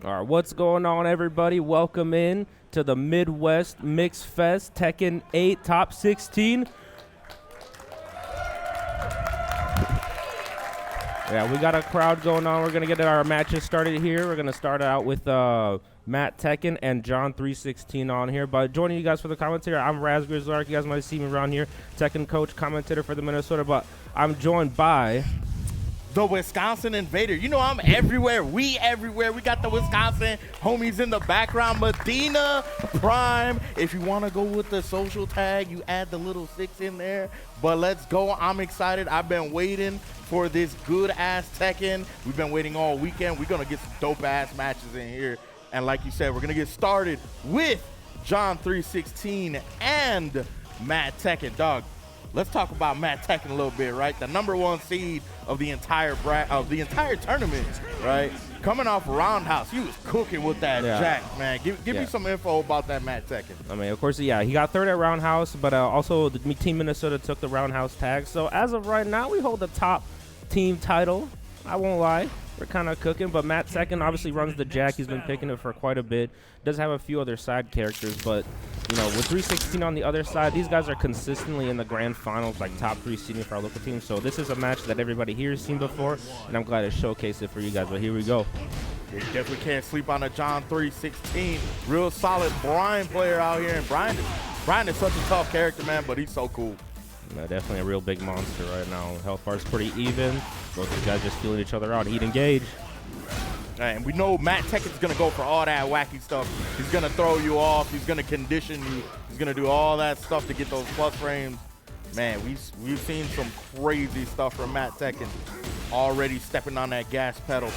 All right, what's going on, everybody? Welcome in to the Midwest Mixfest Tekken 8 Top 16. Yeah, we got a crowd going on. We're going to get our matches started here. We're going to start out with Matt Tekken and John 316 on here. But joining you guys for the commentary, I'm Raz Grizzlark. You guys might see me around here. Tekken coach, commentator for the Minnesota. But I'm joined by the Wisconsin Invader. You know I'm everywhere. We everywhere. We got the Wisconsin homies in the background. Medina Prime. If you want to go with the social tag, you add the little 6 in there. But let's go. I'm excited. I've been waiting for this good-ass Tekken. We've been waiting all weekend. We're going to get some dope-ass matches in here. And like you said, we're going to get started with John 316 and Matt Tekken. Dog, let's talk about Matt Tekken a little bit, right? The #1 seed of the entire tournament, right? Coming off Roundhouse, he was cooking with that jack, man. Give me some info about that Matt Tekken. I mean, of course, yeah, he got third at Roundhouse, but also the Team Minnesota took the Roundhouse tag. So as of right now, we hold the top team title. I won't lie. We're kind of cooking, but Matt Tekken obviously runs the jack. He's been picking it for quite a bit. Does have a few other side characters, but, you know, with 316 on the other side, these guys are consistently in the grand finals, like top 3 seeding for our local team. So this is a match that everybody here has seen before, and I'm glad to showcase it for you guys. But here we go. You definitely can't sleep on a John 316. Real solid Brian player out here, and Brian is such a tough character, man, but he's so cool. Definitely a real big monster right now. Health bar's pretty even. Both these guys just feeling each other out. Eat engage. And we know Matt Tekken's going to go for all that wacky stuff. He's going to throw you off. He's going to condition you. He's going to do all that stuff to get those plus frames. Man, we've seen some crazy stuff from Matt Tekken. Already stepping on that gas pedal.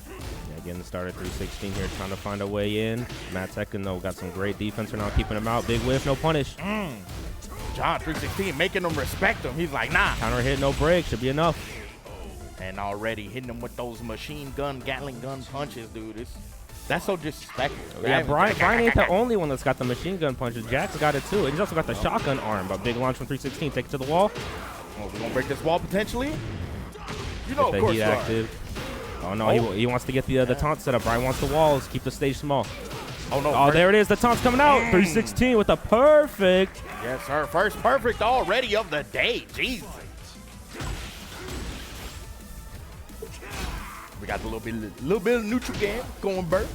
Yeah, getting started 316 here, trying to find a way in. Matt Tekken, though, got some great defense right now, keeping him out. Big whiff, no punish. John 316 making him respect him. He's like, nah. Counter hit, no break. Should be enough. And already hitting him with those machine gun, Gatling gun punches, dude. That's so disrespectful. Yeah, Brian ain't the only one that's got the machine gun punches. Jack's got it, too. He's also got the shotgun arm. But big launch from 316. Take it to the wall. Oh, we're going to break this wall potentially? You know, of course heat active. Oh, no, he wants to get the taunt set up. Brian wants the walls. Keep the stage small. Oh, no. Oh, there it is. The taunt's coming out. 316 with a perfect. Yes, sir. First perfect already of the day. Jesus. We got a little bit of neutral game going, Bert.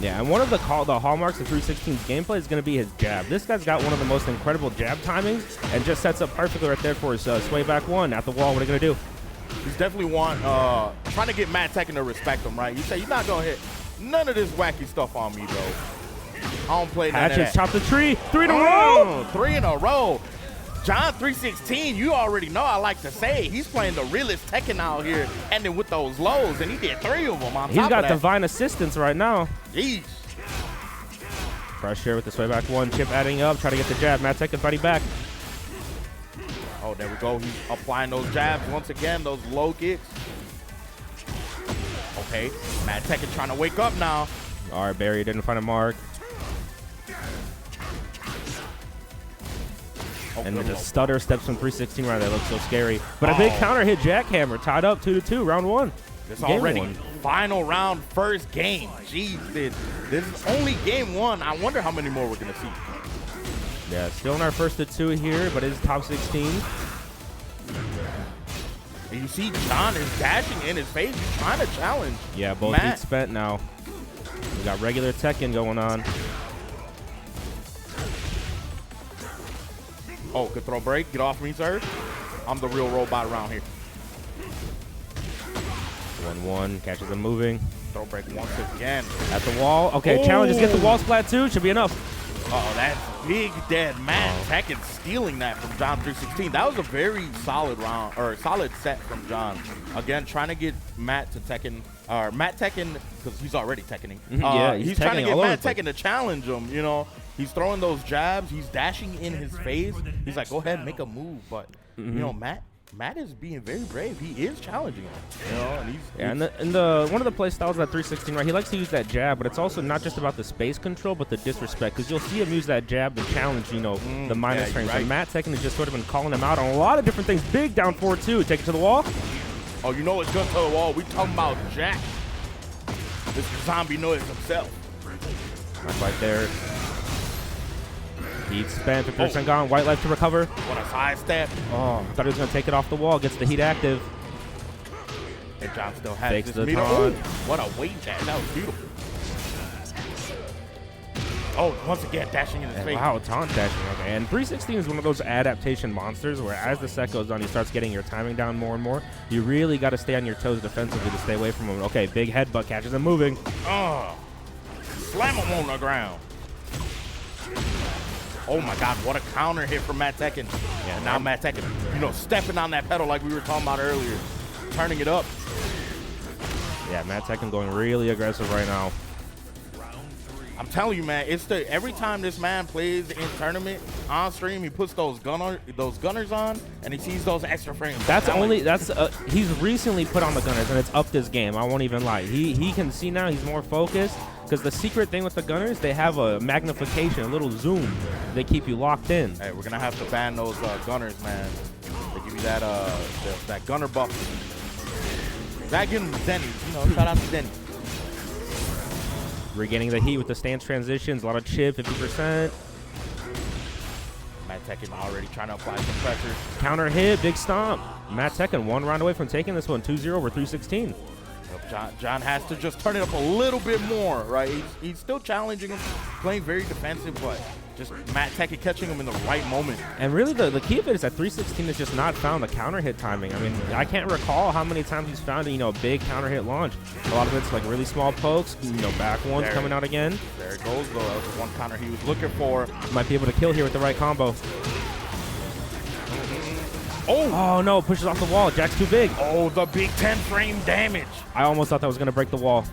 Yeah, and one of the hallmarks of 316's gameplay is going to be his jab. This guy's got one of the most incredible jab timings and just sets up perfectly right there for his sway back one at the wall. What are you going to do? He's definitely trying to get Matt Tekken to respect him, right? You say, you're not going to hit none of this wacky stuff on me, bro. I don't play none of that. Chop the tree. 3 in a row. 3 in a row. John 316, you already know I like to say he's playing the realest Tekken out here, and then with those lows, and he did 3 of them on top of that. He's got divine assistance right now. Jeez. Pressure with the sway back one. Chip adding up. Try to get the jab. Matt Tekken fighting back. Oh, there we go. He's applying those jabs once again, those low kicks. Okay, Matt Tekken trying to wake up now. All right, Barry didn't find a mark. And then the stutter steps from 316 right there. Looks so scary. But a big counter hit jackhammer. Tied up 2-2, round 1. This already final round, first game. Jeez, this is only game 1. I wonder how many more we're going to see. Yeah, still in our first of 2 here, but it's top 16. And you see John is dashing in his face. He's trying to challenge. Yeah, both Matt. feet spent now. We got regular Tekken going on. Oh, good throw break. Get off me, sir. I'm the real robot around here. 1-1. Catches him moving. Throw break once again. At the wall. Okay, challenges. Get the wall splat too. Should be enough. Oh, that's big dead Matt Tekken stealing that from John 316. That was a very solid round, or solid set from John. Again, trying to get Matt Tekken, because he's already Tekkening. Yeah, he's trying to get Matt Tekken to challenge him, you know. He's throwing those jabs. He's dashing in his face. He's like, go ahead, make a move. But, you know, Matt is being very brave. He is challenging him, you know. And he's one of the play styles at 316, right, he likes to use that jab, but it's also not just about the space control, but the disrespect, because you'll see him use that jab to challenge, you know, the minus frames. Right. And Matt Tekken has just sort of been calling him out on a lot of different things. Big down 4-2. Take it to the wall. Oh, you know it's good to the wall. We talking about Jack. Mr. Zombie Noise himself. Right there. Heat spent, 50% gone. White life to recover. What a side step. Oh, I thought he was going to take it off the wall. Gets the heat active. And John still has Fakes this the meter. taunt. What a weight dash. That was beautiful. Oh, once again, dashing in his face. Wow, taunt dashing. Okay, and 316 is one of those adaptation monsters where as the set goes on, he starts getting your timing down more and more. You really got to stay on your toes defensively to stay away from him. Okay, big headbutt catches him moving. Oh, slam him on the ground. Oh my God, what a counter hit from Matt Tekken. Yeah, and now Matt Tekken, you know, stepping on that pedal like we were talking about earlier, turning it up. Yeah, Matt Tekken going really aggressive right now. I'm telling you, man, it's every time this man plays in tournament on stream, he puts those gunners on, and he sees those extra frames. He's recently put on the gunners, and it's upped his game. I won't even lie. He can see now. He's more focused because the secret thing with the gunners, they have a magnification, a little zoom. They keep you locked in. Hey, we're gonna have to ban those gunners, man. They give you that that gunner buff. That gives him Denny. You know, shout out to Denny. Regaining the heat with the stance transitions, a lot of chip, 50%. Matt Tekken already trying to apply some pressure. Counter hit, big stomp. Matt Tekken 1 round away from taking this one, 2-0 over 316. John has to just turn it up a little bit more, right? He's still challenging him, playing very defensive, but just Matt Tekken catching him in the right moment. And really the key of it is that 316 has just not found the counter hit timing. I mean, I can't recall how many times he's found a big counter hit launch. A lot of it's like really small pokes, back ones coming out again. There it goes, though. That was the one counter he was looking for. Might be able to kill here with the right combo. Oh no, pushes off the wall. Jack's too big. Oh, the big 10 frame damage. I almost thought that was going to break the wall.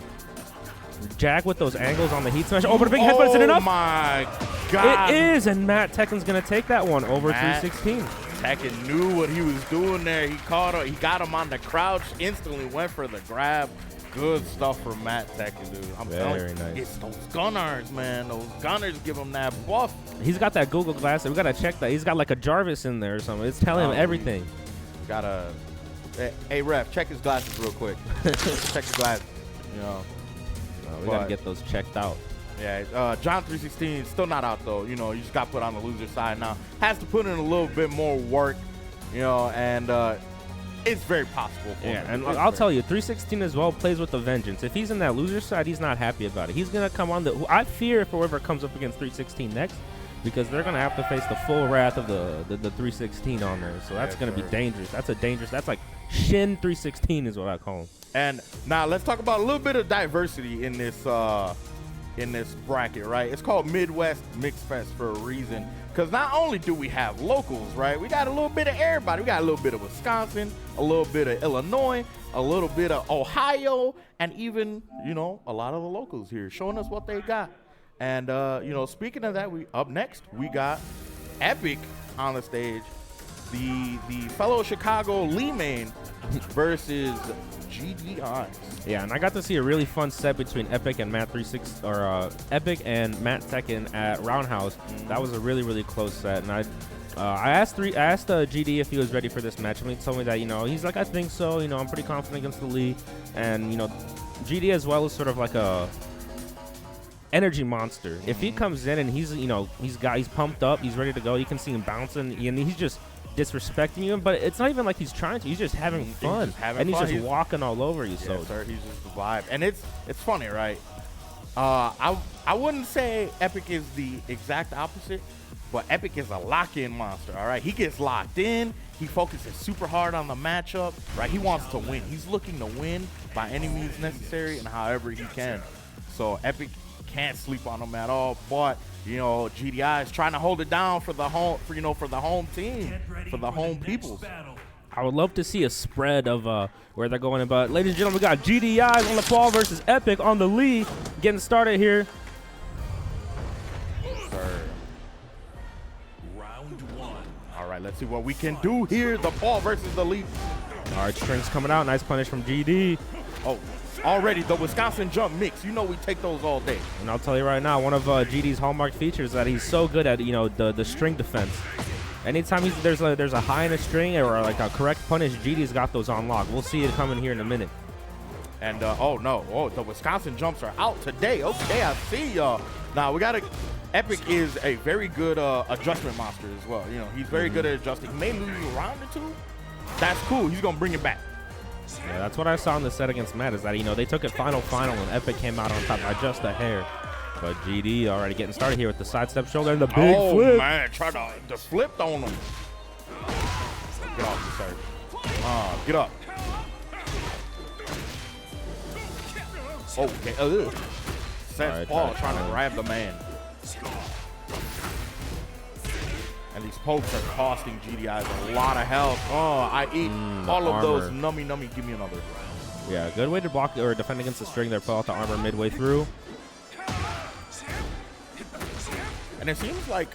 Jack with those angles on the heat smash. Oh, but a big headbutt. Is it enough? Oh my God. It is, and Matt Tekken's going to take that one over 316. Tekken knew what he was doing there. He got him on the crouch, instantly went for the grab. Good stuff from Matt Tekken, dude. I'm telling you, nice. It's those gunners, man. Those gunners give him that buff. He's got that Google Glass. We got to check that. He's got like a Jarvis in there or something. It's telling him everything. Gotta. Hey, ref, check his glasses real quick. Check his glasses. We got to get those checked out. Yeah, John 316 still not out, though. You just got put on the loser side now. Has to put in a little bit more work, and it's very possible for him. And I'll tell you, 316 as well plays with a vengeance. If he's in that loser side, he's not happy about it. He's going to come on I fear for whoever comes up against 316 next, because they're going to have to face the full wrath of the 316 on there. So that's going to be dangerous. That's like Shin 316 is what I call him. And now let's talk about a little bit of diversity in this bracket, right? It's called Midwest Mixfest for a reason, because not only do we have locals, right? We got a little bit of everybody. We got a little bit of Wisconsin, a little bit of Illinois, a little bit of Ohio, and even, a lot of the locals here showing us what they got. And, speaking of that, up next, we got Epic on the stage. The fellow Chicago Lee Main versus GDI. Yeah, and I got to see a really fun set between Epic and Matt Epic and Matt Tekken at Roundhouse. That was a really, really close set, and I asked GD if he was ready for this match. And he told me that he's like, I think so. I'm pretty confident against the Lee, and GD as well is sort of like a energy monster. If he comes in and he's pumped up, he's ready to go. You can see him bouncing, and he's just disrespecting you, but it's not even like he's trying to. He's just having fun, and he's just walking all over you. Yeah, sir, he's just the vibe, and it's funny, right? I wouldn't say Epic is the exact opposite, but Epic is a lock-in monster. All right, he gets locked in. He focuses super hard on the matchup. Right, he wants to win. He's looking to win by any means necessary and however he can. So Epic can't sleep on him at all, but GDI is trying to hold it down for the home team, for the home peoples. I would love to see a spread of where they're going, but ladies and gentlemen, we got GDI on the ball versus Epic on the lead, getting started here. Round one. All right, let's see what we can do here. The ball versus the lead. All right, strings coming out. Nice punish from GD. Oh, already the Wisconsin jump mix. We take those all day. And I'll tell you right now, one of GD's hallmark features is that he's so good at the string defense. Anytime there's a high in a string or like a correct punish, GD's got those on lock. We'll see it coming here in a minute. And, oh, no. Oh, the Wisconsin jumps are out today. Okay, I see y'all. Now, we got to... Epic is a very good adjustment monster as well. You know, he's very good at adjusting. He may lose a round or two. That's cool. He's going to bring it back. Yeah, that's what I saw in the set against Matt is that, you know, they took it final, and Epic came out on top by just a hair. But GD already getting started here with the sidestep shoulder and the big flip. Oh, man. Try to flip on him. Get off, sir. Get up. Okay. Seth Paul trying to grab the man. And these pokes are costing GDIs a lot of health. Oh, I eat all of those. Nummy. Give me another. Yeah, good way to block or defend against the string there. Pull out the armor midway through. And it seems like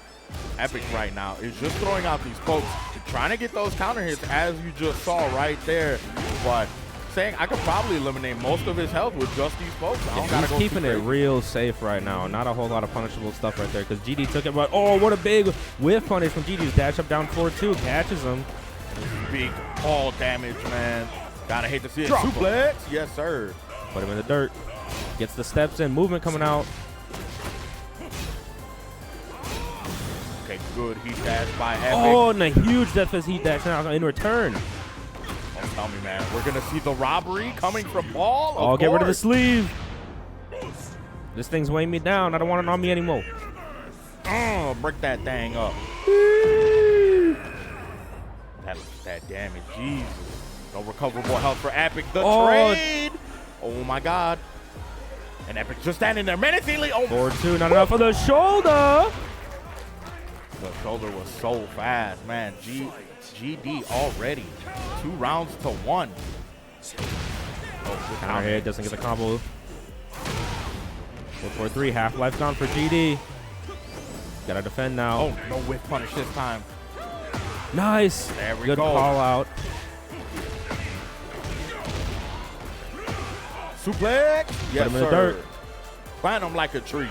Epic right now is just throwing out these pokes, trying to get those counter hits as you just saw right there. But saying I could probably eliminate most of his health with just these pokes. He's keeping it real safe right now. Not a whole lot of punishable stuff right there because GD took it. But, oh, what a big whiff punish from GD's dash up down 4-2. Catches him. Big fall damage, man. Gotta hate to see it. Suplex. Yes, sir. Put him in the dirt. Gets the steps in. Movement coming out. Okay, good heat dash by Epic. Oh, and a huge death fist heat dash now in return. Don't tell me, man. We're going to see the robbery coming from Paul. Oh, get rid of the sleeve. This thing's weighing me down. I don't want it on me anymore. Oh, break that thing up. That damage. Jesus. No recoverable health for Epic. The trade. Oh, my God. And Epic just standing there menacingly. Oh, 4-2. Not enough for the shoulder. The shoulder was so fast, man. GD already 2 rounds to 1. Oh, counter hit, doesn't get the combo. 4-4-3, half-life gone for GD. Gotta defend now. Oh, no whip punish this time. Nice. There we go. Good call out. Suplex. Yes, Put him in the dirt. Find him like a tree.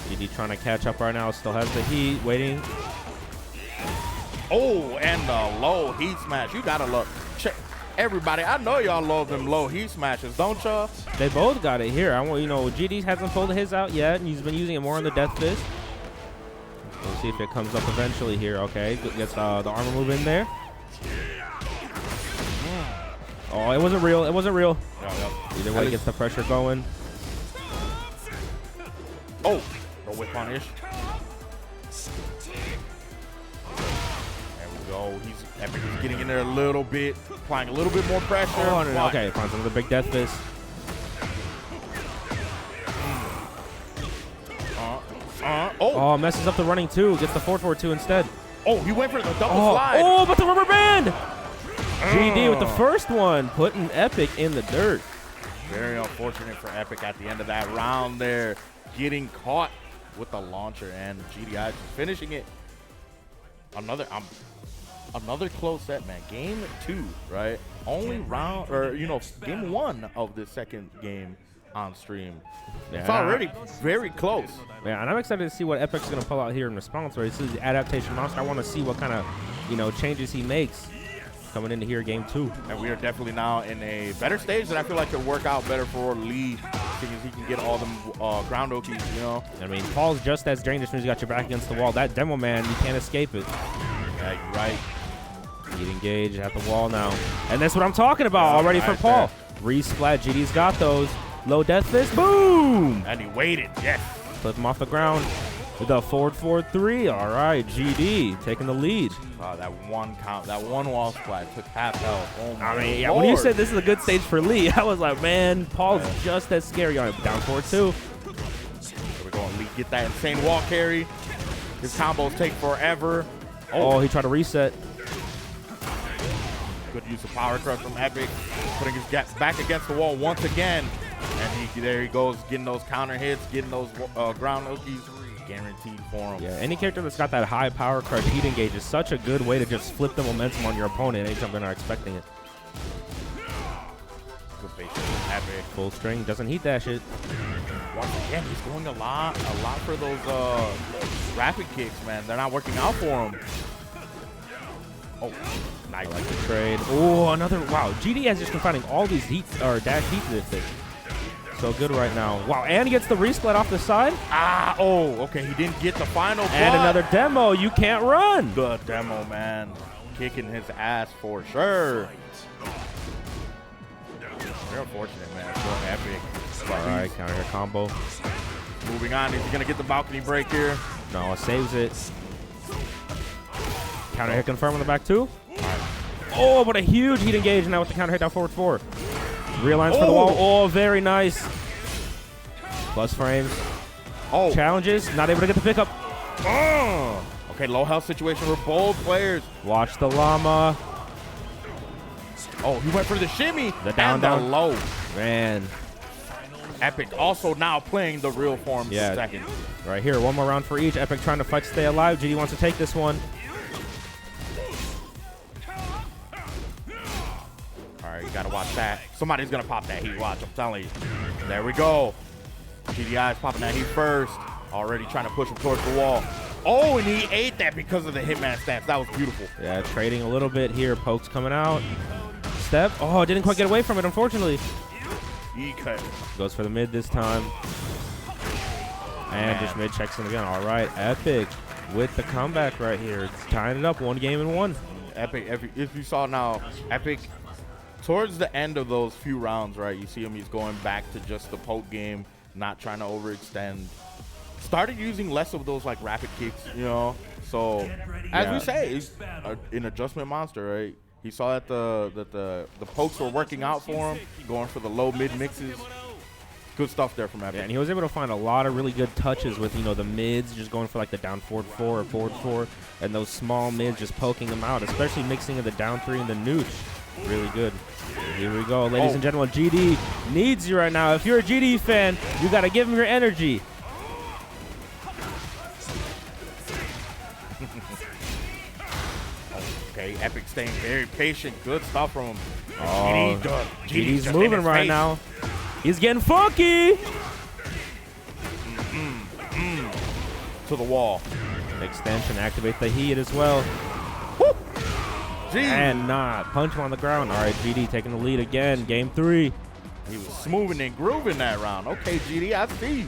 GD trying to catch up right now. Still has the heat. Waiting. Oh, and the low heat smash. You gotta love. Check. Everybody, I know y'all love them low heat smashes, don't y'all? They both got it here. I want, you know, GD hasn't pulled his out yet, and he's been using it more on the death fist. We'll see if it comes up eventually here. Okay, gets the armor move in there. Oh, it wasn't real. It wasn't real. Either way, gets the pressure going. Oh, no whip punish. There we go. Epic is getting in there a little bit, applying a little bit more pressure. Oh, no. Okay, finds another big death fist. Oh, messes up the running too. Gets the 4-4-2 instead. Oh, he went for the double slide. Oh, but the rubber band. GD with the first one, putting Epic in the dirt. Very unfortunate for Epic at the end of that round there, getting caught with the launcher, and GDI just finishing it. Another close set, man. Game 2, right? Only round, or game 1 of the second game on stream. Yeah. It's already very close. Yeah, and I'm excited to see what Epic's gonna pull out here in response. Right, this is the adaptation monster. I want to see what kind of changes he makes coming into here game 2. And we are definitely now in a better stage that I feel like could work out better for Lee, seeing as he can get all them ground okies, I mean, Paul's just as dangerous when he's got your back against the wall. That demo man, you can't escape it. Yeah, you're right. He's engaged at the wall now. And that's what I'm talking about already for Paul. Re-splat, GD's got those. Low death fist, boom! And he waited, yes. Flip him off the ground with a forward 4-3. All right, GD taking the lead. Wow, that one count, that one wall splat took half health. Oh my yeah, when you said this is a good stage for Lee, I was like, man, Paul's just as scary on it. Down 4-2. There we go. Lee get that insane wall carry. His combos take forever. Oh, he tried to reset. Good use of power crush from Epic, putting his back against the wall once again. And there he goes, getting those counter hits, getting those ground okies guaranteed for him. Yeah, any character that's got that high power crush heat engage is such a good way to just flip the momentum on your opponent anytime they're not expecting it. Good base from Epic. Full string, doesn't heat dash it. Once again, he's going a lot for those rapid kicks, man. They're not working out for him. Oh, nice. I like the trade. Oh, another. Wow, GD has just been finding all these heat or dash heat things. So good right now. Wow, and he gets the resplit off the side. Ah, oh, okay. He didn't get the final. And another demo. You can't run. Good demo, man. Kicking his ass for sure. Very unfortunate, man. So epic. All right, counter hit combo. Moving on. Is he going to get the balcony break here? No, saves it. Counter hit confirm on the back two. Oh, but a huge heat engage now with the counter hit down forward 4. Realigns for the wall. Oh, very nice. Plus frames. Oh. Challenges. Not able to get the pickup. Oh. Okay, low health situation for both players. Watch the llama. Oh, he went for the shimmy. The down, and down. the low. Man. Epic also now playing the real form second. Right here, one more round for each. Epic trying to fight to stay alive. GD wants to take this one. All right, you got to watch that. Somebody's going to pop that heat. Watch, I'm telling you. There we go. GDI is popping that heat first. Already trying to push him towards the wall. Oh, and he ate that because of the Hitman stance. That was beautiful. Yeah, trading a little bit here. Pokes coming out. Step. Oh, didn't quite get away from it, unfortunately. He cut. Goes for the mid this time. And just mid checks in again. All right, Epic with the comeback right here. It's tying it up 1 game and 1. Epic, if you saw now, Epic, towards the end of those few rounds, right, you see him, he's going back to just the poke game, not trying to overextend. Started using less of those like rapid kicks, you know. So as we say, he's an adjustment monster, right? He saw that the pokes were working out for him, going for the low mid mixes. Good stuff there from Epic. Yeah, and he was able to find a lot of really good touches with, you know, the mids, just going for like the down forward 4 or forward 4, and those small mids just poking them out, especially mixing in the down 3 and the nooch. Really good. Here we go, ladies and gentlemen. GD needs you right now. If you're a GD fan, you got to give him your energy. Okay, Epic staying very patient. Good stuff from him. Oh, GD's moving right now. He's getting funky. To the wall. Extension, activate the heat as well. Woo! And punch him on the ground. All right, GD taking the lead again. Game 3. He was smoothing and grooving that round. Okay, GD, I see you.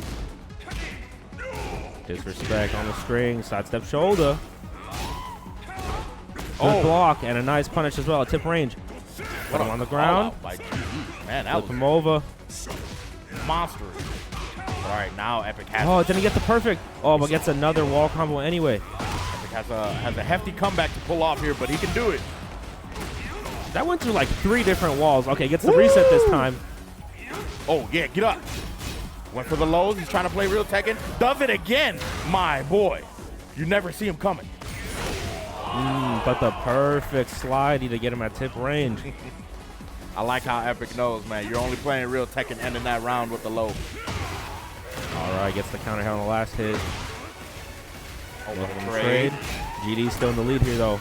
Disrespect on the string. Sidestep shoulder. Good block and a nice punish as well. Tip range. Put him on the ground. By GD. Man, that Flip him over. Monster. All right, now Epic has. Oh, didn't get the perfect. Oh, but gets another wall combo anyway. Epic has a hefty comeback to pull off here, but he can do it. That went through like 3 different walls. Okay, gets the reset this time. Oh, yeah, get up. Went for the lows. He's trying to play real Tekken. Does it again. My boy. You never see him coming. But the perfect slidey to get him at tip range. I like how Epic knows, man. You're only playing real Tekken, ending that round with the low. All right, gets the counter hit on the last hit. Oh, trade. GD still in the lead here, though.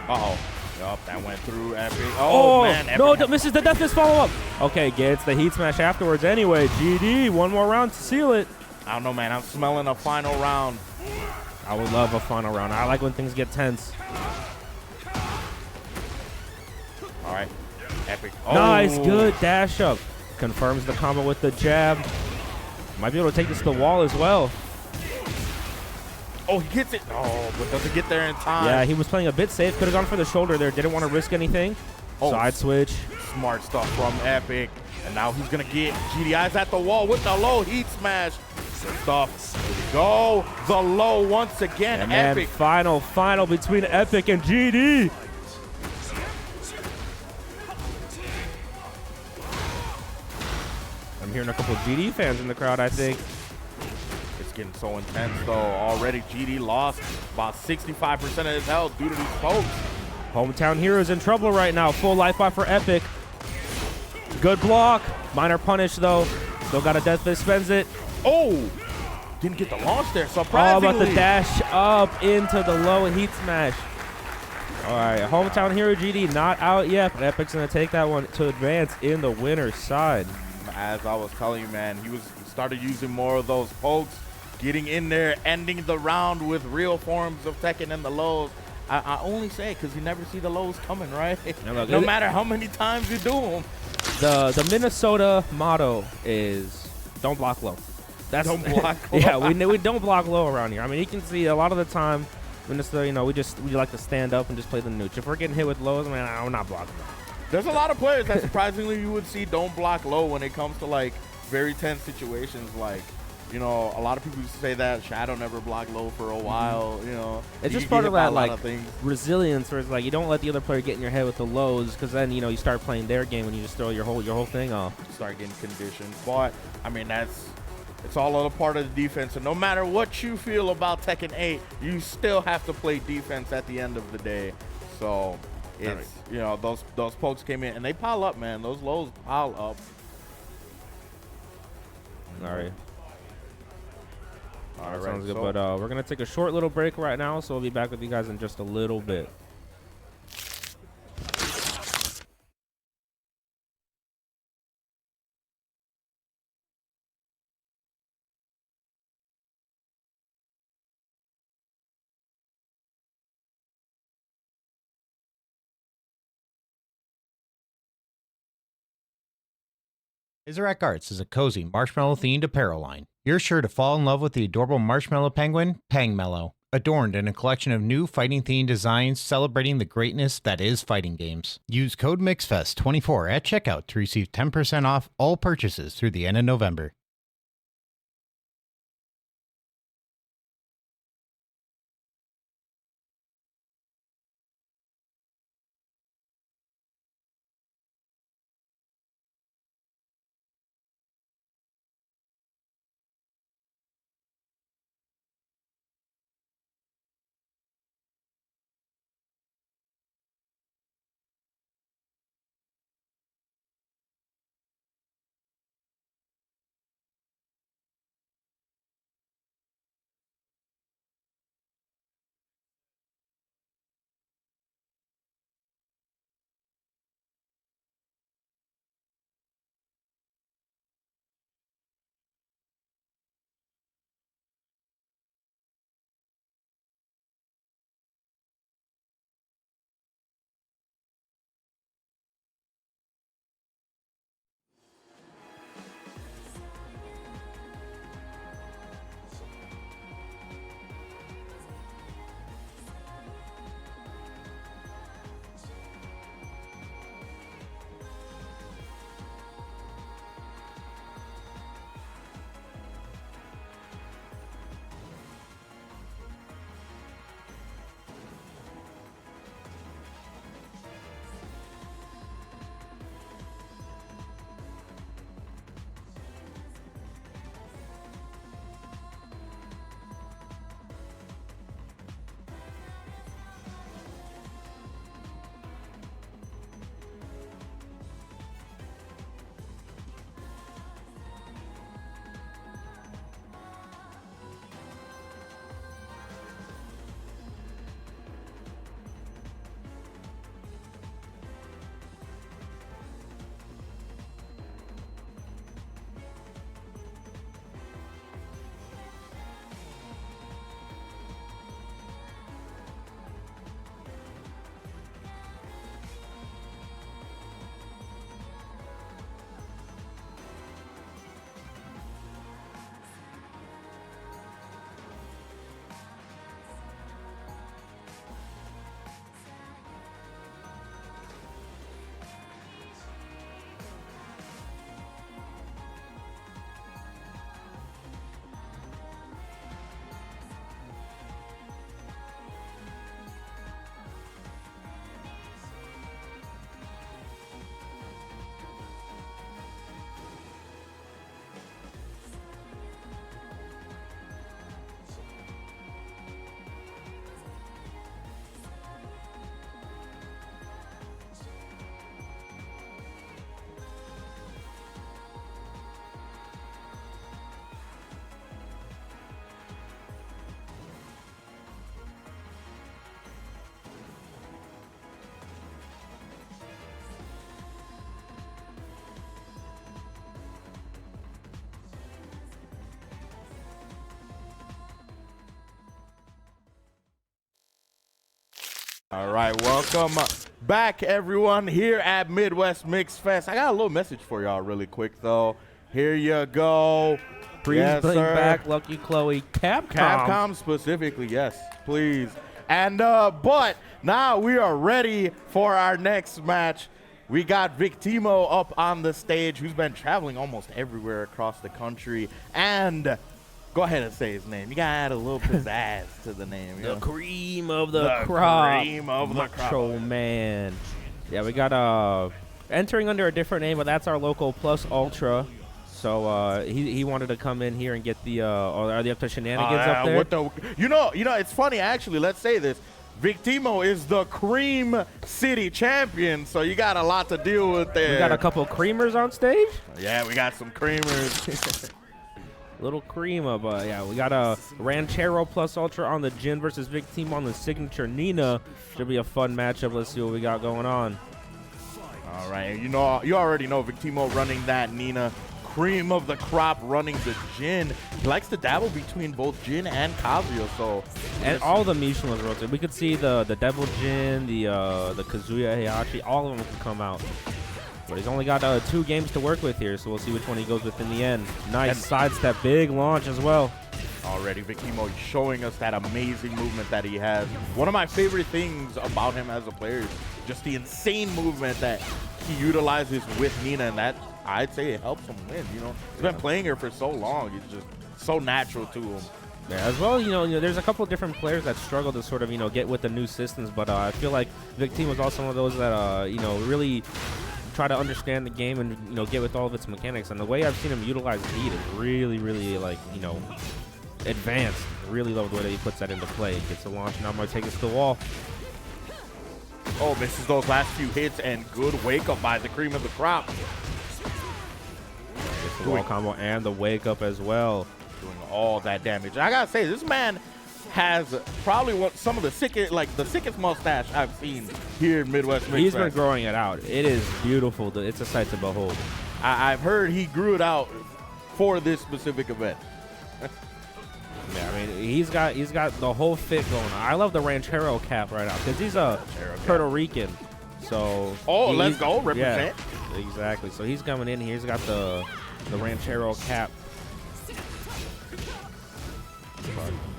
Uh-oh. Yup, that went through Epic. Oh, man. Epic no, misses the death fist follow-up. Okay, gets the heat smash afterwards anyway. GD, 1 more round to seal it. I don't know, man. I'm smelling a final round. I would love a final round. I like when things get tense. All right. Epic. Nice, good dash up. Confirms the combo with the jab. Might be able to take this to the wall as well. Oh, he gets it. Oh, but doesn't get there in time. Yeah, he was playing a bit safe. Could have gone for the shoulder there. Didn't want to risk anything. Side switch. Smart stuff from Epic. And now he's going to get GDI's at the wall with the low heat smash. Good stuff. Here we go. The low once again. And Epic. Final between Epic and GD. I'm hearing a couple of GD fans in the crowd, I think. It's getting so intense, though. Already GD lost about 65% of his health due to these pokes. Hometown Heroes in trouble right now. Full life bar for Epic. Good block. Minor punish, though. Still got a death fist, spends it. Oh! Didn't get the launch there, surprisingly. Oh, but the dash up into the low heat smash. All right, Hometown Hero GD not out yet, but Epic's going to take that one to advance in the winner's side. As I was telling you, man, he started using more of those pokes. getting in there, ending the round with real forms of Tekken and the lows. I only say because you never see the lows coming, right? No matter how many times you do them. The Minnesota motto is don't block low. That's Don't block low. Yeah, we don't block low around here. I mean, you can see a lot of the time, Minnesota, we like to stand up and just play the nooch. If we're getting hit with lows, man, we're not blocking them. There's a lot of players that surprisingly you would see don't block low when it comes to like very tense situations. Like, a lot of people used to say that Shadow never blocked low for a while. It's just part of that like resilience, where it's like you don't let the other player get in your head with the lows, because then you start playing their game and you just throw your whole thing off. Start getting conditioned. But I mean it's all a part of the defense. And no matter what you feel about Tekken 8, you still have to play defense at the end of the day. So it's those pokes came in and they pile up, man. Those lows pile up. All right. All right, sounds good. But we're gonna take a short little break right now, so we'll be back with you guys in just a little bit. Isaac Arts is a cozy marshmallow-themed apparel line. You're sure to fall in love with the adorable marshmallow penguin, Pangmellow, adorned in a collection of new fighting-themed designs celebrating the greatness that is fighting games. Use code MIXFEST24 at checkout to receive 10% off all purchases through the end of November. All right, welcome back, everyone, here at Midwest Mixfest. I got a little message for y'all really quick, though. Here you go. Please bring back Lucky Chloe Capcom. Capcom specifically, yes, please. And, but now we are ready for our next match. We got Victimo up on the stage, who's been traveling almost everywhere across the country. And go ahead and say his name. You gotta add a little pizzazz to the name. The cream of the crop. Cream of the crop. Macho Man. Yeah, we got entering under a different name, but that's our local Plus Ultra. So he wanted to come in here and get the are they up to shenanigans up there? What the, you know, it's funny actually. Let's say this. Victimo is the Cream City champion, so you got a lot to deal with there. We got a couple creamers on stage. Yeah, we got some creamers. Little cream but yeah, we got a Ranchero Plus Ultra on the Jin versus Victimo on the signature Nina. Should be a fun matchup. Let's see what we got going on. All right, you already know Victimo running that Nina. Cream of the crop running the Jin. He likes to dabble between both Jin and Kazuya, so and all the Mishimas rotate. We could see the Devil Jin, the Kazuya Heihachi, all of them can come out. But he's only got 2 games to work with here, so we'll see which one he goes with in the end. Nice sidestep, big launch as well. Already, Victimo showing us that amazing movement that he has. One of my favorite things about him as a player is just the insane movement that he utilizes with Nina, and that I'd say it helps him win. You know, he's been playing her for so long; it's just so natural to him. Yeah, as well, you know, there's a couple of different players that struggle to sort of, get with the new systems, but I feel like Victimo was also one of those that, really try to understand the game and, get with all of its mechanics. And the way I've seen him utilize heat is really, really, advanced. Really love the way that he puts that into play. Gets a launch, now I'm going to take this to the wall. Oh, misses those last few hits, and good wake up by the Cream of the crop. Gets the wall combo and the wake up as well. Doing all that damage. And I gotta say, this man has probably some of the sickest mustache I've seen here in Midwest Mixfest. He's been growing it out. It is beautiful. It's a sight to behold. I've heard he grew it out for this specific event. Yeah, I mean, he's got the whole fit going on. I love the Ranchero cap right now because he's a Puerto Rican. So let's go represent. Yeah, exactly. So he's coming in here. He's got the Ranchero cap.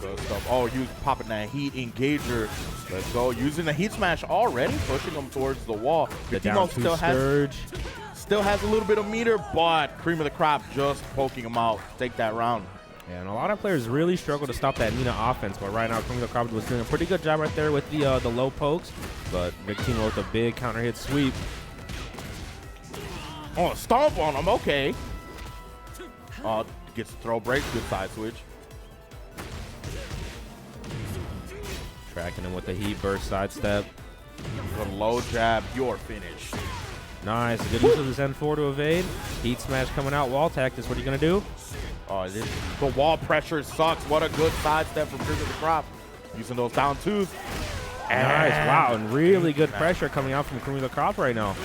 Good stuff. Oh, he was popping that heat engager. Let's go. Using the heat smash already, pushing him towards the wall. Victimo still has a little bit of meter, but Cream of the crop just poking him out. Take that round. Yeah, and a lot of players really struggle to stop that Nina offense, but right now Cream of the crop was doing a pretty good job right there with the low pokes, but Victimo with a big counter hit sweep. Oh, stomp on him. Okay. Gets the throw break. Good side switch. Tracking him with the heat burst sidestep. Good low jab. You're finished. Nice. Good use of the Zen 4 to evade. Heat smash coming out. Wall tactics. What are you going to do? Oh, the wall pressure sucks. What a good sidestep from Cream of the crop. Using those down twos. Nice. Wow. And really good pressure coming out from Cream of the crop right now.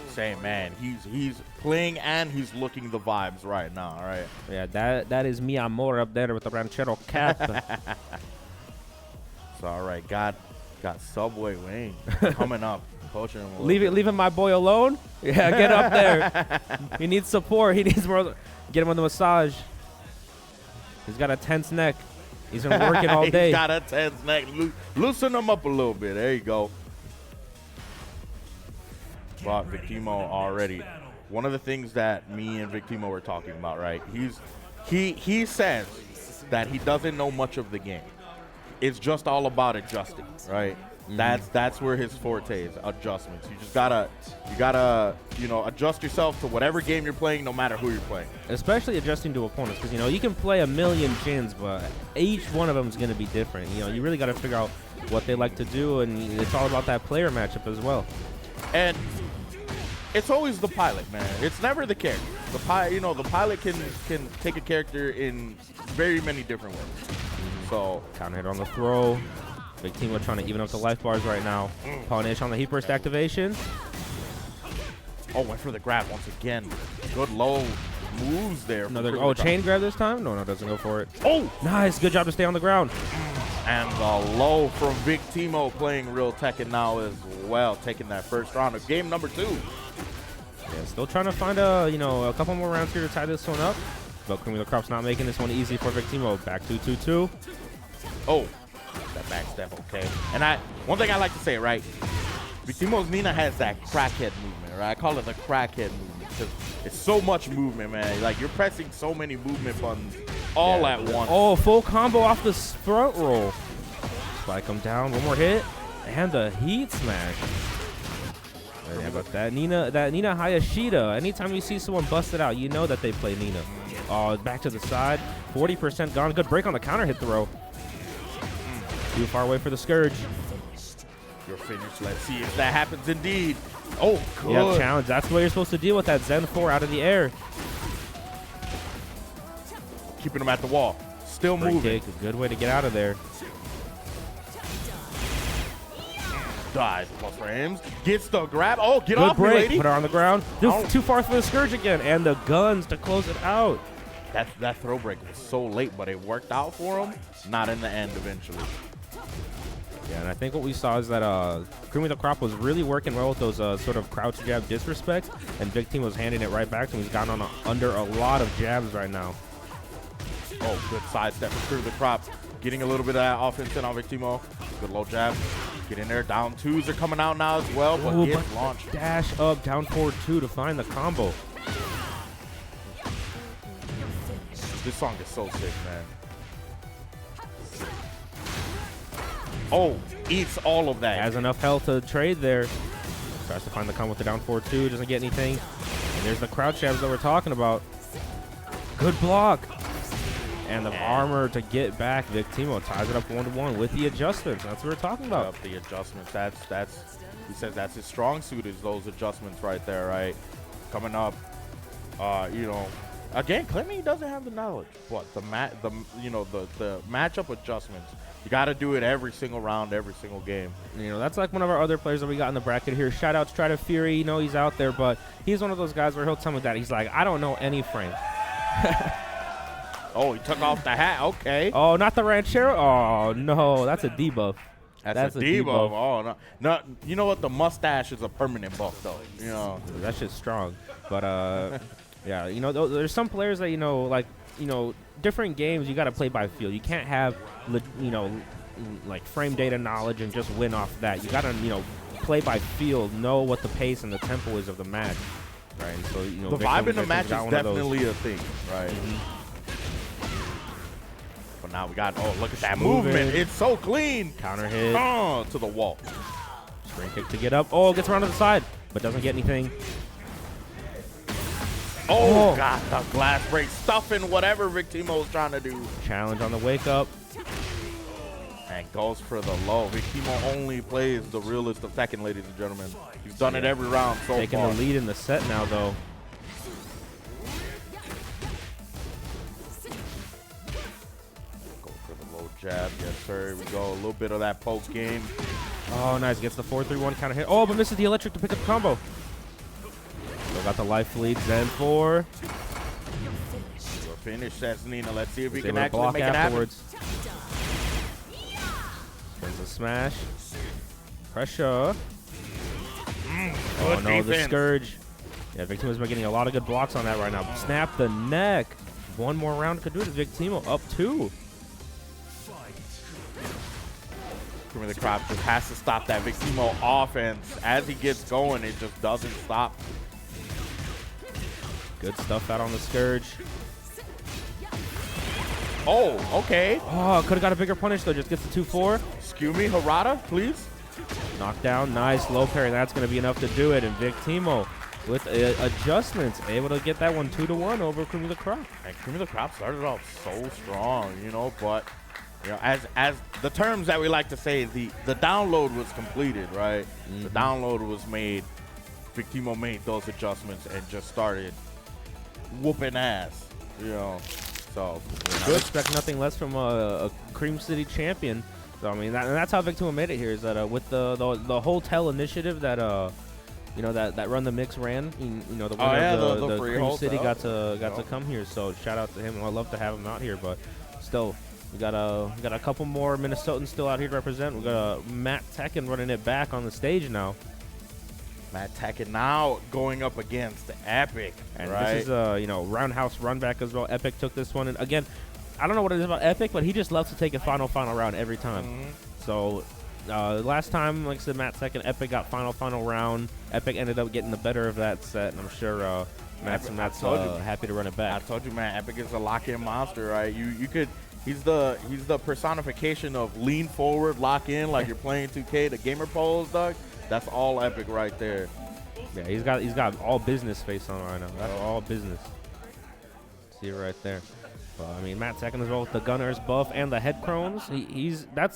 Same man. He's playing and he's looking the vibes right now. All right. Yeah, that is mi amor up there with the Ranchero cap. So all right, got Subway Wayne coming up, coaching him. Leaving my boy alone. Yeah, get up there. He needs support. He needs more. Get him on the massage. He's got a tense neck. He's been working all day. He's got a tense neck. Loosen him up a little bit. There you go. But Victimo already. One of the things that me and Victimo were talking about, right? He says that he doesn't know much of the game. It's just all about adjusting, right? Mm-hmm. That's where his forte is, adjustments. You just gotta adjust yourself to whatever game you're playing, no matter who you're playing. Especially adjusting to opponents, because you can play a million Jins, but each one of them is gonna be different. You really gotta figure out what they like to do, and it's all about that player matchup as well. And it's always the pilot, man. It's never the character. The pilot can take a character in very many different ways. So counter hit on the throw. Victimo trying to even up the life bars right now. Punish on the heat burst activation. Oh, went for the grab once again. Good low moves there. Another chain grab this time? No, doesn't go for it. Oh, nice. Good job to stay on the ground. And the low from Big Timo playing real Tekken now as well, taking that first round of game number 2. Yeah, still trying to find a couple more rounds here to tie this one up. But Creamy the Crop's not making this one easy for Big Timo. Back 2-2-2. Oh, that back step, okay. And one thing I like to say, right? Big Timo's Nina has that crackhead movement, right? I call it the crackhead movement because it's so much movement, man. Like, you're pressing so many movement buttons all at once. Oh, full combo off the front roll. Spike him down. One more hit. And the heat smash. Yeah, but that Nina Hayashida, anytime you see someone bust it out, you know that they play Nina. Oh, back to the side. 40% gone. Good break on the counter hit throw. Too far away for the Scourge. Your finish. Let's see if that happens indeed. Oh, good. Yeah, challenge. That's what you're supposed to deal with that Zen 4 out of the air. Keeping him at the wall. Still Free moving. kick, a good way to get out of there. Dies plus frames. Gets the grab. Oh, get Good off break. me, lady. Put her on the ground. Oh. Too far for the Scourge again. And the guns to close it out. That throw break was so late, but it worked out for him. Not in the end eventually. Yeah, and I think what we saw is that Creamy the Crop was really working well with those sort of crouch jab disrespects, and Big Team was handing it right back to him. He's gotten on under a lot of jabs right now. Oh, good sidestep for Creamy the Crop. Getting a little bit of that offense in on Big Timo. Good low jab. Get in there. Down twos are coming out now as well, but Ooh, gets launched. Dash up, down forward 2 to find the combo. This song is so sick, man. Oh, eats all of that. Has enough health to trade there. Tries to find the combo with the down forward 2, doesn't get anything. And there's the crouch jabs that we're talking about. Good block. And the armor to get back. Big Timo ties it up 1-1 with the adjustments. That's what we're talking about. The adjustments. He says that's his strong suit is those adjustments right there, right? Coming up, you know, again, claiming he doesn't have the knowledge, but the matchup adjustments. You got to do it every single round, every single game. You know, that's like one of our other players that we got in the bracket here. Shout out to Try to Fury. You know, he's out there, but he's one of those guys where he'll tell me that. He's like, I don't know any frame. Oh, he took off the hat. Okay. Oh, not the Ranchero? Oh, no. That's a debuff. That's a debuff. Oh, no. You know what? The mustache is a permanent buff, though. You know. That shit's strong. But, yeah, you know, there's some players that, you know, like, you know, different games, you got to play by feel. You can't have, you know, like frame data knowledge and just win off that. You got to, you know, play by feel, know what the pace and the tempo is of the match. Right. And so, you know, the vibe in the match is definitely a thing. Right. But now we got, oh, look at that movement. It's so clean. Counter hit. Oh, to the wall. Spring kick to get up. Oh, gets around to the side, but doesn't get anything. Oh, got the glass break, stuffing whatever Big Timo was trying to do. Challenge on the wake up. And goes for the low. Big Timo only plays the realest of Tekken, ladies and gentlemen. He's done it every round so Taking far. the lead in the set now, though. Go for the low jab. Yes, sir. Here we go. A little bit of that poke game. Oh, nice. Gets the 4-3-1 counter hit. Oh, but misses the electric to pick up the combo. Still got the life lead. Zen 4. Finish, says Nina. Let's see if we They can will actually block make it happen. afterwards. There's a smash. Pressure. Oh, no, the Scourge. Yeah, Big Timo's been getting a lot of good blocks on that right now. Snap the neck. One more round could do it. Big Timo up 2. The Crop just has to stop that Big Timo offense. As he gets going, it just doesn't stop. Good stuff out on the Scourge. Oh, okay. Oh, could have got a bigger punish, though. Just gets the 2-4. Excuse me, Harada, please. Knockdown, nice. Low parry. That's going to be enough to do it. And Big Timo, with adjustments, able to get that one 2-1 over Creamy the Crop. And Creamy the Crop started off so strong, you know, but you know, as the terms that we like to say, the download was completed, right? The download was made. Big Timo made those adjustments and just started whooping ass, you know. So I expect nothing less from a Cream City champion. So I mean, that's how Big Timo made it here. Is that with the hotel initiative that you know that Run the Mix ran. You know the winner of the Cream City got to come here. So shout out to him. I'd love to have him out here, but still We got a couple more Minnesotans still out here to represent. We got Matt Tekken running it back on the stage now. Matt Tekken now going up against Epic. And right? this is you know, roundhouse run back as well. Epic took this one, and again, I don't know what it is about Epic, but he just loves to take a final round every time. So last time, like I said, Matt Tekken, Epic got final round. Epic ended up getting the better of that set, and I'm sure Matt's happy to run it back. I told you, man, Epic is a lock-in monster, right? You could. He's the personification of lean forward, lock in, like you're playing 2K. The gamer pose, dog. That's all Epic right there. Yeah, he's got all business face on right now. That's all business. See it right there. I mean, Matt Tekken as well with the Gunner's buff and the head crones. Matt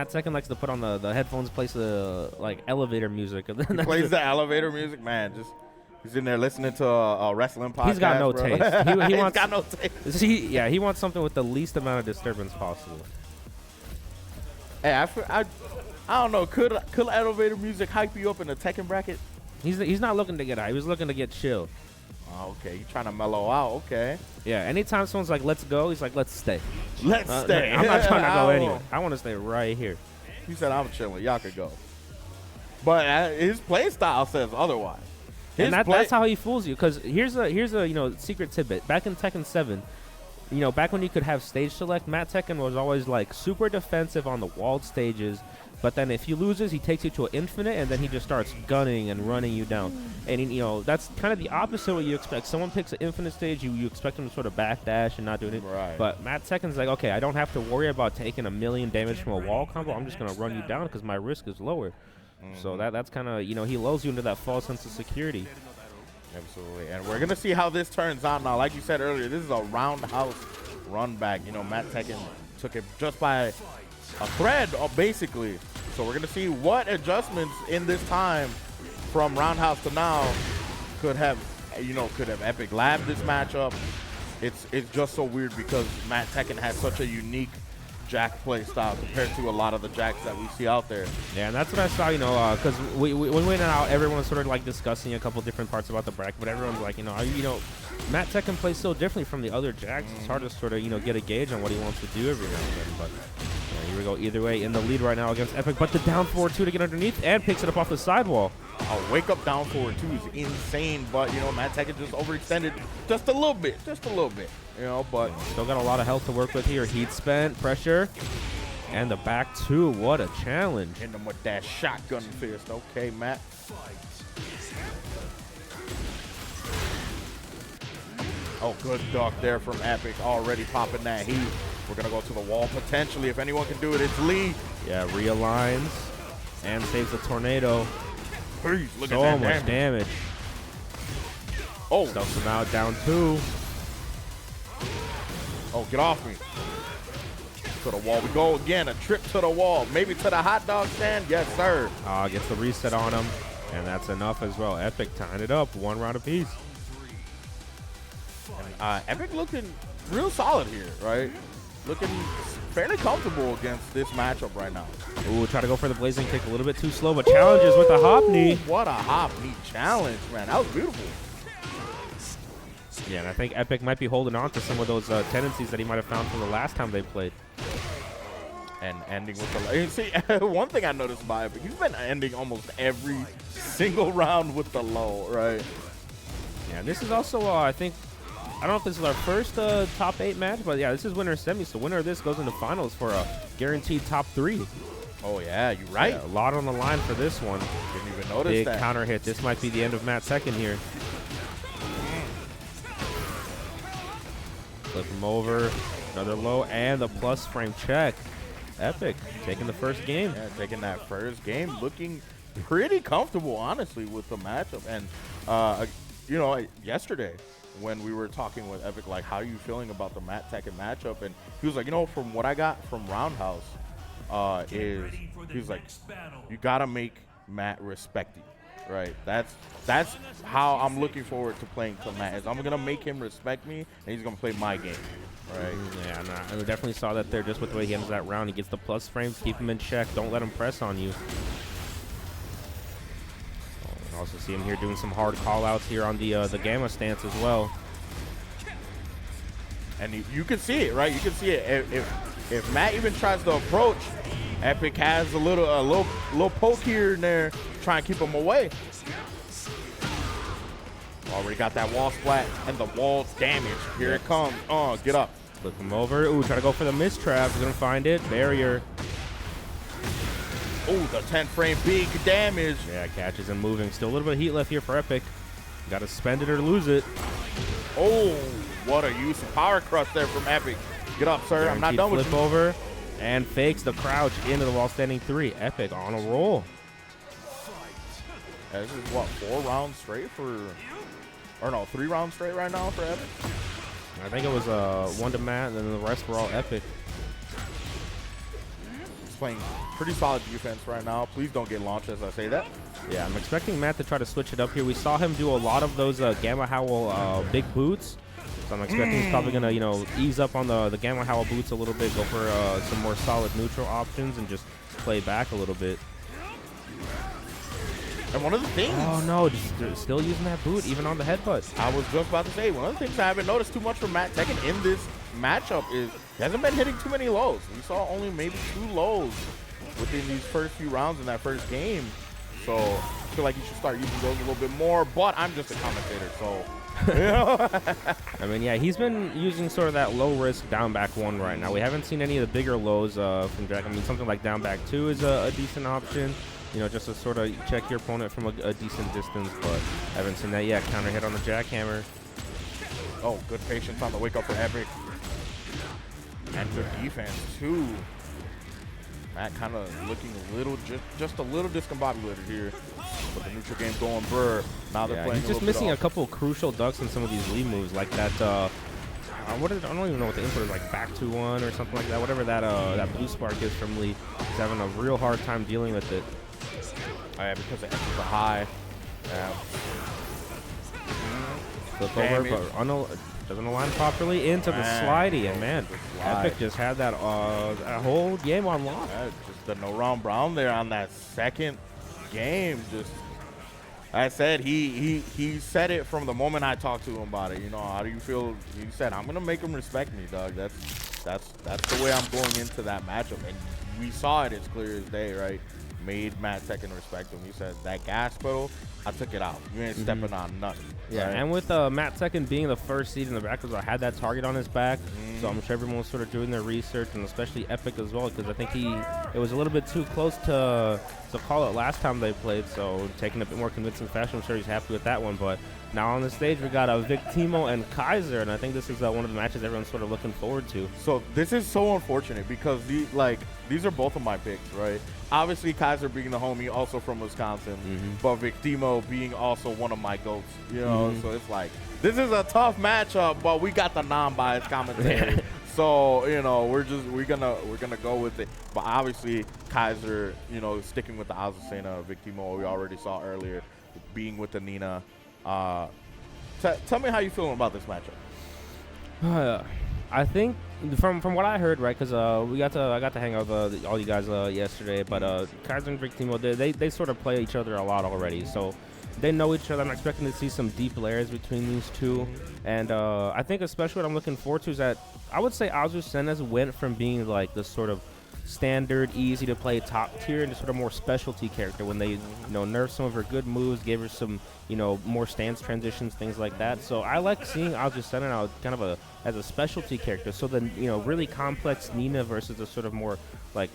Tekken likes to put on the headphones, plays the like elevator music. He plays the elevator music, man. He's in there listening to a wrestling podcast. He's got no taste. He wants, got no taste. He wants something with the least amount of disturbance possible. Hey, I don't know. Could elevator music hype you up in the Tekken bracket? He's not looking to get high. He was looking to get chill. Oh, okay. He's trying to mellow out. Okay. Yeah. Anytime someone's like, "Let's go," he's like, "Let's stay." Let's stay. I'm not trying to go anywhere. I want to stay right here. He said, "I'm chilling. Y'all could go." But his play style says otherwise. And that's how he fools you. Because here's a secret tidbit. Back in Tekken 7, back when you could have stage select, Matt Tekken was always like super defensive on the walled stages. But then if he loses, he takes you to an infinite, and then he just starts gunning and running you down. And that's kind of the opposite of what you expect. Someone picks an infinite stage, you expect him to sort of backdash and not do anything. Right. But Matt Tekken's like, okay, I don't have to worry about taking 1 million damage from a wall combo. I'm just gonna run you down because my risk is lower. So that's kind of, he lulls you into that false sense of security. Absolutely. And we're going to see how this turns out now. Like you said earlier, this is a roundhouse run back. Matt Tekken took it just by a thread, basically. So we're going to see what adjustments in this time from roundhouse to now could have Epic labbed this matchup. It's just so weird because Matt Tekken has such a unique Jack play style compared to a lot of the Jacks that we see out there. Yeah, and that's what I saw, because when we went out, everyone was sort of like discussing a couple different parts about the bracket, but everyone's like, Matt Tekken plays so differently from the other Jacks. It's hard to sort of, get a gauge on what he wants to do every now and then. But here we go. Either way, in the lead right now against Epic, but the down forward 2 to get underneath and picks it up off the sidewall. A wake up down forward 2 is insane, but Matt Tekken just overextended just a little bit, but still got a lot of health to work with here. Heat spent, pressure, and the back 2. What a challenge! Hit him with that shotgun fist. Okay, Matt. Oh, good duck there from Epic. Already popping that heat. We're gonna go to the wall potentially. If anyone can do it, it's Lee. Yeah, realigns and saves the tornado. Please, look at so that much damage. Oh, stuffs him out, down 2. Oh, get off me. To the wall we go again. A trip to the wall. Maybe to the hot dog stand. Yes, sir. Gets the reset on him. And that's enough as well. Epic tying it up. 1 round apiece. Epic looking real solid here, right? Looking fairly comfortable against this matchup right now. Ooh, try to go for the blazing kick a little bit too slow, but challenges with the hop knee. What a hop knee challenge, man. That was beautiful. Yeah, and I think Epic might be holding on to some of those tendencies that he might have found from the last time they played. And ending with the see, one thing I noticed about Epic, he's been ending almost every single round with the low, right? Yeah, and this is also, I think, I don't know if this is our first top 8 match, but yeah, this is winner semi. So winner of this goes into finals for a guaranteed top 3. Oh yeah, you're right. Yeah, a lot on the line for this one. Didn't even notice Big that. counter hit. This might be the end of Matt Tekken here. Flip him over. Another low and the plus frame check. Epic taking the first game. Yeah, taking that first game, looking pretty comfortable, honestly, with the matchup. And yesterday when we were talking with Epic, like, how are you feeling about the Matt Tekken matchup? And he was like, from what I got from Roundhouse, he was like, you gotta make Matt respect you. Right, that's how I'm looking forward to playing to Matt. Is I'm gonna make him respect me, and he's gonna play my game. Right. Yeah, I definitely saw that there just with the way he ends that round. He gets the plus frames, keep him in check, don't let him press on you. Also see him here doing some hard call outs here on the gamma stance as well. And you can see it, right? You can see it. If Matt even tries to approach, Epic has a little poke here and there, try and keep him away. Already got that wall splat and the wall's damage. Here it comes. Oh, get up. Flip him over. Ooh, try to go for the miss trap. He's gonna find it. Barrier. Oh, the 10 frame big damage. Yeah, catches him moving. Still a little bit of heat left here for Epic. Got to spend it or lose it. Oh, what a use of power crush there from Epic. Get up, sir. I'm not done with you. Flip over and fakes the crouch into the wall standing 3. Epic on a roll. This is what, 4 rounds straight for, or no, 3 rounds straight right now for Epic? I think it was 1 to Matt, and then the rest were all Epic. He's playing pretty solid defense right now. Please don't get launched as I say that. Yeah, I'm expecting Matt to try to switch it up here. We saw him do a lot of those Gamma Howl big boots. So I'm expecting he's probably going to, ease up on the Gamma Howl boots a little bit, go for some more solid neutral options, and just play back a little bit. And one of the things... Oh, no, just still using that boot, even on the headbutt. I was just about to say, one of the things I haven't noticed too much from Matt Tekken in this matchup is he hasn't been hitting too many lows. We saw only maybe 2 lows within these first few rounds in that first game. So I feel like you should start using those a little bit more, but I'm just a commentator, so... I mean, yeah, he's been using sort of that low-risk down-back 1 right now. We haven't seen any of the bigger lows from Jack. I mean, something like down-back 2 is a decent option, just to sort of check your opponent from a decent distance, but I haven't seen that yet. Counter hit on the jackhammer. Oh, good patience on the wake-up for Epic. And good defense, too. Matt kind of looking a little, just a little discombobulated here. But the neutral game going Burr. Now they're playing. He's just missing a couple crucial ducks in some of these lead moves, like that. I don't even know what the input is, like back to 1 or something like that. Whatever that blue spark is from Lee. He's having a real hard time dealing with it. Oh, yeah, because the X is a high. Yeah. Flip over, but doesn't align properly into the slidey, and man, Epic just had that whole game on lock. Yeah, just the no round brown there on that second game. Just, I said he said it from the moment I talked to him about it. How do you feel? He said, I'm gonna make him respect me, dog. That's the way I'm going into that matchup, and we saw it as clear as day, right? Made Matt Tekken respect him. He said that gas pedal, I took it out. You ain't stepping on nothing. Yeah, right? and with Matt Tekken being the first seed in the back, because I had that target on his back, so I'm sure everyone was sort of doing their research, and especially Epic as well, because I think it was a little bit too close to call it last time they played, so taking a bit more convincing fashion. I'm sure he's happy with that one, but now on the stage we got Victimo and Kaiser, and I think this is one of the matches everyone's sort of looking forward to. So this is so unfortunate because these are both of my picks, right? Obviously Kaiser being the homie, also from Wisconsin, but Victimo being also one of my goats. So it's like this is a tough matchup, but we got the non-biased commentary. So we're gonna go with it. But obviously Kaiser, sticking with the Azucena, Victimo we already saw earlier, being with the Nina. Tell me how you feeling about this matchup. I think from what I heard, right, because I got to hang out with all you guys yesterday, but Kaiser and Victimo, they sort of play each other a lot already, so they know each other. I'm expecting to see some deep layers between these two, and I think especially what I'm looking forward to is that I would say Azucena's went from being like this sort of standard, easy to play top tier into sort of more specialty character when they nerfed some of her good moves, gave her some more stance transitions, things like that. So I like seeing Azucena now kind of as a specialty character. So the really complex Nina versus a sort of more like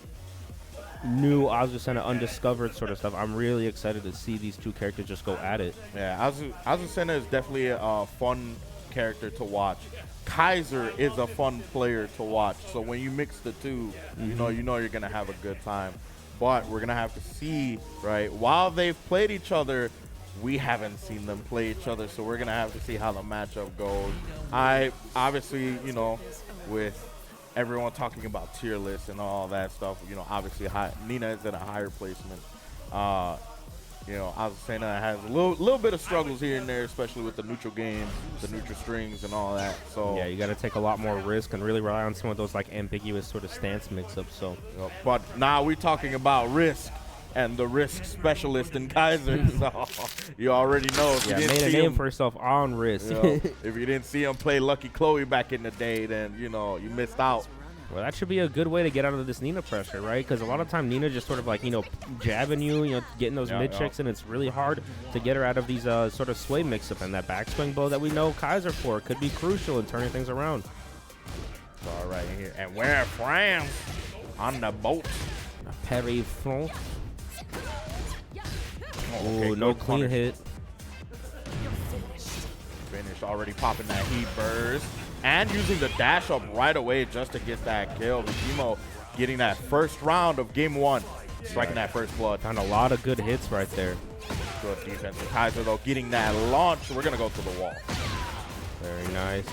new Azucena, undiscovered sort of stuff. I'm really excited to see these two characters just go at it. Yeah, Azucena is definitely a fun character to watch. Kaiser is a fun player to watch. So when you mix the two, you know you're gonna have a good time. But we're gonna have to see, right? While they've played each other, we haven't seen them play each other. So we're gonna have to see how the matchup goes. I obviously, with everyone talking about tier lists and all that stuff, obviously Nina is in a higher placement. Azucena has a little bit of struggles here and there, especially with the neutral game, the neutral strings and all that. So yeah, you got to take a lot more risk and really rely on some of those like ambiguous sort of stance mix-ups. So, but now we're talking about risk and the risk specialist in Kaiser. So you already know. If Yeah, you didn't made a see name him, for herself on Risk. you know, if you didn't see him play Lucky Chloe back in the day, then you know you missed out. Well, that should be a good way to get out of this Nina pressure, right? Because a lot of time Nina just sort of like, jabbing you, getting those mid checks, and it's really hard to get her out of these sort of sway mix-up. And that backswing blow that we know Kaiser for could be crucial in turning things around. All right here, and where France on the boat. Perry front. Okay, Oh, no good clean punish. hit. Finished already popping that heat burst and using the dash up right away just to get that kill. Vikimo getting that first round of game 1, striking that first blood. Found a lot of good hits right there. Good defense from Kaiser though, getting that launch. We're gonna go to the wall. Very nice.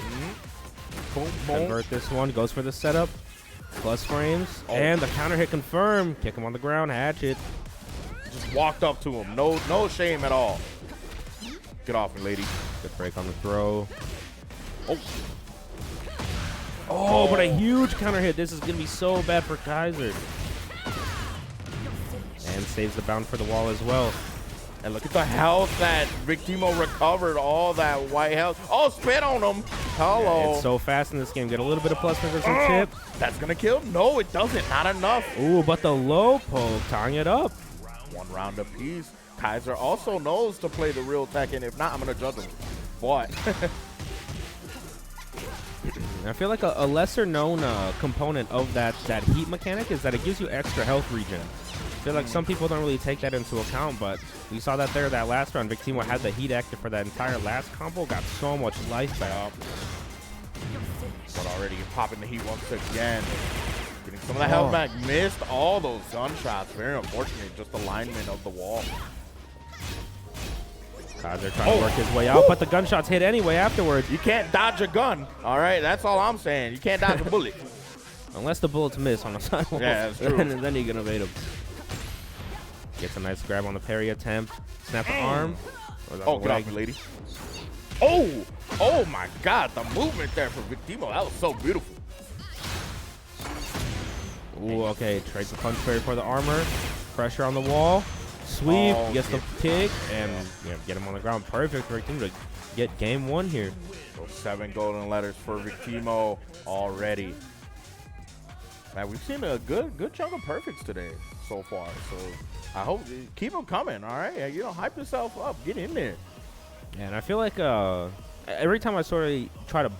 Boom, boom. Convert this one. Goes for the setup. Plus frames. Oh. And the counter hit confirmed. Kick him on the ground. Hatchet. Just walked up to him. No shame at all. Get off me, lady. Good break on the throw. Oh. Oh, but a huge counter hit. This is going to be so bad for Kaiser. And saves the bound for the wall as well. And look at the health that Victimo recovered. All that white health. Oh, spit on him. Hello. It's so fast in this game. Get a little bit of plus for some chip. That's going to kill? No, it doesn't. Not enough. Ooh, but the low poke tying it up. 1 round apiece. Kaiser also knows to play the real Tekken. If not, I'm going to judge him. But I feel like a lesser known component of that heat mechanic is that it gives you extra health regen. I feel like some people don't really take that into account, but we saw that there that last round. Victimo had the heat active for that entire last combo, got so much life back. But already popping the heat once again. Getting some of that health back. Missed all those gunshots. Very unfortunate. Just alignment of the wall. Kaiser trying to work his way out, but the gunshots hit anyway afterwards. You can't dodge a gun. All right, that's all I'm saying. You can't dodge a bullet. Unless the bullets miss on the sidewall. Yeah, that's true. And then you can evade them. Gets a nice grab on the parry attempt. Snap the arm. Oh, get off me, lady. Oh my God, the movement there for Victimo. That was so beautiful. Ooh, okay. Trades the punch parry for the armor. Pressure on the wall. Sweep. Gets the kick. And get him on the ground. Perfect for Victimo to get game 1 here. So 7 golden letters for Victimo already. Man, we've seen a good chunk of perfects today so far. So I hope keep them coming. All right, hype yourself up, get in there. And I feel like every time I sort of try to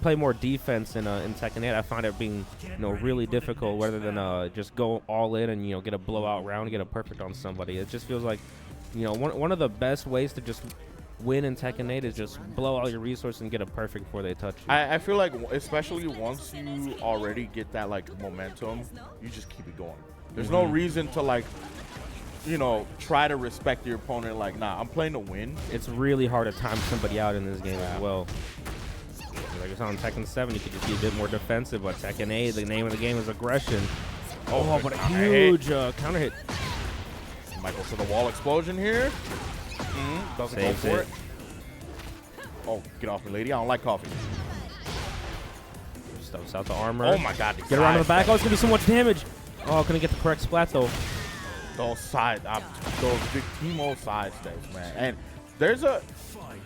play more defense in Tekken 8, I find it being really difficult rather than just go all in and get a blowout round, get a perfect on somebody. It just feels like one of the best ways to just win in Tekken 8 is just blow all your resources and get a perfect before they touch you. I feel like especially once you already get that momentum, you just keep it going. There's no reason to try to respect your opponent. Like, nah, I'm playing to win. It's really hard to time somebody out in this game as well. Like I saw in Tekken 7, you could just be a bit more defensive, but Tekken 8, the name of the game is aggression. Oh, but a huge counter hit. Michael to the wall explosion here. Doesn't Saves go for it. Oh, get off me, lady. I don't like coffee. Stuffs out the armor. Oh my God. Get around to the back. Oh, it's going to be so much damage. Oh, couldn't get the correct splat, though. Those Victimo side steps, man. And there's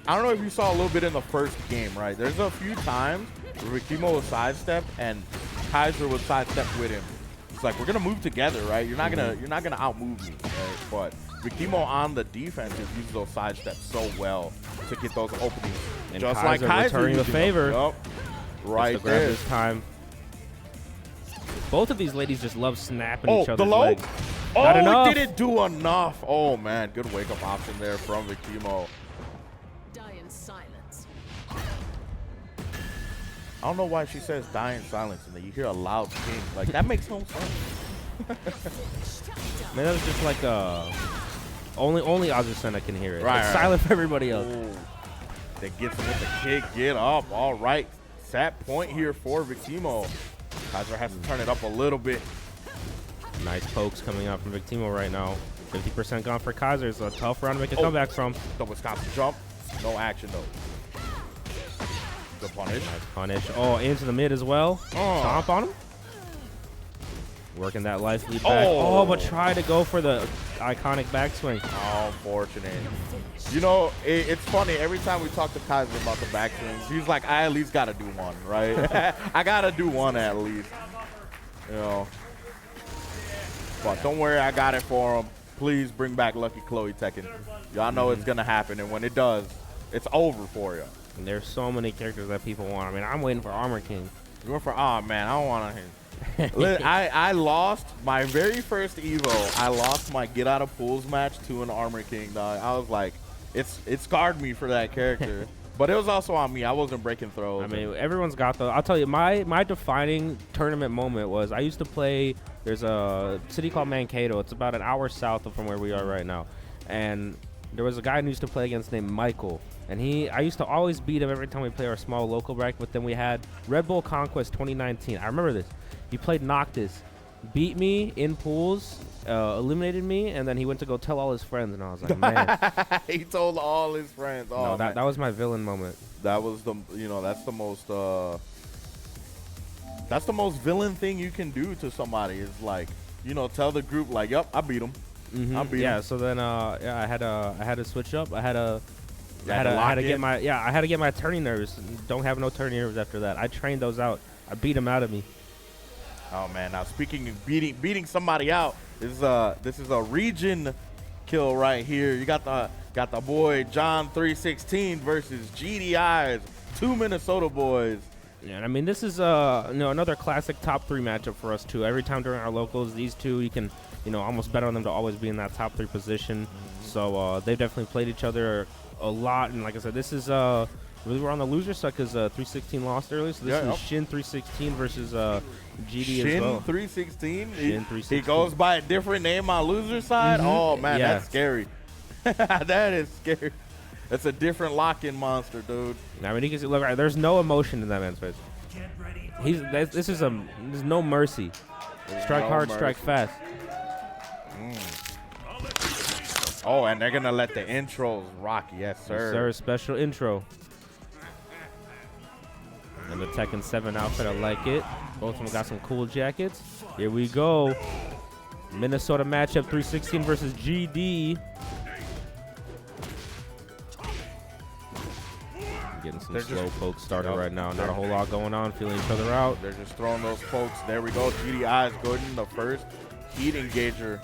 I don't know if you saw a little bit in the first game, right? There's a few times where Victimo was sidestep and Kaiser was sidestep with him. It's like, we're gonna move together, right? You're not gonna outmove me, right? But Victimo on the defense uses those sidesteps so well to get those openings. And just Kaiser like Kaiser returning the favor. Yep. Right Gets the grab there. this time. Both of these ladies just love snapping each other's the low? legs. Not enough. It didn't do enough. Oh man, good wake up option there from Victimo. Die in silence. I don't know why she says die in silence and then you hear a loud ping. Like, that makes no sense. Man, that was just like only Azucena can hear it. Right, It's right. silent for everybody else. That gets him with the kick. Get up. All right. Set point here for Victimo. Kaiser has to turn it up a little bit. Nice pokes coming out from Victimo right now. 50% gone for Kaiser. It's a tough round to make a comeback from. The Wisconsin jump. No action, though. Good punish. Nice punish. Oh, into the mid as well. Stomp on him. Working that life lead back. Oh. Oh, but try to go for the iconic backswing. Oh, unfortunate. You know, it's funny. Every time we talk to Kaiser about the backswings, he's like, I at least got to do one, right? I got to do one at least. You know. But don't worry, I got it for him. Please bring back Lucky Chloe Tekken. Y'all know it's going to happen, and when it does, it's over for you. And there's so many characters that people want. I mean, I'm waiting for Armor King. You're for, oh, man, I don't want to. I lost my very first Evo. I lost my Get Out of Pools match to an Armor King, dog. I was like, it scarred me for that character. But it was also on me. I wasn't breaking throws. I mean, everyone's got the. I'll tell you, my defining tournament moment was I used to play. There's a city called Mankato. It's about an hour south of from where we are right now, and there was a guy who used to play against named Michael. And I used to always beat him every time we play our small local bracket. But then we had Red Bull Conquest 2019. I remember this. He played Noctis, beat me in pools, eliminated me, and then he went to go tell all his friends. And I was like, man. He told all his friends. Oh, no, that was my villain moment. That was the, that's the most villain thing you can do to somebody is like, tell the group like, yep, I beat him. I beat him. Yeah. So then, yeah, I had to switch up. I had to get my turning nerves. Don't have no turning nerves after that. I trained those out. I beat them out of me. Oh man! Now speaking of beating somebody out, this is a region kill right here. You got the boy John 316 versus GDI's, two Minnesota boys. Yeah, and I mean this is another classic top 3 matchup for us too. Every time during our locals, these two you can almost bet on them to always be in that top 3 position. So they've definitely played each other a lot, and like I said, this is we were on the loser side because 316 lost early, so this is Shin 316 versus GD as well. Shin 316? Shin 316. He goes by a different name on loser side? Oh, man, that's scary. That is scary. That's a different lock-in monster, dude. I mean, you can see, look, right, there's no emotion in that man's face. There's no mercy. Strike hard, strike fast. Oh, and they're going to let the intros rock. Yes, sir. Yes, sir. Special intro. And the Tekken 7 outfit, I like it. Both of them got some cool jackets. Here we go. Minnesota matchup, 316 versus GD. Getting some slow pokes started right now. Not a whole lot going on. Feeling each other out. They're just throwing those pokes. There we go. GDI is going in the first heat engager.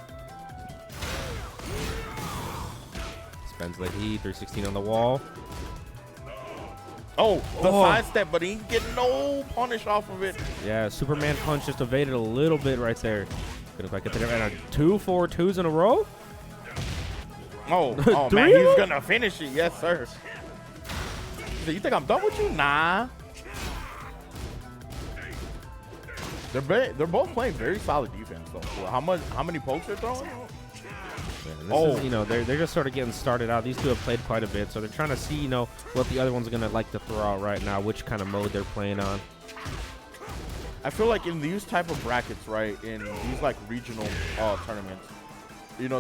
Spends the heat. 316 on the wall. Oh, the sidestep, but he ain't getting no punish off of it. Yeah, Superman punch just evaded a little bit right there. Good if I get there. And 2 4-2s in a row. Oh man, he's gonna finish it. Yes, sir. You think I'm done with you? Nah. They're both playing very solid defense though. So how many pokes they're throwing? This is, they're just sort of getting started out. These two have played quite a bit, so they're trying to see, what the other one's going to like to throw out right now, which kind of mode they're playing on. I feel like in these type of brackets, right, in these like regional tournaments,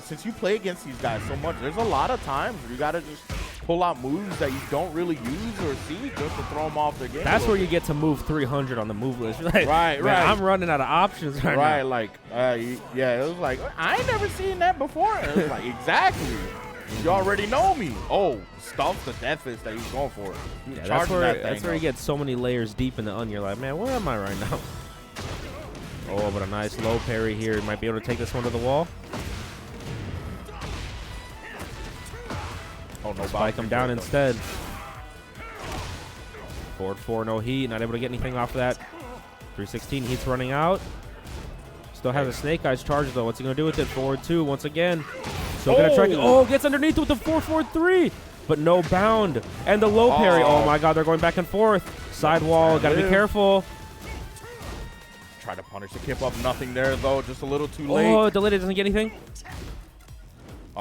since you play against these guys so much, there's a lot of times where you got to just pull out moves that you don't really use or see just to throw them off their game. That's where you get to move 300 on the move list. Like, right. I'm running out of options right now. Right, like, yeah, it was like, I ain't never seen that before. It was like, exactly. You already know me. Oh, stuff the death fist that he's going for. Yeah, that's where you get so many layers deep in the onion. You're like, man, where am I right now? Oh, but a nice low parry here. Might be able to take this one to the wall. Oh, no, spike him down instead. Forward 4, no heat. Not able to get anything off of that. 316, heat's running out. Still has a Snake Eyes charge, though. What's he going to do with it? Forward 2 once again. Still going to try. Oh, gets underneath with the 4-4-3. But no bound. And the low parry. Oh, my God. They're going back and forth. Side wall. Got to be careful. Try to punish the kip up. Nothing there, though. Just a little too late. Oh, delayed. Doesn't get anything.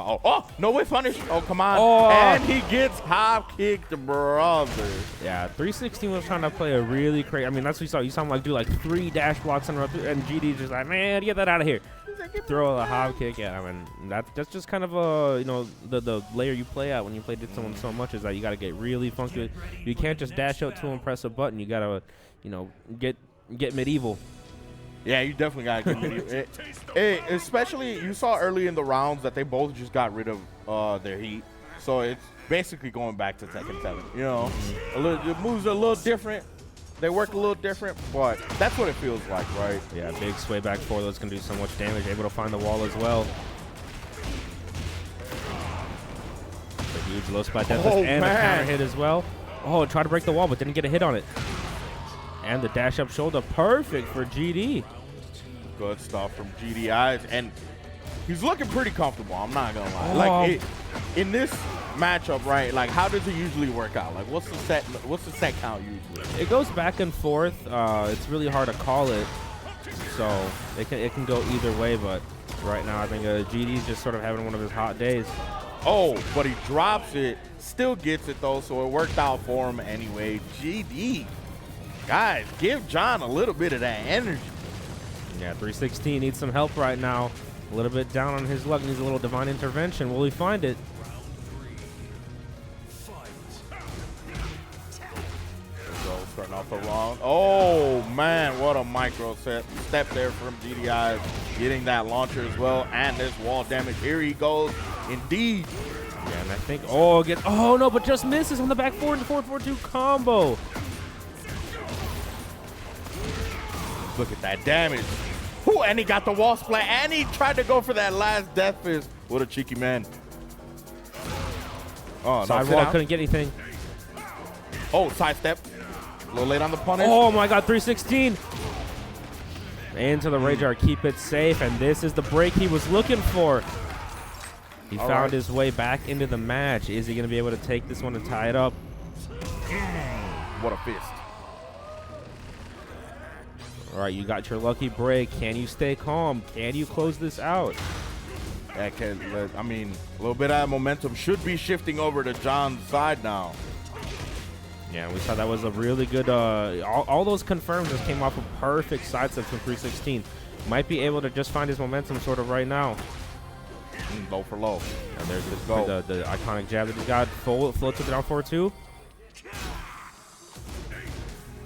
Oh, no way punish. Oh, come on. Oh. And he gets hop kicked, brother. Yeah, 316 was trying to play a really crazy. I mean, that's what you saw. You saw him do like 3 dash blocks in a row, and GD just like, man, get that out of here. Throw a hop kick. Yeah, I mean, that's just kind of the layer you play at when you play someone so much is that you got to get really funky. You can't just dash out to him, press a button. You got to, get medieval. Yeah, you definitely got to give it. Especially, you saw early in the rounds that they both just got rid of their heat. So it's basically going back to Tekken 7. You know, the moves are a little different. They work a little different, but that's what it feels like, right? Yeah, big sway back forward. That's going to do so much damage. Able to find the wall as well. A huge low spot death and a counter hit as well. Oh, tried to break the wall, but didn't get a hit on it. And the dash up shoulder. Perfect for GD. Good stuff from GDI. And he's looking pretty comfortable, I'm not going to lie. Like, in this matchup, right, like, how does it usually work out? Like, what's the set count usually? It goes back and forth. It's really hard to call it. So it can go either way, but right now I think GD's just sort of having one of his hot days. Oh, but he drops it, still gets it though, so it worked out for him anyway. GD, guys, give John a little bit of that energy. Yeah, 316 needs some help right now. A little bit down on his luck, needs a little divine intervention. Will he find it? Starting off the wrong. Oh man, what a micro step there from GDI, getting that launcher as well, and this wall damage. Here he goes, indeed. Yeah, and I think oh no, but just misses on the back forward and 4-4-2 combo. Look at that damage. Ooh, and he got the wall splat, and he tried to go for that last death fist. What a cheeky man. Oh, no, sidewall couldn't get anything. Oh, sidestep. A little late on the punish. Oh my god, 316. Into the rage art, keep it safe, and this is the break he was looking for. He found his way back into the match. Is he going to be able to take this one and tie it up? What a fist. All right, you got your lucky break. Can you stay calm? Can you close this out? I mean, a little bit of momentum should be shifting over to John's side now. Yeah, we saw that was a really good, all those confirms just came off of perfect side steps from 316. Might be able to just find his momentum sort of right now. Low for low. And there's the iconic jab that he got. Float took it down 4-2.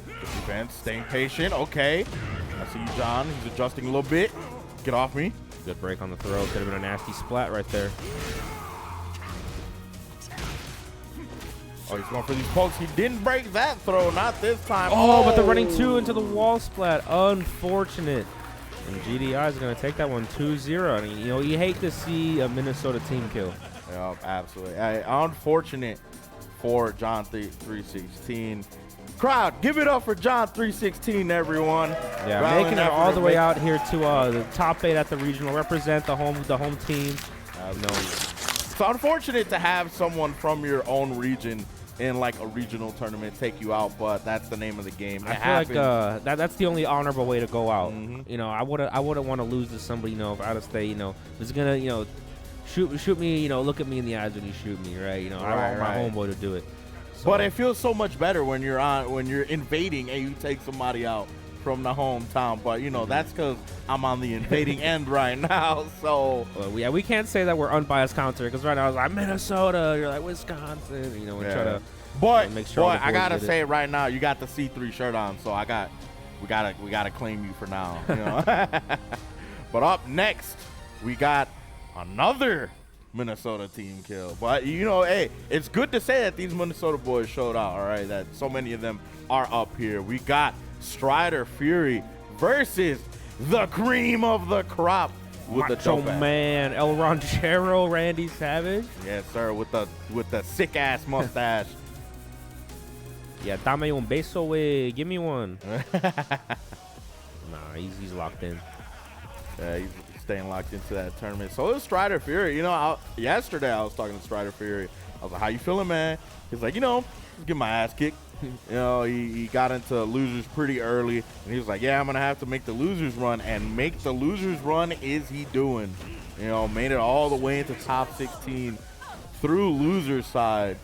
Defense, staying patient. Okay. I see you, John. He's adjusting a little bit. Get off me. Good break on the throw. Could have been a nasty splat right there. Oh, he's going for these pokes. He didn't break that throw. Not this time. Oh, but the running two into the wall splat. Unfortunate. And GDI is going to take that one 2-0. I mean, you know, you hate to see a Minnesota team kill. Yeah, absolutely. Unfortunate for John 316. Crowd, give it up for John 316, everyone. Yeah, making it all the way out here to the top 8 at the regional. Represent the home team. It's unfortunate to have someone from your own region in like a regional tournament take you out, but that's the name of the game. I feel like that's the only honorable way to go out. You know, I wouldn't want to lose to somebody, you know, out of state, you know, is gonna, you know, shoot me, you know, look at me in the eyes when you shoot me, right? You know, I want my homeboy to do it. So. But it feels so much better when you're invading and you take somebody out from the hometown. But you know, that's because I'm on the invading end right now. So yeah, we can't say that we're unbiased counter because right now it's like Minnesota, you're like Wisconsin, you know, we try to make sure. Boy, I gotta say it right now, you got the C3 shirt on, so we gotta claim you for now. You know. But up next, we got another Minnesota team kill. But you know, hey, it's good to say that these Minnesota boys showed out. All right, that so many of them are up here. We got Strider Fury versus the cream of the crop with Macho the Man El Ranchero Randy Savage. Yes, sir, with the sick ass mustache. Yeah, dame un beso, wey. Give me one. Nah, he's locked in. Yeah, he's staying locked into that tournament. So it was Strider Fury. You know, yesterday I was talking to Strider Fury. I was like, how you feeling, man? He's like, you know, get my ass kicked. You know, he got into losers pretty early. And he was like, yeah, I'm going to have to make the losers run. And make the losers run is he doing. You know, made it all the way into top 16 through losers side,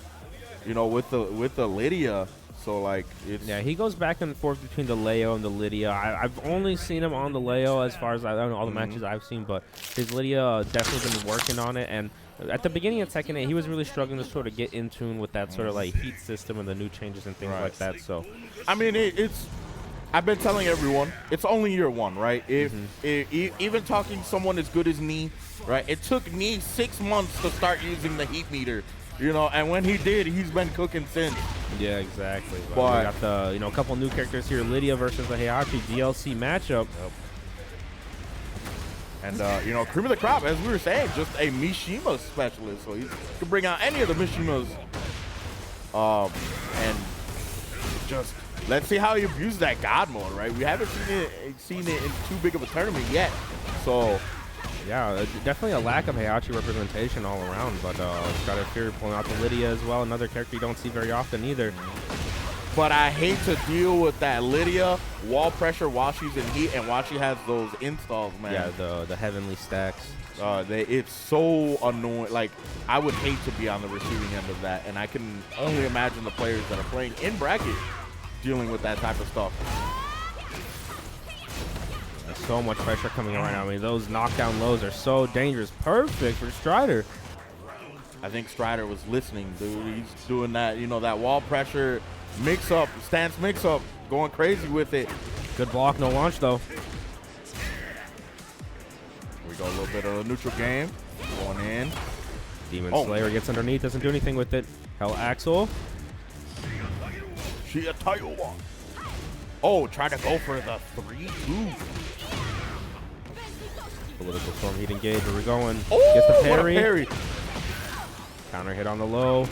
you know, with the Lydia. So, like, it's... Yeah, he goes back and forth between the Leo and the Lydia. I've only seen him on the Leo as far as I don't know all the matches I've seen, but his Lydia definitely been working on it. And at the beginning of Tekken 8, he was really struggling to sort of get in tune with that sort of, like, heat system and the new changes and things like that. So, I mean, it's I've been telling everyone, it's only year one, right? If even talking someone as good as Nee, right? It took Nee 6 months to start using the heat meter, you know, and when he did, he's been cooking since. Yeah, exactly. But we got the, you know, a couple new characters here. Lydia versus the Heihachi DLC matchup. And, you know, Cream of the Crop, as we were saying, just a Mishima specialist. So he can bring out any of the Mishimas. And just, let's see how he abuses that God mode, right? We haven't seen it in too big of a tournament yet. So, yeah, definitely a lack of Heihachi representation all around. But Strider Fury pulling out the Lydia as well. Another character you don't see very often either. but I hate to deal with that Lydia wall pressure while she's in heat and while she has those installs, man. Yeah, the heavenly stacks. It's so annoying. Like, I would hate to be on the receiving end of that, and I can only imagine the players that are playing in bracket dealing with that type of stuff. There's so much pressure coming right now. I mean, those knockdown lows are so dangerous. Perfect for Strider. I think Strider was listening, dude. He's doing that, you know, that wall pressure mix-up, stance mix-up, going crazy with it. Good block, no launch, though. We go a little bit of a neutral game. Going in. Demon Slayer gets underneath, doesn't do anything with it. Hell Axel. She a title one. Oh, try to go for the 3-2. Political storm heat engage. Where we going? Oh, gets the what a parry. parry. Counter hit on the low.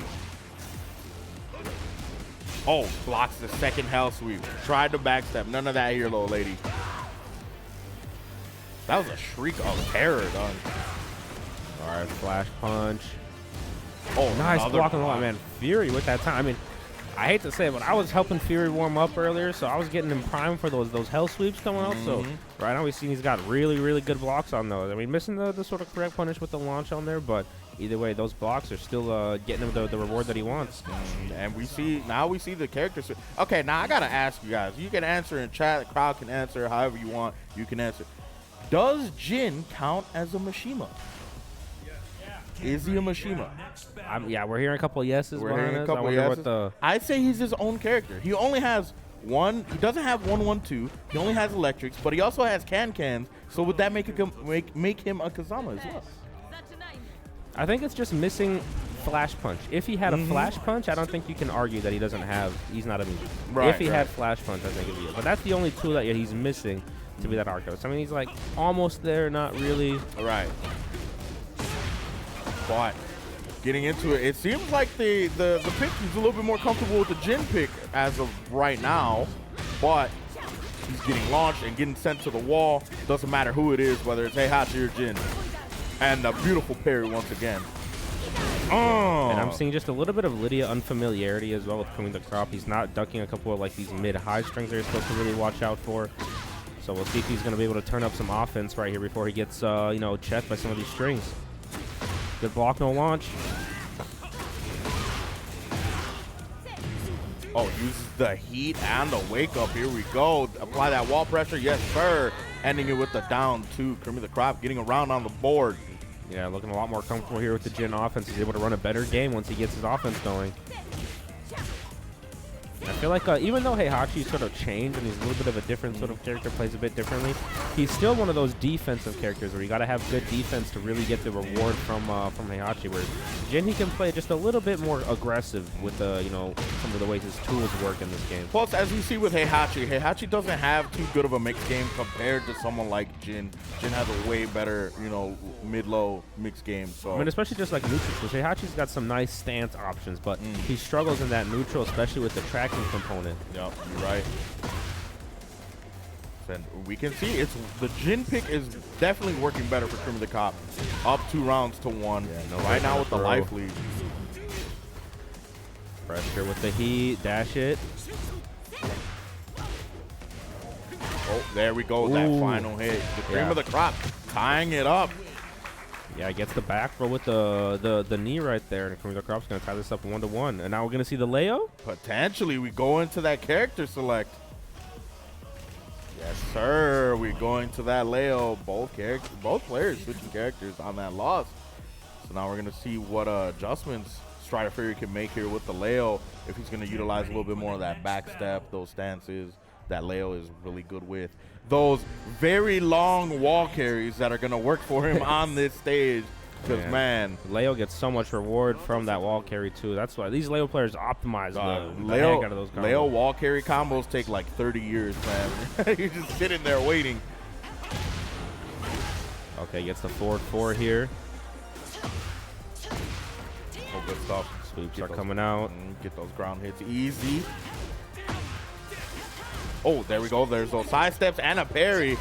Oh, blocks the second hell sweep. Tried to backstep. None of that here, little lady. That was a shriek of terror done. All right, flash punch. Oh, Nice another blocking the block. line, man. Fury with that time. I mean, I hate to say it, but I was helping Fury warm up earlier, so I was getting him primed for those hell sweeps coming out. So right now we've seen he's got really, really good blocks on those. I mean, missing the sort of correct punish with the launch on there, but either way, those blocks are still getting him the reward that he wants. And we see the characters. Okay, now I gotta ask you guys. You can answer in chat. The crowd can answer however you want. You can answer. Does Jin count as a Mishima? Is he a Mishima? Yeah, we're hearing a couple of yeses. We're hearing a I couple wonder yeses. what the I'd say he's his own character. He only has one. He doesn't have 1-1-2. He only has electrics, but he also has can-cans. So would that make him a Kazama as well? I think it's just missing flash punch. If he had a flash punch, I don't think you can argue that he's not a Mishima. Right, if he right. had flash punch, I think it'd be it. But that's the only tool that he's missing to be that Arcos. I mean, he's like almost there, not really. Right. But getting into it, it seems like the pick is a little bit more comfortable with the Jin pick as of right now. But he's getting launched and getting sent to the wall. Doesn't matter who it is, whether it's Heihachi or Jin. And a beautiful parry once again. Oh. And I'm seeing just a little bit of Lydia unfamiliarity as well with coming the crop. He's not ducking a couple of like these mid-high strings that you're supposed to really watch out for. So we'll see if he's going to be able to turn up some offense right here before he gets, you know, checked by some of these strings. Good block, no launch. Oh, uses the heat and the wake up. Here we go. Apply that wall pressure. Yes, sir. Ending it with the down two. Cream of the crop getting around on the board. Yeah, looking a lot more comfortable here with the Jin offense. He's able to run a better game once he gets his offense going. I feel like even though Heihachi sort of changed and he's a little bit of a different sort of character, plays a bit differently, he's still one of those defensive characters where you got to have good defense to really get the reward from Heihachi. Where Jin, he can play just a little bit more aggressive with you know, some of the ways his tools work in this game. Plus, as we see with Heihachi doesn't have too good of a mixed game compared to someone like Jin. Jin has a way better, you know, mid-low mixed game. So I mean, especially just like neutral, because Heihachi's got some nice stance options, but he struggles in that neutral, especially with the tracking component. Yep, you're right. And we can see the Jin pick is definitely working better for Cream of the Cop. Up 2 rounds to 1. Yeah, no right now with the throw. life lead. Pressure with the heat, dash it. Oh, there we go. That final hit. The Cream of the Crop tying it up. Yeah, gets the back row with the knee right there, and Cream of the Crop's gonna tie this up 1-1. And now we're gonna see the Leo. Potentially, we go into that character select. Yes, sir. We're going to that Leo. Both players switching characters on that loss. So now we're gonna see what adjustments Strider Fury can make here with the Leo. If he's gonna utilize a little bit more of that back step, those stances, that Leo is really good with. Those very long wall carries that are going to work for him on this stage. Because, man, Leo gets so much reward from that wall carry, too. That's why these Leo players optimize the heck out of those combos. Leo wall carry combos take like 30 years, man. You're just sitting there waiting. Okay, gets the forward 4 here. Oh, good stuff. Sweeps are coming out. Get those ground hits easy. Oh, there we go. There's those side steps and a parry.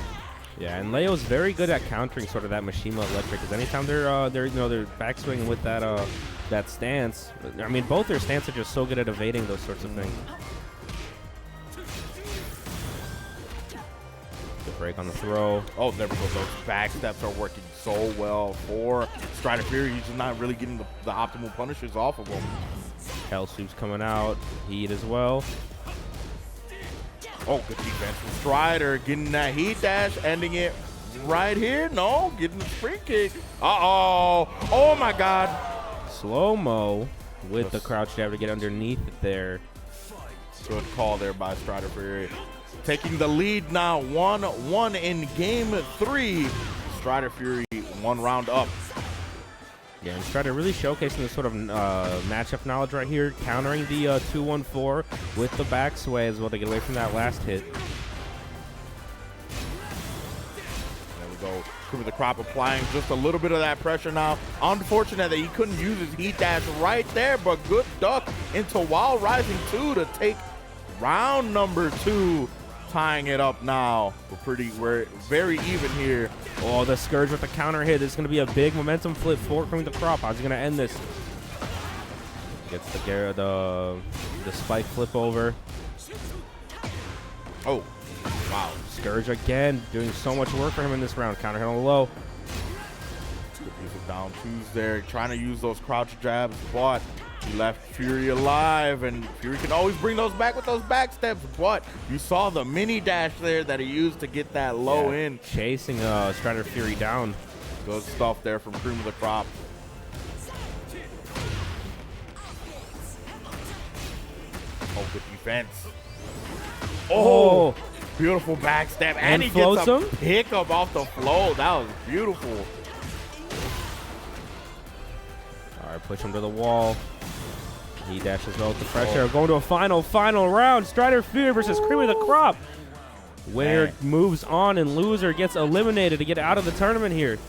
Yeah, and Leo's very good at countering sort of that Machine Electric, because anytime they're backswinging with that stance. I mean, both their stances are just so good at evading those sorts of things. Good break on the throw. Oh, there we go. Those back steps are working so well for Strider Fury. He's just not really getting the optimal punishes off of him. Hell sweeps coming out. Heat as well. Oh, good defense from Strider, getting that heat dash, ending it right here. No, getting the spring kick. Uh-oh. Oh, my God. Slow-mo with the crouch jab to get underneath it there. Good call there by Strider Fury. Taking the lead now, 1-1 in game 3. Strider Fury 1 round up. Yeah, and Strider really showcasing this sort of matchup knowledge right here, countering the 2-1-4 with the back sway as well to get away from that last hit. There we go. Cream of the Crop applying just a little bit of that pressure now. Unfortunate that he couldn't use his heat dash right there, but good duck into Wild Rising 2 to take round number 2. Tying it up now. We're very even here. Oh, the Scourge with the counter hit. This is going to be a big momentum flip for Cream of the Crop. How's he going to end this? Gets the spike flip over. Oh, wow. Scourge again, doing so much work for him in this round. Counter hit on the low. Good use of down twos there. Trying to use those crouch jabs, but he left Fury alive, and Fury can always bring those back with those back steps, but you saw the mini dash there that he used to get that low in. Chasing Strider Fury down. Good stuff there from Cream of the Crop. Oh, good defense. Oh, beautiful back step. And he gets a hiccup off the flow. That was beautiful. All right, push him to the wall. He dashes well with the pressure. Going to a final round. Strider Fury versus Cream of the Crop. Winner moves on and loser gets eliminated to get out of the tournament here.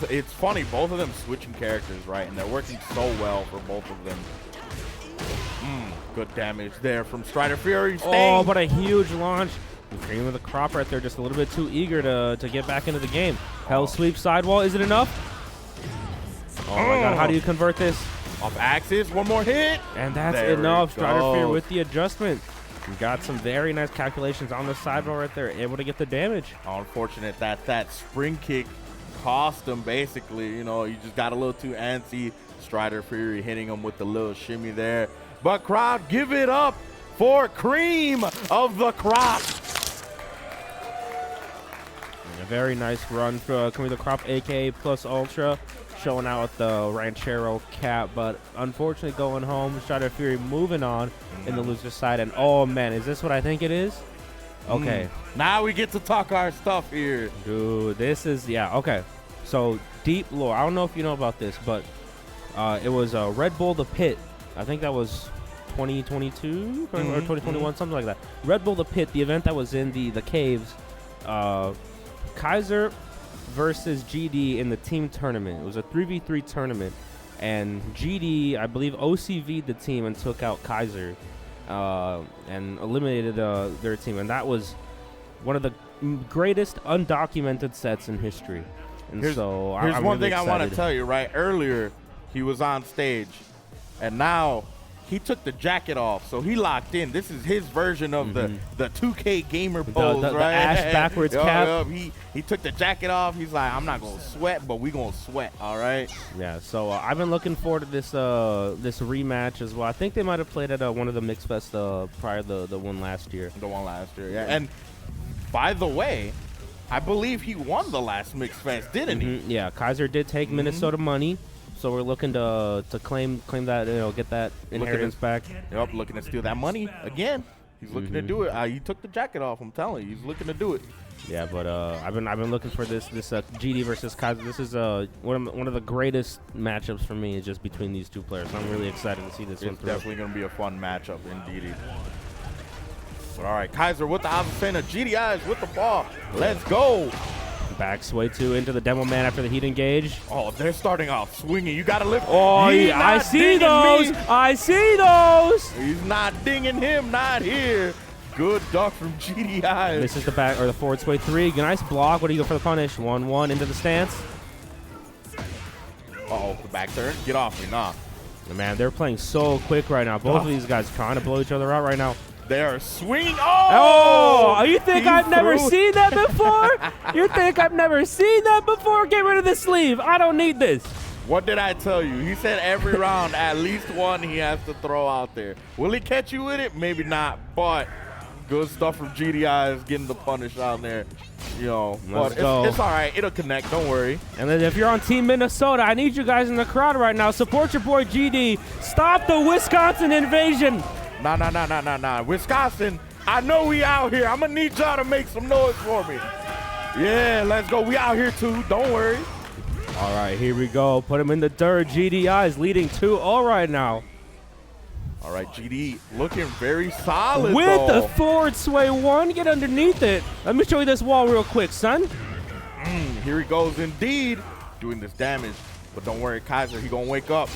It's funny, both of them switching characters, right? And they're working so well for both of them. Good damage there from Strider Fury. Oh, but a huge launch. Cream of the Crop right there, just a little bit too eager to get back into the game. Hell sweep sidewall. Is it enough? Oh my God, how do you convert this? Off axis, one more hit. And that's enough. Strider Fury with the adjustment. We got some very nice calculations on the sidewall right there, able to get the damage. Unfortunate that spring kick cost him, basically. You know, you just got a little too antsy. Strider Fury hitting him with the little shimmy there. But crowd, give it up for Cream of the Crop. A very nice run for Cream of the Crop, aka Plus Ultra, showing out with the Ranchero cap, but unfortunately going home. Strider Fury moving on in the loser side, and oh man, is this what I think it is? Okay. Now we get to talk our stuff here. Dude, this is, okay. So, deep lore. I don't know if you know about this, but it was Red Bull the Pit. I think that was 2022 or 2021, something like that. Red Bull the Pit, the event that was in the caves. Kaiser versus GD in the team tournament. It was a 3v3 tournament, and GD, I believe, OCV'd the team and took out Kaiser and eliminated their team, and that was one of the greatest undocumented sets in history. And here's I'm one really thing excited. I want to tell you, right? Earlier, he was on stage, and now he took the jacket off, so he locked in. This is his version of the 2K gamer pose, right? The ash backwards cap. He took the jacket off. He's like, I'm not going to sweat, but we going to sweat, all right? Yeah, so I've been looking forward to this this rematch as well. I think they might have played at one of the Mixfest prior to the one last year. The one last year, yeah. And by the way, I believe he won the last Mixfest, didn't he? Yeah, Kaiser did take Minnesota money. So we're looking to claim that, get that inheritance back. Yep, looking to steal that money again. He's looking to do it. He took the jacket off. I'm telling you, he's looking to do it. Yeah, but I've been looking for this GD versus Kaiser. This is one of the greatest matchups for me. Is just between these two players. I'm really excited to see this one It's through. definitely going to be a fun matchup indeed. But all right, Kaiser with the Azucena, GDIs with the ball. Let's go. Back sway 2 into the demo man after the heat engage. Oh, they're starting off swinging. You got to lift. Oh, yeah, I see those. I see those. He's not dinging him. Not here. Good duck from GDI. This is the back or the forward sway 3. Nice block. What do you go for the punish? 1-1 into the stance. Uh-oh, the back turn. Get off me. Nah. Man, they're playing so quick right now. Both of these guys trying to blow each other out right now. They are swinging. Oh, you think I've never seen that before? You think I've never seen that before? Get rid of the sleeve. I don't need this. What did I tell you? He said every round, at least one he has to throw out there. Will he catch you with it? Maybe not, but good stuff from GDI is getting the punish out there. Let's go. It's all right. It'll connect. Don't worry. And then if you're on Team Minnesota, I need you guys in the crowd right now. Support your boy GD. Stop the Wisconsin invasion. Nah. Wisconsin, I know we out here. I'm going to need y'all to make some noise for me. Yeah, let's go. We out here, too. Don't worry. All right, here we go. Put him in the dirt. GDI is leading 2-0 right now. All right, GD looking very solid, With the forward sway 1. Get underneath it. Let me show you this wall real quick, son. Here he goes indeed, doing this damage. But don't worry, Kaiser, he going to wake up.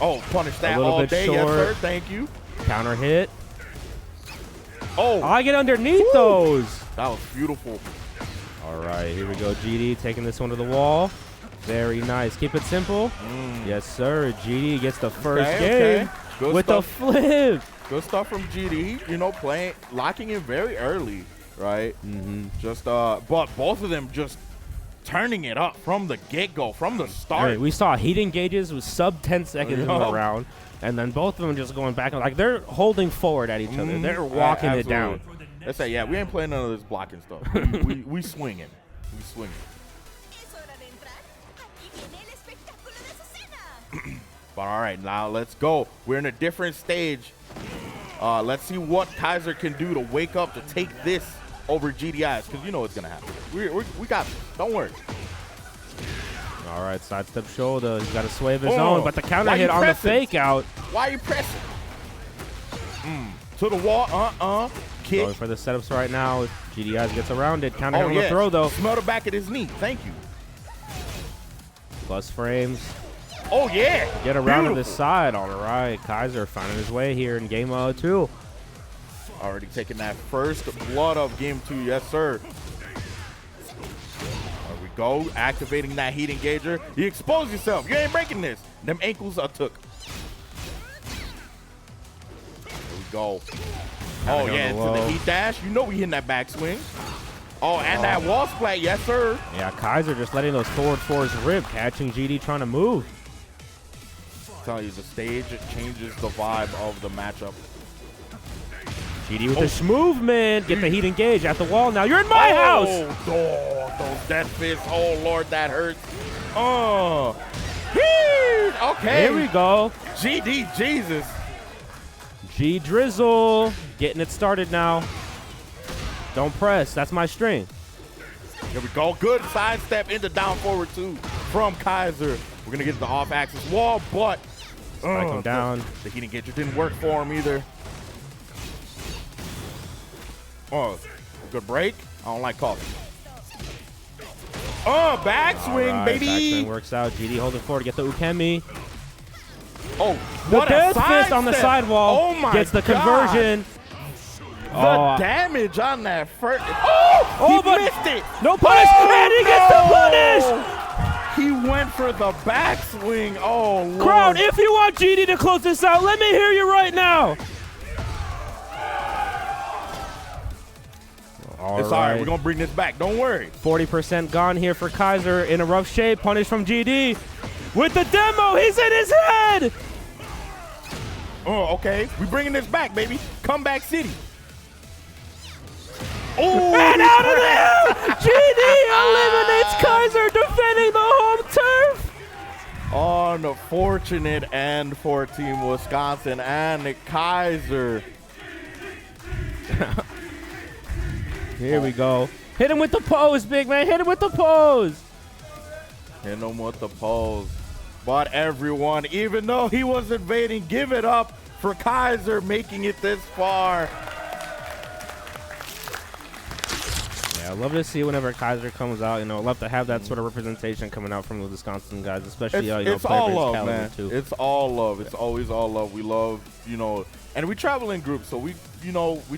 Oh, punish that all day. Short. Yes, sir. Thank you. Counter hit. Oh, I get underneath those. that was beautiful. All right, here we go. GD taking this one to the wall. Very nice. Keep it simple. Yes, sir. GD gets the first game with the flip. Good stuff from GD. Locking in very early, right? But both of them just turning it up from the get-go, from the start. Right, we saw heat engages with sub 10 seconds in the round, and then both of them just going back and like they're holding forward at each other. They're walking it down. They say, yeah, we ain't playing none of this blocking stuff. we swinging. We swinging. But all right, now let's go. We're in a different stage. Let's see what Kaiser can do to wake up to take this over GDIs, because you know what's going to happen. We got this. Don't worry. All right, sidestep shoulder. He's got a sway of his own, but the counter hit on the fake out. Why are you pressing? To the wall. Kick. Going for the setups right now. GDIs gets around it. Counter hit on the throw, though. Smell the back of his knee. Thank you. Plus frames. Oh, yeah. Get around to this side. All right, Kaiser finding his way here in game 2. Already taking that first blood of game 2. Yes, sir. There we go. Activating that heat engager. You expose yourself. You ain't breaking this. Them ankles are took. There we go. Oh, yeah, into the heat dash. You know we hitting that backswing. Oh, and that wall splat. Yes, sir. Yeah, Kaiser just letting those forward fours rip, catching GD trying to move. I'm telling you, the stage changes the vibe of the matchup. GD with the movement. Get the heat engage at the wall now. You're in my house. Oh, those death fists. Oh, Lord, that hurts. Oh. Okay. Here we go. GD, Jesus. G Drizzle. Getting it started now. Don't press. That's my string. Here we go. Good sidestep into down forward 2 from Kaiser. We're going to get the off-axis wall, but Strike him down. The heat engager didn't work for him either. Oh, good break. I don't like coffee. Oh, backswing, baby. Backswing works out. GD holding forward. Get the Ukemi. Oh, the what death a fist on the sidewall. Oh, my gets the conversion. The damage on that first. Oh, he missed it. No punish. And he gets the punish. He went for the backswing. Oh, Lord. Crowd, if you want GD to close this out, let me hear you right now. It's all right. We're going to bring this back. Don't worry. 40% gone here for Kaiser in a rough shape. Punish from GD. With the demo, he's in his head. Oh, okay. We bringing this back, baby. Comeback City. Oh, and out of there! GD eliminates Kaiser, defending the home turf. unfortunate end for Team Wisconsin and Kaiser. Here we go. Hit him with the pose, big man. Hit him with the pose. Hit him with the pose. But everyone, even though he was invading, give it up for Kaiser making it this far. Yeah, I love to see whenever Kaiser comes out. You know, I love to have that sort of representation coming out from the Wisconsin guys, especially it's all love, man. Too. It's all love. It's always all love. We love, and we travel in groups, so we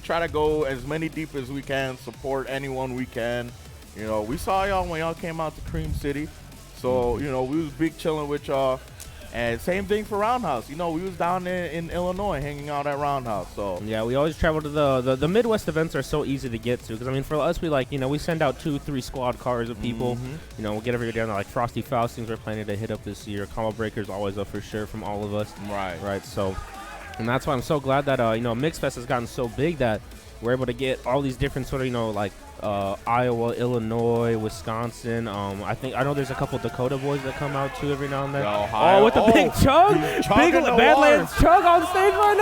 try to go as many deep as we can, support anyone we can. We saw y'all when y'all came out to Cream City, so we was big chilling with y'all. And same thing for Roundhouse. We was down in Illinois hanging out at Roundhouse. So yeah, we always travel to the Midwest events are so easy to get to because I mean for us we we send out 2-3 squad cars of people. We'll get everybody down there like Frosty Faustings we're planning to hit up this year. Combo Breaker's always up for sure from all of us. Right. So, and that's why I'm so glad that Mixfest has gotten so big that we're able to get all these different sort of Iowa, Illinois, Wisconsin. I know there's a couple Dakota boys that come out too every now and then. Ohio. Oh, with the big chug, big Badlands chug on stage right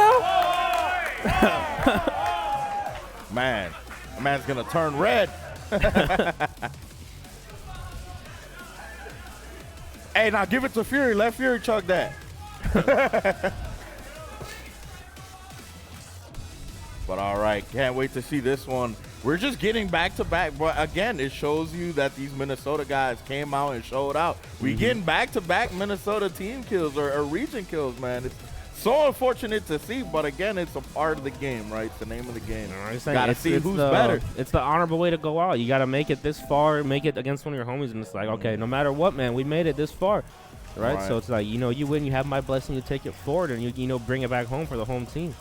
now. Man, the man's gonna turn red. Hey, now give it to Fury. Let Fury chug that. But all right, can't wait to see this one. We're just getting back to back, but again, it shows you that these Minnesota guys came out and showed out. We getting back to back Minnesota team kills or region kills, man. It's so unfortunate to see, but again, it's a part of the game, right? It's the name of the game. Gotta see who's better. It's the honorable way to go out. You gotta make it this far, make it against one of your homies, and it's like, okay, no matter what, man, we made it this far, right? So it's like, you win, you have my blessing, you take it forward, and you bring it back home for the home team.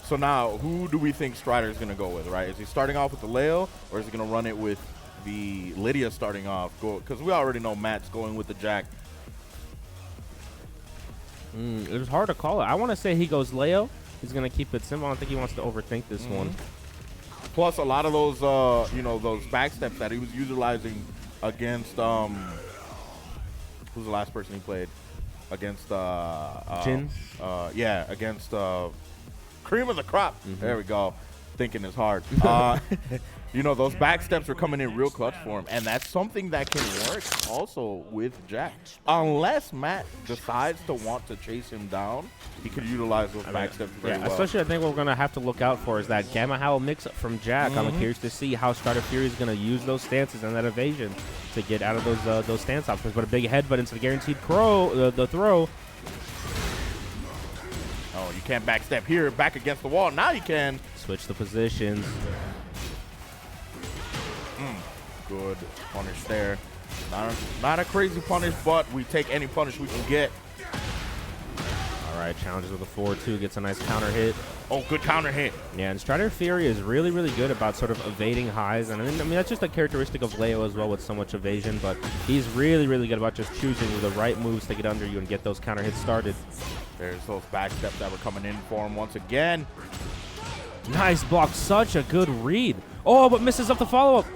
So now, who do we think Strider's going to go with, right? Is he starting off with the Leo, or is he going to run it with the Lydia starting off? Because we already know Matt's going with the Jack. It's hard to call it. I want to say he goes Leo. He's going to keep it simple. I don't think he wants to overthink this one. Plus, a lot of those, those backsteps that he was utilizing against, who's the last person he played? Against, Jin? Yeah, against, Cream of the crop. There we go. Thinking is hard. Those back steps are coming in real clutch for him, and that's something that can work also with Jack. Unless Matt decides to want to chase him down, he could utilize those back steps very well. Especially I think what we're going to have to look out for is that Gamma Howl mix-up from Jack. I'm curious to see how Strider Fury is going to use those stances and that evasion to get out of those stance options. But a big headbutt into the guaranteed the throw. Oh, you can't backstep here, back against the wall. Now you can. Switch the positions. Good punish there. Not a crazy punish, but we take any punish we can get. All right, challenges with a 4-2, gets a nice counter hit. Oh, good counter hit. Yeah, and Strider Fury is really, really good about sort of evading highs. And I mean, that's just a characteristic of Leo as well with so much evasion. But he's really, really good about just choosing the right moves to get under you and get those counter hits started. There's those back steps that were coming in for him once again. Nice block. Such a good read. Oh, but misses up the follow-up.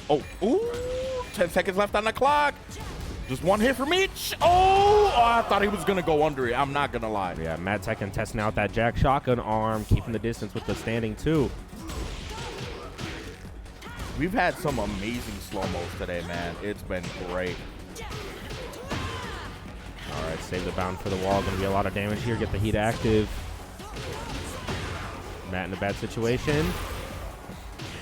Oh, ooh, 10 seconds left on the clock. Just one hit from each. Oh, I thought he was going to go under it. I'm not going to lie. Yeah, Matt Tekken testing out that Jack shotgun arm, keeping the distance with the standing two. We've had some amazing slow-mos today, man. It's been great. All right, save the bound for the wall. Going to be a lot of damage here. Get the heat active. Matt in a bad situation.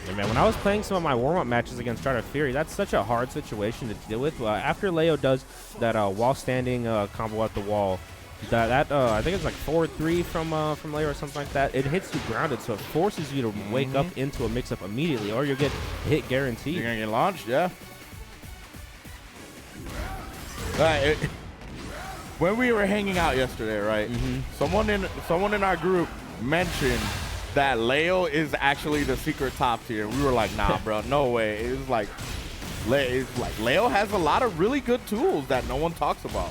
And man, when I was playing some of my warm-up matches against Strider Fury, that's such a hard situation to deal with. After Leo does that wall standing combo at the wall, I think it's like 4-3 from Leo or something like that. It hits you grounded, so it forces you to wake up into a mix-up immediately, or you'll get hit guaranteed. You're gonna get launched, yeah. When we were hanging out yesterday, right? Someone in our group mentioned that Leo is actually the secret top tier. We were like, nah, bro, no way. It's like Leo has a lot of really good tools that no one talks about.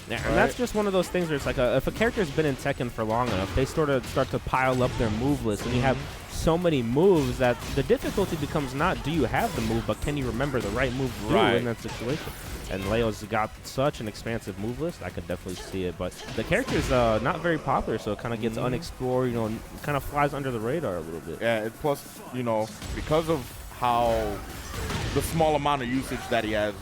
Yeah, and that's just one of those things where it's like if a character's been in Tekken for long enough, they sort of start to pile up their move list, and you have so many moves that the difficulty becomes not do you have the move, but can you remember the right move to do in that situation. And Leo's got such an expansive move list. I could definitely see it. But the character's not very popular, so it kind of gets unexplored, you know, kind of flies under the radar a little bit. Yeah, plus, you know, because of how the small amount of usage that he has,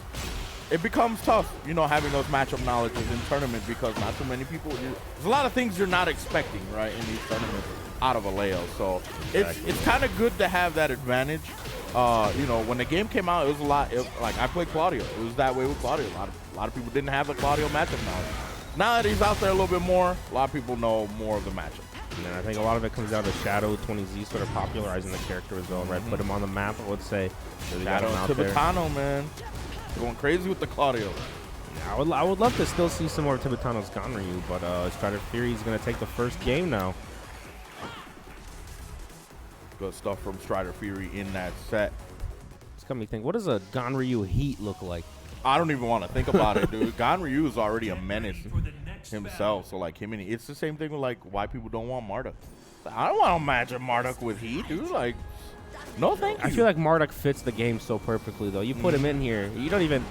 it becomes tough, you know, having those matchup knowledges in tournaments because not too many people. There's a lot of things you're not expecting, right, in these tournaments out of a Leo. So it's kind of good to have that advantage. You know, when the game came out, it was a lot. Like I played Claudio. It was that way with Claudio. A lot of people didn't have the Claudio matchup knowledge. Now that he's out there a little bit more, a lot of people know more of the matchup. And I think a lot of it comes down to Shadow 20Z sort of popularizing the character as well, right? Put him on the map, I would say. Really Shadow Tibetano, man, going crazy with the Claudio. Yeah, I would love to still see some more Tibetano's Ganryu, but Strider Fury is going to take the first game now. Good stuff from Strider Fury in that set. It's got me think, what does a Ganryu Heat look like? I don't even want to think about it, dude. Ganryu is already a menace himself, so like him and it's the same thing with like why people don't want Marduk. I don't want to imagine Marduk with Heat, dude. Like, no thank you. I feel like Marduk fits the game so perfectly, though. You put him in here, you don't even.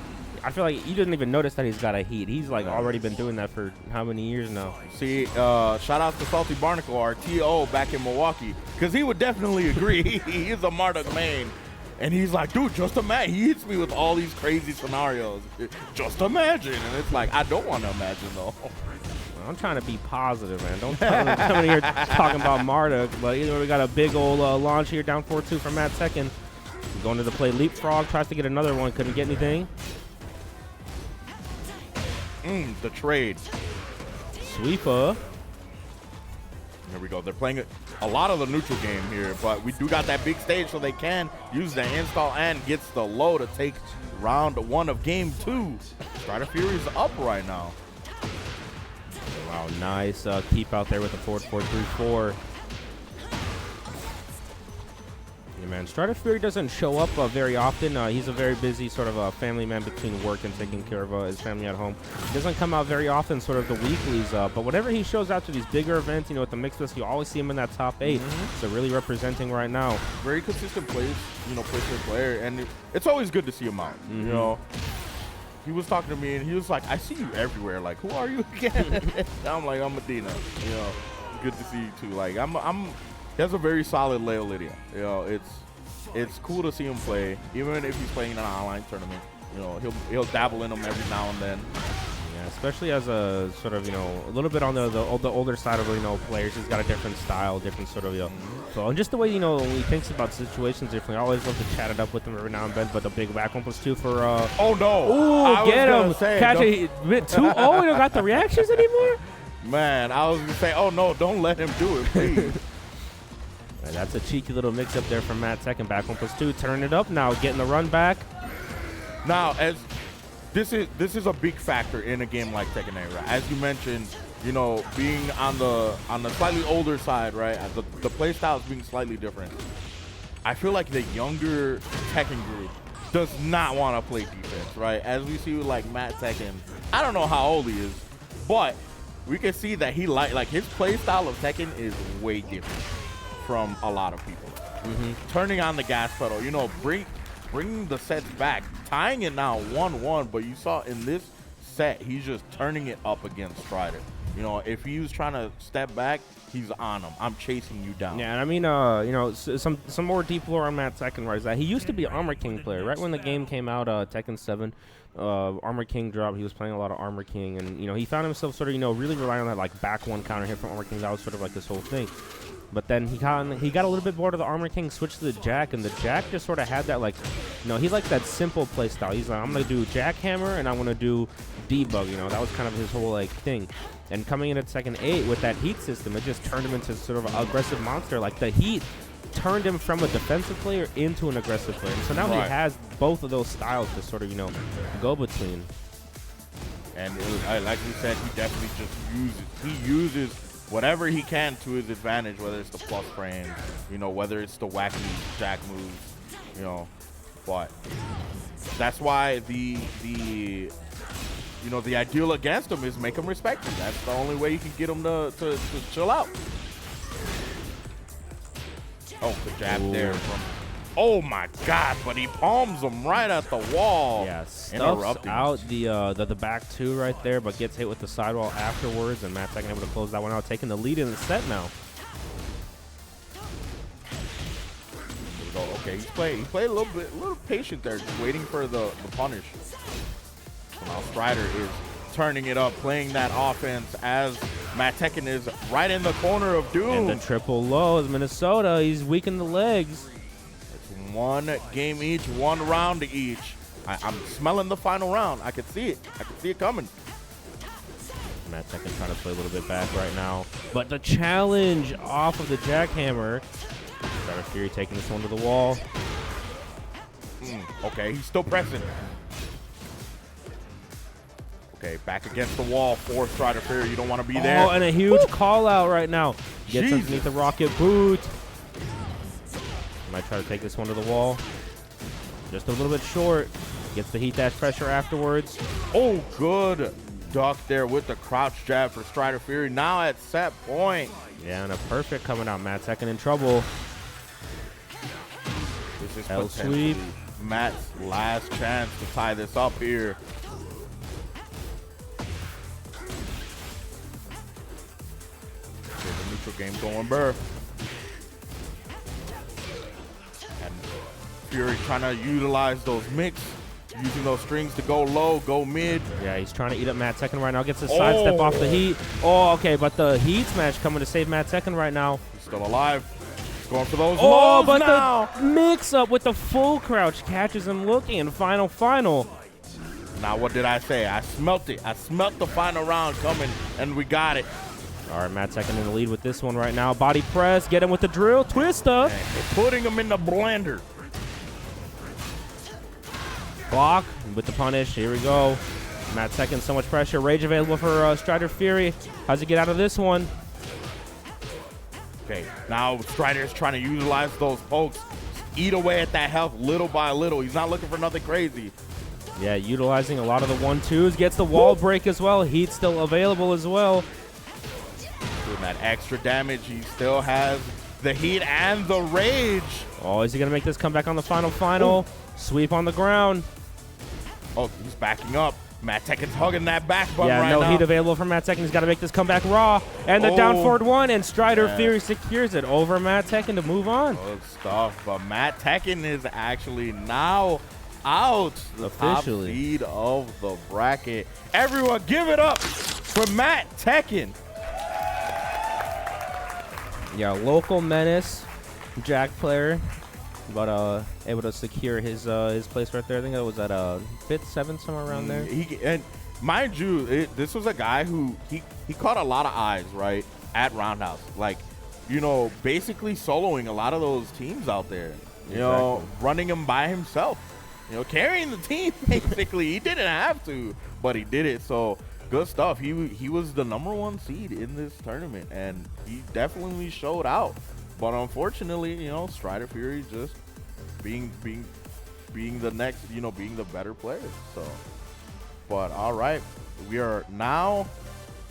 I feel like you didn't even notice that he's got a Heat. He's like already been doing that for how many years now? See, shout out to Salty Barnacle, our TO back in Milwaukee, because he would definitely agree. He's a Marduk main. And he's like, dude, just imagine. He hits me with all these crazy scenarios. Just imagine. And it's like, I don't want to imagine, though. Well, I'm trying to be positive, man. Don't come in here talking about Marduk. But either we got a big old launch here, down 4-2 from Matt Tekken. Going to the play Leapfrog, tries to get another one, couldn't get anything. The trade. Sweeper. Here we go. They're playing a lot of the neutral game here, but we do got that big stage, so they can use the install and gets the low to take round 1 of game 2. Strider Fury's up right now. Wow, nice keep out there with the 4-4-3-4. Yeah, man, Strider Fury doesn't show up very often. He's a very busy sort of family man between work and taking care of his family at home. He doesn't come out very often, sort of the weeklies. But whenever he shows out to these bigger events, you know, at the Mixfest, you always see him in that top 8. So really representing right now. Very consistent plays, you know, player, and it's always good to see him out. You know, he was talking to me and he was like, "I see you everywhere. Like, who are you again?" I'm like, "I'm Medina." You know, good to see you too. Like, he has a very solid Leo Lydia. You know, it's cool to see him play, even if he's playing in an online tournament. You know, he'll dabble in them every now and then. Yeah, especially as a sort of, you know, a little bit on the older side of, you know, players. He's got a different style, different sort of, you know. So, and just the way, you know, when he thinks about situations differently, I always love to chat it up with him every now and then. But the big back 1+2 for. Oh no! Ooh, get him! Catch it! 2-0. You don't got the reactions anymore. Man, I was gonna say, oh no, don't let him do it, please. And that's a cheeky little mix-up there from Matt Tekken. Back 1+2, turn it up now, getting the run back. Now, as this is a big factor in a game like Tekken 8, right? As you mentioned, you know, being on the slightly older side, right? The play styles being slightly different. I feel like the younger Tekken group does not want to play defense, right? As we see with like Matt Tekken, I don't know how old he is, but we can see that he like his play style of Tekken is way different from a lot of people. Turning on the gas pedal, you know, bringing the sets back, tying it now 1-1, but you saw in this set, he's just turning it up against Strider. You know, if he was trying to step back, he's on him. I'm chasing you down. Yeah, and I mean, you know, some more deep lore on Matt Tekken, right? Is that he used to be Armor King player, right? When the game came out, Tekken 7, Armor King dropped. He was playing a lot of Armor King, and you know, he found himself sort of, you know, really relying on that like back 1 counter hit from Armor King. That was sort of like this whole thing. But then he got a little bit bored of the Armor King, switched to the Jack, and the Jack just sort of had that, like, you know, he liked that simple play style. He's like, I'm going to do Jackhammer, and I'm going to do debug, you know. That was kind of his whole, like, thing. And coming in at Tekken 8 with that heat system, it just turned him into sort of an aggressive monster. Like, the heat turned him from a defensive player into an aggressive player. And so now he has both of those styles to sort of, you know, go between. And it was, like we said, he definitely just uses whatever he can to his advantage, whether it's the plus frame, you know, whether it's the wacky Jack moves, you know. But that's why the you know, the ideal against him is make him respect you. That's the only way you can get him to chill out. Oh, the jab Ooh. there from. Oh my God! But he palms him right at the wall. Yeah, stuffs Interrupting. out the back two right there, but gets hit with the sidewall afterwards, and Matt Tekken able to close that one out, taking the lead in the set now. There we go. Okay, he played a little patient there, just waiting for the punish. So now Strider is turning it up, playing that offense as Matt Tekken is right in the corner of Doom. And the triple low is Minnesota. He's weak in the legs. It's one game each, one round each. I'm smelling the final round. I can see it. I can see it coming. Matt Tekken trying to play a little bit back right now. But the challenge off of the jackhammer. Strider Fury taking this one to the wall. Okay, he's still pressing. Okay, back against the wall for Strider Fury. You don't want to be there. Oh, and a huge call out right now. Gets Jesus. underneath the rocket boot. Might try to take this one to the wall. Just a little bit short. Gets the heat dash pressure afterwards. Oh, good duck there with the crouch jab for Strider Fury. Now at set point. Yeah, and a perfect coming out. Matt Tekken in trouble. This is L potentially sweep. Matt's last chance to tie this up here. Okay, the neutral game going Burr. And Fury trying to utilize those mix, using those strings to go low, go mid. Yeah, he's trying to eat up Matt Tekken right now. Gets a sidestep off the heat. Oh, okay, but the heat smash coming to save Matt Tekken right now. He's still alive. He's going for those Oh, lows but now. the mix-up with the full crouch catches him looking in final. Now, what did I say? I smelt it. I smelt the final round coming, and we got it. All right, Matt Tekken in the lead with this one right now. Body press, get him with the drill, twist up. And they're putting him in the blender. Block with the punish. Here we go. Matt Tekken, so much pressure. Rage available for Strider Fury. How's he get out of this one? Okay, now Strider's trying to utilize those pokes, eat away at that health little by little. He's not looking for nothing crazy. Yeah, utilizing a lot of the 1-2s. Gets the wall break as well. Heat still available as well. Doing that extra damage. He still has the heat and the rage. Oh, is he going to make this comeback on the final? Ooh. Sweep on the ground. Oh, he's backing up. Matt Tekken's hugging that back button Yeah, right no now. heat available from Matt Tekken. He's got to make this comeback raw. And the down forward one, and Strider Yeah. Fury secures it over Matt Tekken to move on. Good stuff. But Matt Tekken is actually now out. The Officially. top seed of the bracket. Everyone give it up for Matt Tekken. Yeah, local menace, Jack player, but able to secure his place right there. I think it was at 5th, 7th, somewhere around there. And mind you, this was a guy who he caught a lot of eyes, right, at Roundhouse. Like, you know, basically soloing a lot of those teams out there. You know, running them by himself. You know, carrying the team, basically. He didn't have to, but he did it. So, good stuff. He was the #1 seed in this tournament, and he definitely showed out. But unfortunately, you know, Strider Fury just being the next, you know, being the better player. So, but all right, we are now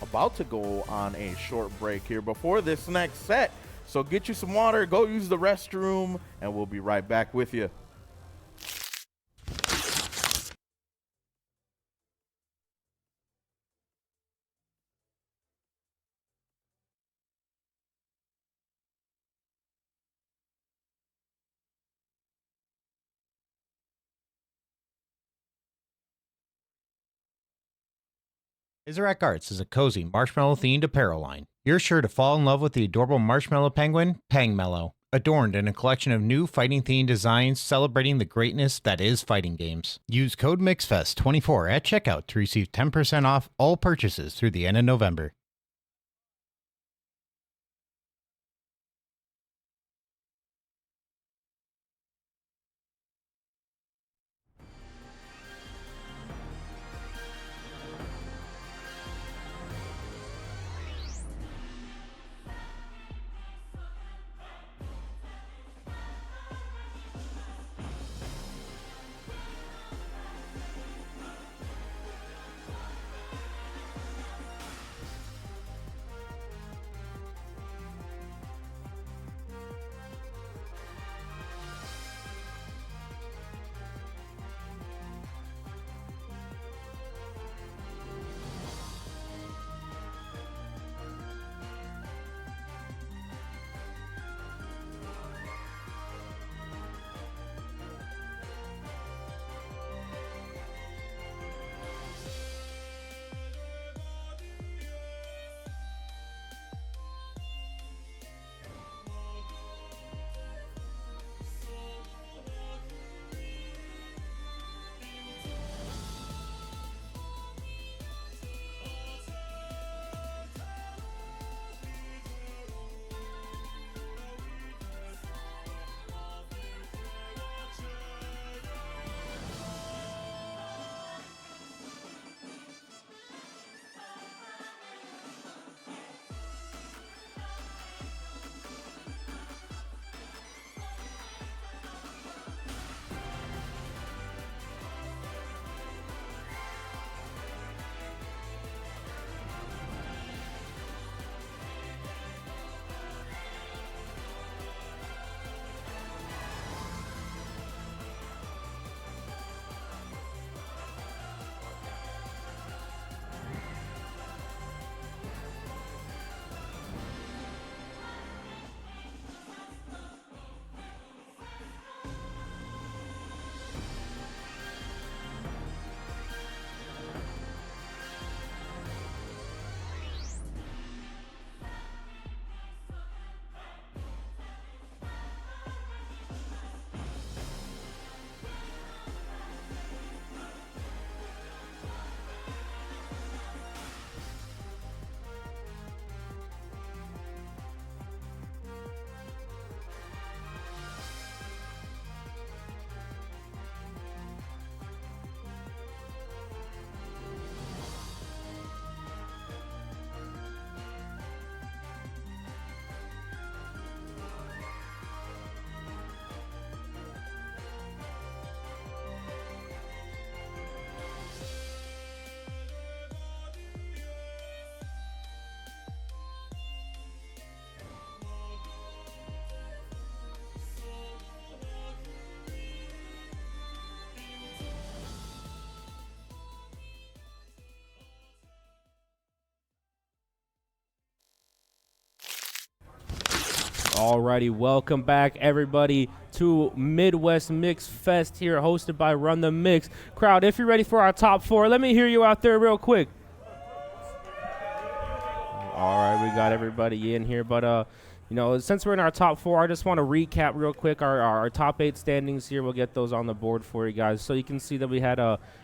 about to go on a short break here before this next set. So get you some water, go use the restroom, and we'll be right back with you. Isaac Arts is a cozy marshmallow-themed apparel line. You're sure to fall in love with the adorable marshmallow penguin, Pangmellow, adorned in a collection of new fighting-themed designs celebrating the greatness that is fighting games. Use code MIXFEST24 at checkout to receive 10% off all purchases through the end of November. Alrighty, welcome back everybody to Midwest Mixfest here, hosted by RunTheMix. Crowd, if you're ready for our top 4, let me hear you out there real quick. All right, we got everybody in here, but since we're in our top 4, I just want to recap real quick our top 8 standings here. We'll get those on the board for you guys, so you can see that we had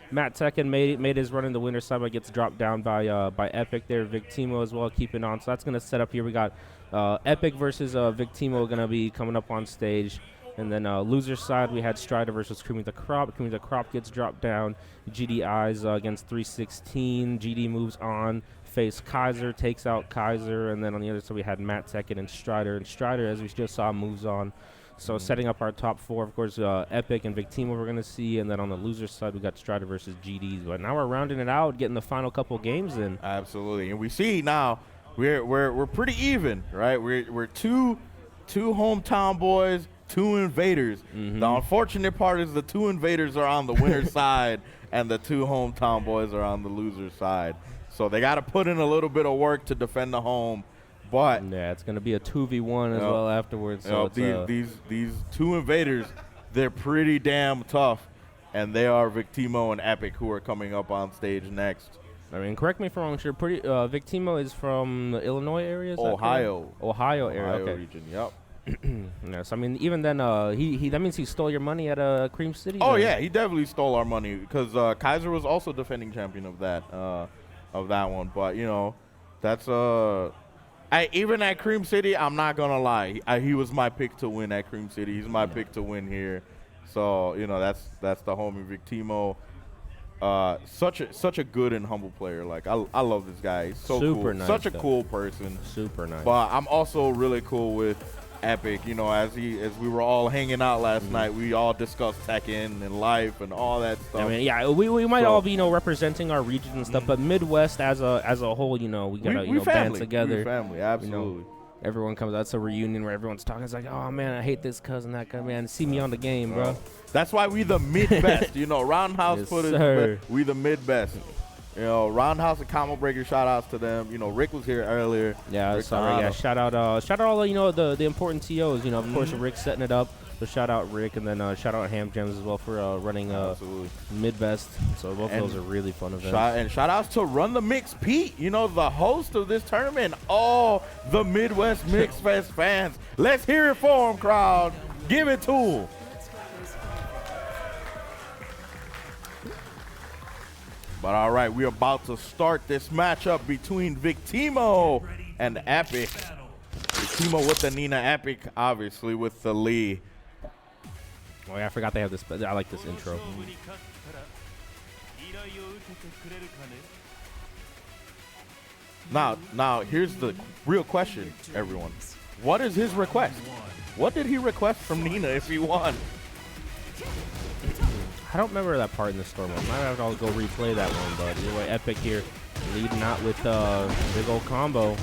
Matt Tekken made his run in the winner side, but gets dropped down by Epic there. Victimo as well keeping on, so that's gonna set up here. We got Epic versus Victimo gonna be coming up on stage. And then loser side, we had Strider versus Creamy the Crop. Creamy the Crop gets dropped down. GD Eyes against 316. GD moves on. Face Kaiser, takes out Kaiser. And then on the other side, we had Matt Tekken and Strider. And Strider, as we just saw, moves on. So setting up our top 4, of course, Epic and Victimo we're going to see. And then on the loser side, we got Strider versus GDs. But now we're rounding it out, getting the final couple games in. Absolutely. And we see now we're pretty even, right? We're two hometown boys, 2 invaders. The unfortunate part is the 2 invaders are on the winner's side and the 2 hometown boys are on the loser's side. So they got to put in a little bit of work to defend the home. But yeah, it's going to be a 2v1 as well afterwards. So these 2 invaders, they're pretty damn tough, and they are Victimo and Epic, who are coming up on stage next. I mean, correct me if I'm wrong. Sure, Victimo is from the Illinois area. Ohio area. Okay. Region. Yep. Yes, I mean, even then, he that means he stole your money at Cream City. Oh yeah, he definitely stole our money because Kaiser was also defending champion of that one. But that's even at Cream City, I'm not gonna lie, he was my pick to win at Cream City. He's my pick to win here. So that's the homie Victimo. Such a good and humble player. Like I love this guy. He's so super cool. Nice Such a cool person. Super nice. But I'm also really cool with Epic. As we were all hanging out last night, we all discussed Tekken and life and all that stuff. I mean, yeah, we might all be representing our region and stuff, but Midwest as a whole, we gotta band together. We family, absolutely. Everyone comes out. It's a reunion where everyone's talking. It's like, oh man, I hate this cousin, that guy, man. See me on the game, bro. That's why we the mid-best. Roundhouse yes, put it. We the mid-best. Roundhouse and Combo Breaker, shout outs to them. Rick was here earlier. Yeah, sorry. Yeah, shout out all the important TOs. Of course, Rick setting it up. So shout out Rick, and then shout out Ham Gems as well for running Midwest. So both of those are really fun events. Shout outs to RunTheMix Pete, the host of this tournament. All the Midwest Mixfest fans, let's hear it for him, crowd. Give it to him. But all right, we're about to start this matchup between Victimo and Epic. Victimo with the Nina, Epic obviously with the Lee. Oh yeah, I forgot they have this. I like this intro. Now here's the real question, everyone. What is his request? What did he request from Nina if he won? I don't remember that part in the story. I might have to go replay that one, but either way, Epic here leading out with big old combo.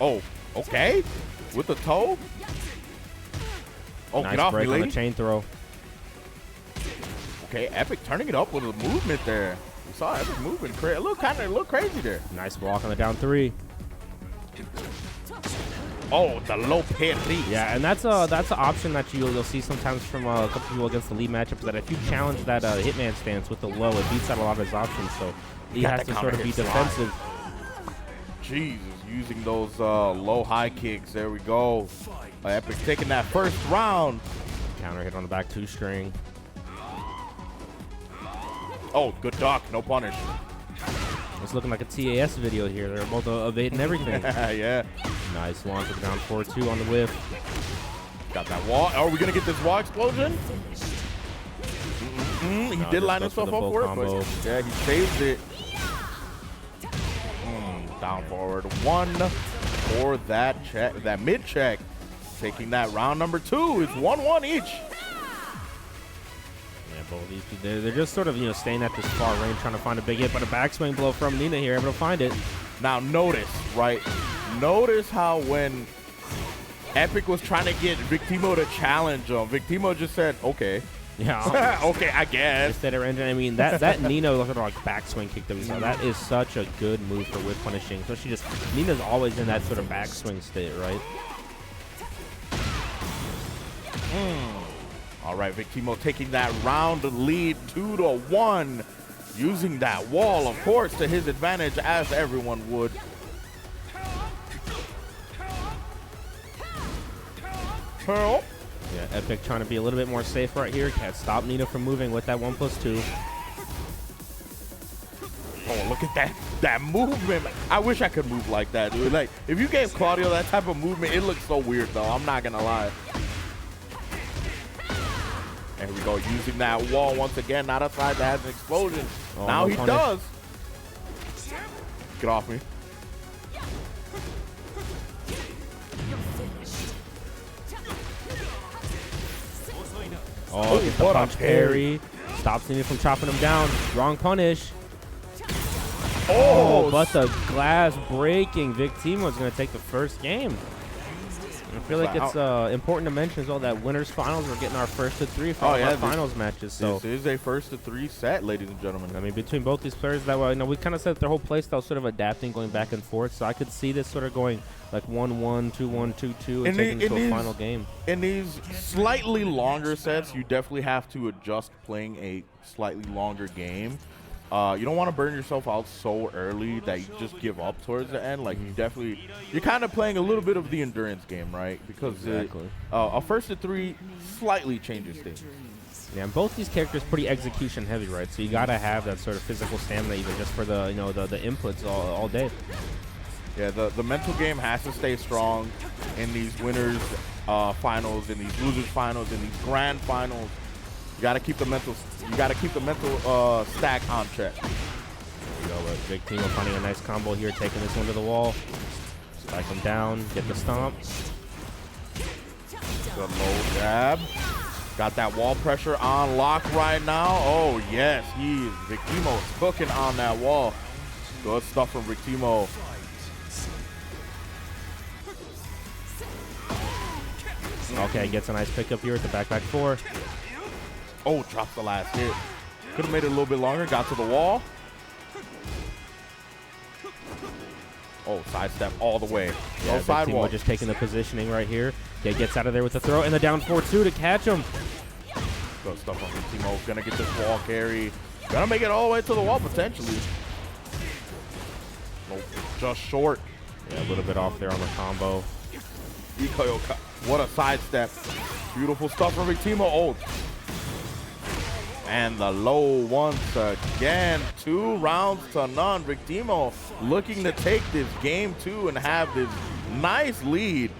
Oh, okay. With the toe? Oh, nice get off break me, on lady. the chain throw. Okay, Epic turning it up with a movement there. We saw Epic moving. It looked crazy there. Nice block on the down 3. Oh, the low pin lead. Yeah, and that's an option that you'll see sometimes from a couple people against the lead matchups, that if you challenge that Hitman stance with the low, it beats out a lot of his options. So he has to sort of be defensive. Jesus, using those low high kicks. There we go. Epic taking that first round. Counter hit on the back 2 string. Oh, good duck, no punish. It's looking like a TAS video here. They're both evading everything. Yeah. Nice one for the down 4-2 on the whiff. Got that wall. Are we going to get this wall explosion? He did line himself up for it, but yeah, he saved it. Down forward 1 for that check, that mid check. Taking that round number 2. It's 1-1 each. Both of these people, they're just sort of staying at this far range, trying to find a big hit, but a backswing blow from Nina here, able to find it. Now notice, right? Notice how when Epic was trying to get Victimo to challenge him, Victimo just said, okay, Yeah. Okay, I guess. Instead of engine, I mean that Nina look at like backswing kick that we saw. That is such a good move for whip punishing. So she just Nina's always in that sort of backswing state, right? All right, Victimo taking that round lead 2-1, using that wall, of course, to his advantage, as everyone would. Pearl. Yeah, Epic trying to be a little bit more safe right here. Can't stop Nina from moving with that 1+2. Oh, look at that movement. I wish I could move like that, dude. Like, if you gave Claudio that type of movement, it looks so weird, though. I'm not going to lie. And here we go, using that wall once again. Not a side that has an explosion. Oh, now no he punish. does. Get off me. Oh, gets the what a punch parry. Stops Nina from chopping him down. Wrong punish. Oh, But the glass breaking. Victimo's going to take the first game. I feel like it's important to mention as well that winners finals, we're getting our first to 3 for our finals matches. So this is a first to 3 set, ladies and gentlemen. I mean, between both these players, that way, you know, we kind of said their whole play style sort of adapting, going back and forth. So I could see this sort of going like 1-1, 2-1, 2-2, and taking to a final game. In these slightly longer sets, you definitely have to adjust playing a slightly longer game. You don't want to burn yourself out so early that you just give up towards the end. Like, you're kind of playing a little bit of the endurance game, right? Because a first to 3 slightly changes things. Yeah, and both these characters pretty execution heavy, right? So you gotta have that sort of physical stamina, even just for the the inputs all day. Yeah, the mental game has to stay strong in these winners finals, in these losers finals, in these grand finals. You gotta keep the mental. You gotta keep the mental stack on check. There you go. Victimo finding a nice combo here, taking this one to the wall. Spike him down, get the stomp. Good low jab. Got that wall pressure on lock right now. Oh yes, Victimo is cooking on that wall. Good stuff from Victimo. Okay, gets a nice pickup here at the back 4. Oh, drops the last hit. Could have made it a little bit longer. Got to the wall. Oh, sidestep all the way. Yeah, No sidewall. just taking the positioning right here. Okay, gets out of there with the throw and the down 4-2 to catch him. Good stuff on Victimo. Gonna get this wall carry. Gonna make it all the way to the wall potentially. Nope, just short. Yeah, a little bit off there on the combo. What a sidestep. Beautiful stuff from Victimo. Oh. And the low once again. 2 rounds to none. Victimo looking to take this game 2 and have this nice lead.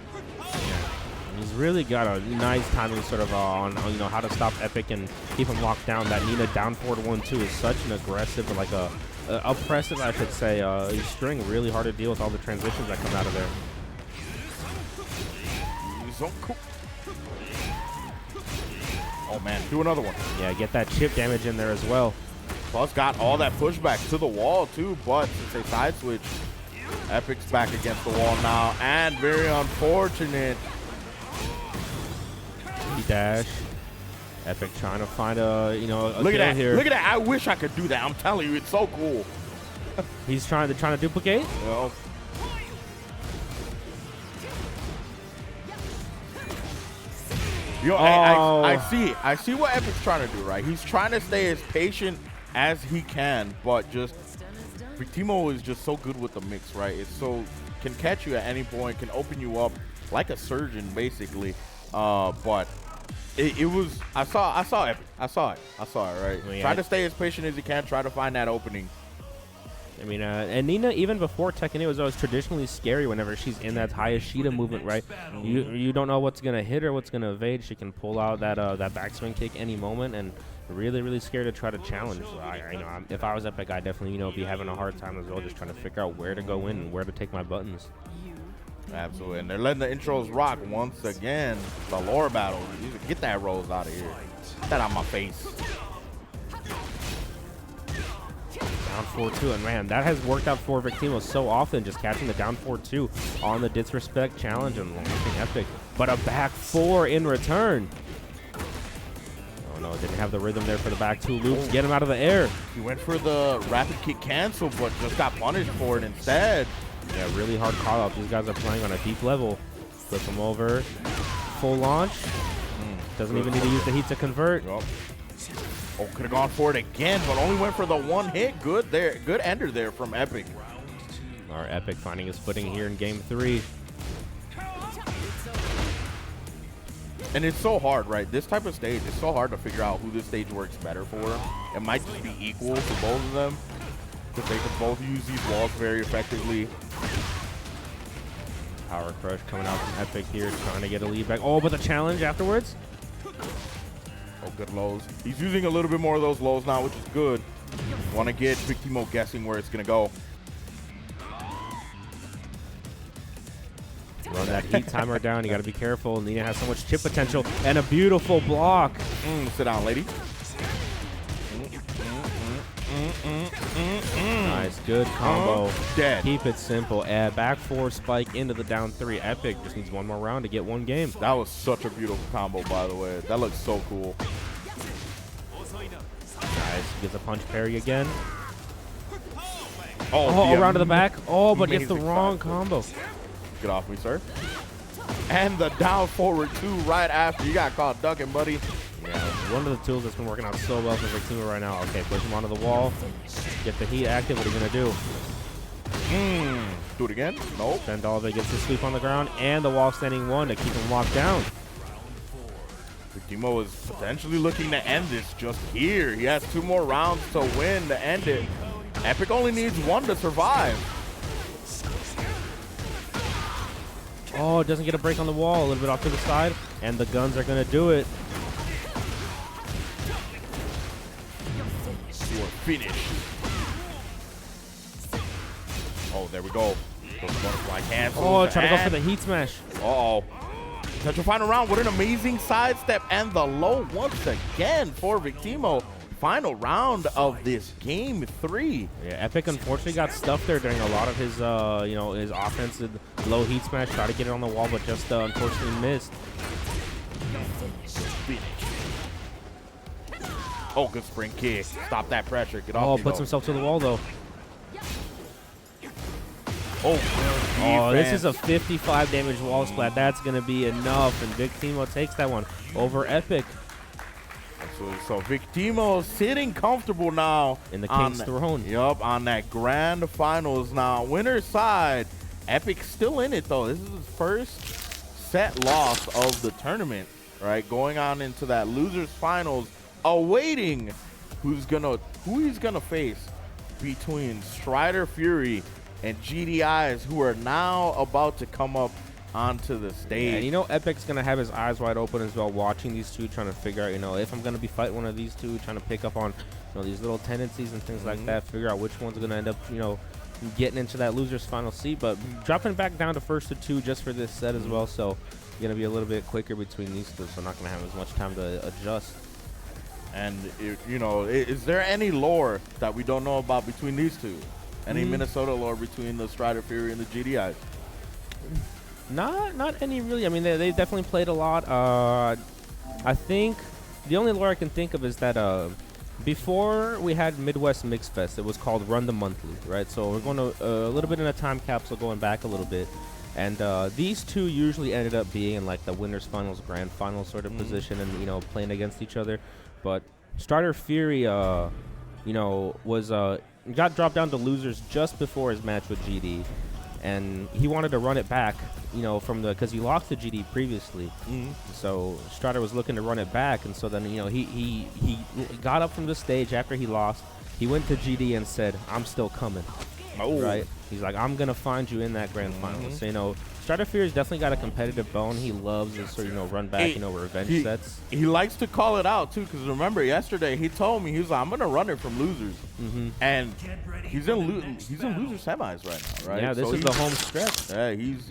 He's really got a nice timing sort of on how to stop Epic and keep him locked down. That Nina down forward 1-2 is such an aggressive, like a oppressive, I should say, string. Really hard to deal with all the transitions that come out of there. So cool. Oh man, do another one. Yeah, get that chip damage in there as well. Plus got all that pushback to the wall too, but since they side switch, Epic's back against the wall now, and very unfortunate. Dash. Epic trying to find a Look at that here. Look at that. I wish I could do that. I'm telling you, it's so cool. He's trying to duplicate. Well, I see what Epic's trying to do, right? He's trying to stay as patient as he can, but just Victimo is just so good with the mix, right? It's so can catch you at any point, can open you up like a surgeon, basically. But it was I saw Epic. I saw it, right? Well, yeah. Try to stay as patient as you can, try to find that opening. I mean, and Nina, even before Tekken, it was always traditionally scary whenever she's in that Hayashida movement, right? You don't know what's gonna hit her, what's gonna evade. She can pull out that backswing kick any moment, and really, really scared to try to challenge. If I was Epic, I'd definitely be having a hard time as well, just trying to figure out where to go in and where to take my buttons. Absolutely, and they're letting the intros rock once again. The lore battle. Get that Rose out of here. Get that out of my face. Down 4-2, and man, that has worked out for Victimo so often, just catching the down 4-2 on the disrespect challenge and launching Epic. But a back 4 in return. Oh no, didn't have the rhythm there for the back 2 loops. Get him out of the air. He went for the rapid kick cancel, but just got punished for it instead. Yeah, really hard call out. These guys are playing on a deep level. Flip him over. Full launch. Doesn't even need to use the heat to convert. Yep. Oh, could have gone for it again, but only went for the 1 hit. Good there. Good ender there from Epic. Our Epic finding his footing here in game 3. And it's so hard, right? This type of stage, it's so hard to figure out who this stage works better for. It might just be equal for both of them, because they can both use these walls very effectively. Power crush coming out from Epic here, trying to get a lead back. Oh, but the challenge afterwards? Oh, good lows. He's using a little bit more of those lows now, which is good. Want to get Victimo guessing where it's going to go. Run that heat timer down. You got to be careful. Nina has so much chip potential and a beautiful block. Sit down, lady. Nice, good combo. Dead. Keep it simple. Add back 4 spike into the down 3. Epic just needs 1 more round to get 1 game. That was such a beautiful combo, by the way. That looks so cool. Nice. Gets a punch parry again. Oh, around to the back. Oh, but gets the amazing wrong side combo. Get off me, sir. And the down forward 2 right after. You got caught ducking, buddy. Yeah, one of the tools that's been working out so well for Victimo right now. Okay, push him onto the wall. Get the heat active. What are you going to do? Do it again. Nope. Sandalve gets the sweep on the ground and the wall standing 1 to keep him locked down. Victimo is potentially looking to end this just here. He has 2 more rounds to win to end it. Epic only needs 1 to survive. Oh, it doesn't get a break on the wall. A little bit off to the side. And the guns are going to do it. Finish. Oh, there we go. Those butterfly cancels. Oh, trying to go for the heat smash. Uh-oh. Potential final round. What an amazing sidestep. And the low once again for Victimo. Final round of this game 3. Yeah, Epic unfortunately got stuffed there during a lot of his, his offensive low heat smash. Tried to get it on the wall, but just unfortunately missed. Finish. Oh, good spring kick. Stop that pressure. Get off. Oh, puts himself to the wall, though. Oh, this is a 55 damage wall splat. That's going to be enough, and Victimo takes that one over Epic. So Victimo sitting comfortable now. In the King's Throne. Yup, on that grand finals now. Winner's side. Epic still in it, though. This is his first set loss of the tournament, right? Going on into that loser's finals, awaiting who he's gonna face between Strider Fury and GDIs, who are now about to come up onto the stage. Yeah, and you know Epic's going to have his eyes wide open as well, watching these two, trying to figure out, if I'm going to be fighting one of these two, trying to pick up on, these little tendencies and things like that, figure out which one's going to end up, getting into that loser's final seat, but dropping back down to first to 2 just for this set as well, so going to be a little bit quicker between these two, so not going to have as much time to adjust. And, is there any lore that we don't know about between these two? Any Minnesota lore between the Strider Fury and the GDIs? Not any really. I mean, they definitely played a lot. I think the only lore I can think of is that before we had Midwest Mixfest, it was called Run the Monthly, right? So we're going to a little bit in a time capsule, going back a little bit. And these two usually ended up being in like the winners finals, grand finals sort of position, and playing against each other. But Strider Fury, was got dropped down to losers just before his match with GD, and he wanted to run it back, because he lost to GD previously. So Strider was looking to run it back, and so then he got up from the stage after he lost. He went to GD and said, "I'm still coming." Oh. Right? He's like, "I'm gonna find you in that grand final." So Strider Fury's definitely got a competitive bone. He loves this sort of run back, revenge sets. He likes to call it out too, because remember yesterday he told me, he was like, "I'm gonna run it from losers," and he's in loser semis right now, right? Yeah, this is the home stretch. Yeah, he's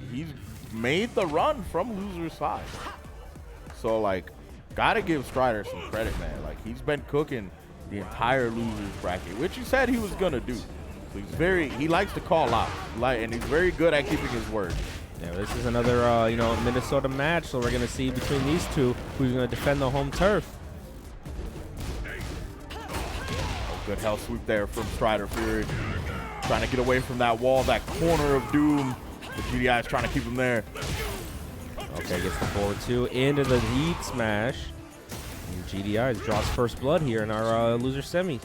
made the run from loser side. So like, gotta give Strider some credit, man. Like, he's been cooking the entire losers bracket, which he said he was gonna do. So he likes to call out, and he's very good at keeping his word. Yeah, this is another Minnesota match, so we're gonna see between these two who's gonna defend the home turf. Good hell sweep there from Strider Fury. Trying to get away from that wall, that corner of doom. The GDI is trying to keep him there. Okay, gets the forward 2 into the heat smash. And GDI draws first blood here in our loser semi.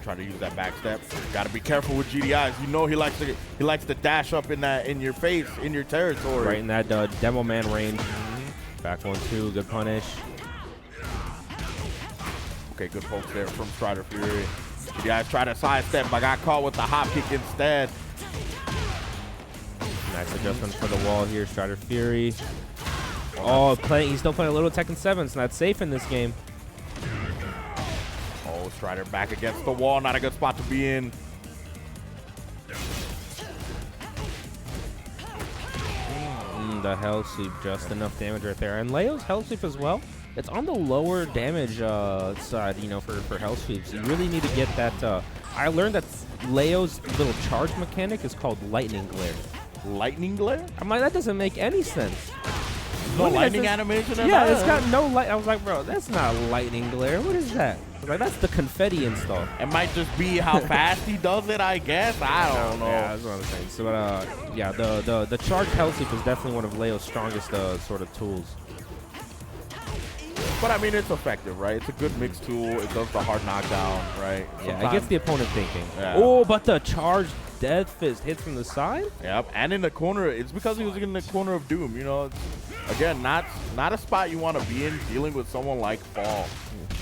Try to use that back step. Got to be careful with GDIs. You know he likes to dash up in your face, in your territory. Right in that demo man range. Back 1-2, good punish. Okay, good pokes there from Strider Fury. GDIs try to sidestep, but got caught with the hop kick instead. Nice adjustment for the wall here, Strider Fury. Oh, he's still playing a little Tekken 7, so that's safe in this game. Oh, Strider back against the wall. Not a good spot to be in. The hell sweep, just enough damage right there. And Leo's hell sweep as well. It's on the lower damage side, you know, for hell sweeps. You really need to get that. I learned that Leo's little charge mechanic is called lightning glare. Lightning glare? I'm like, that doesn't make any sense. No lightning animation at Yeah, all? it's got no light. I was like, bro, that's not lightning glare. What is that? I was like, that's the confetti install. It might just be how fast he does it, I guess. I don't know. Yeah, that's what I'm saying. So, yeah, the charge hell sweep is definitely one of Leo's strongest sort of tools. But I mean, it's effective, right? It's a good mix tool. It does the hard knockdown, right? Yeah, it gets the opponent thinking. Yeah. Oh, but the charge death fist hits from the side? Yep, and in the corner, it's because he was in the corner of doom, you know. It's, again, not a spot you want to be in dealing with someone like Fall.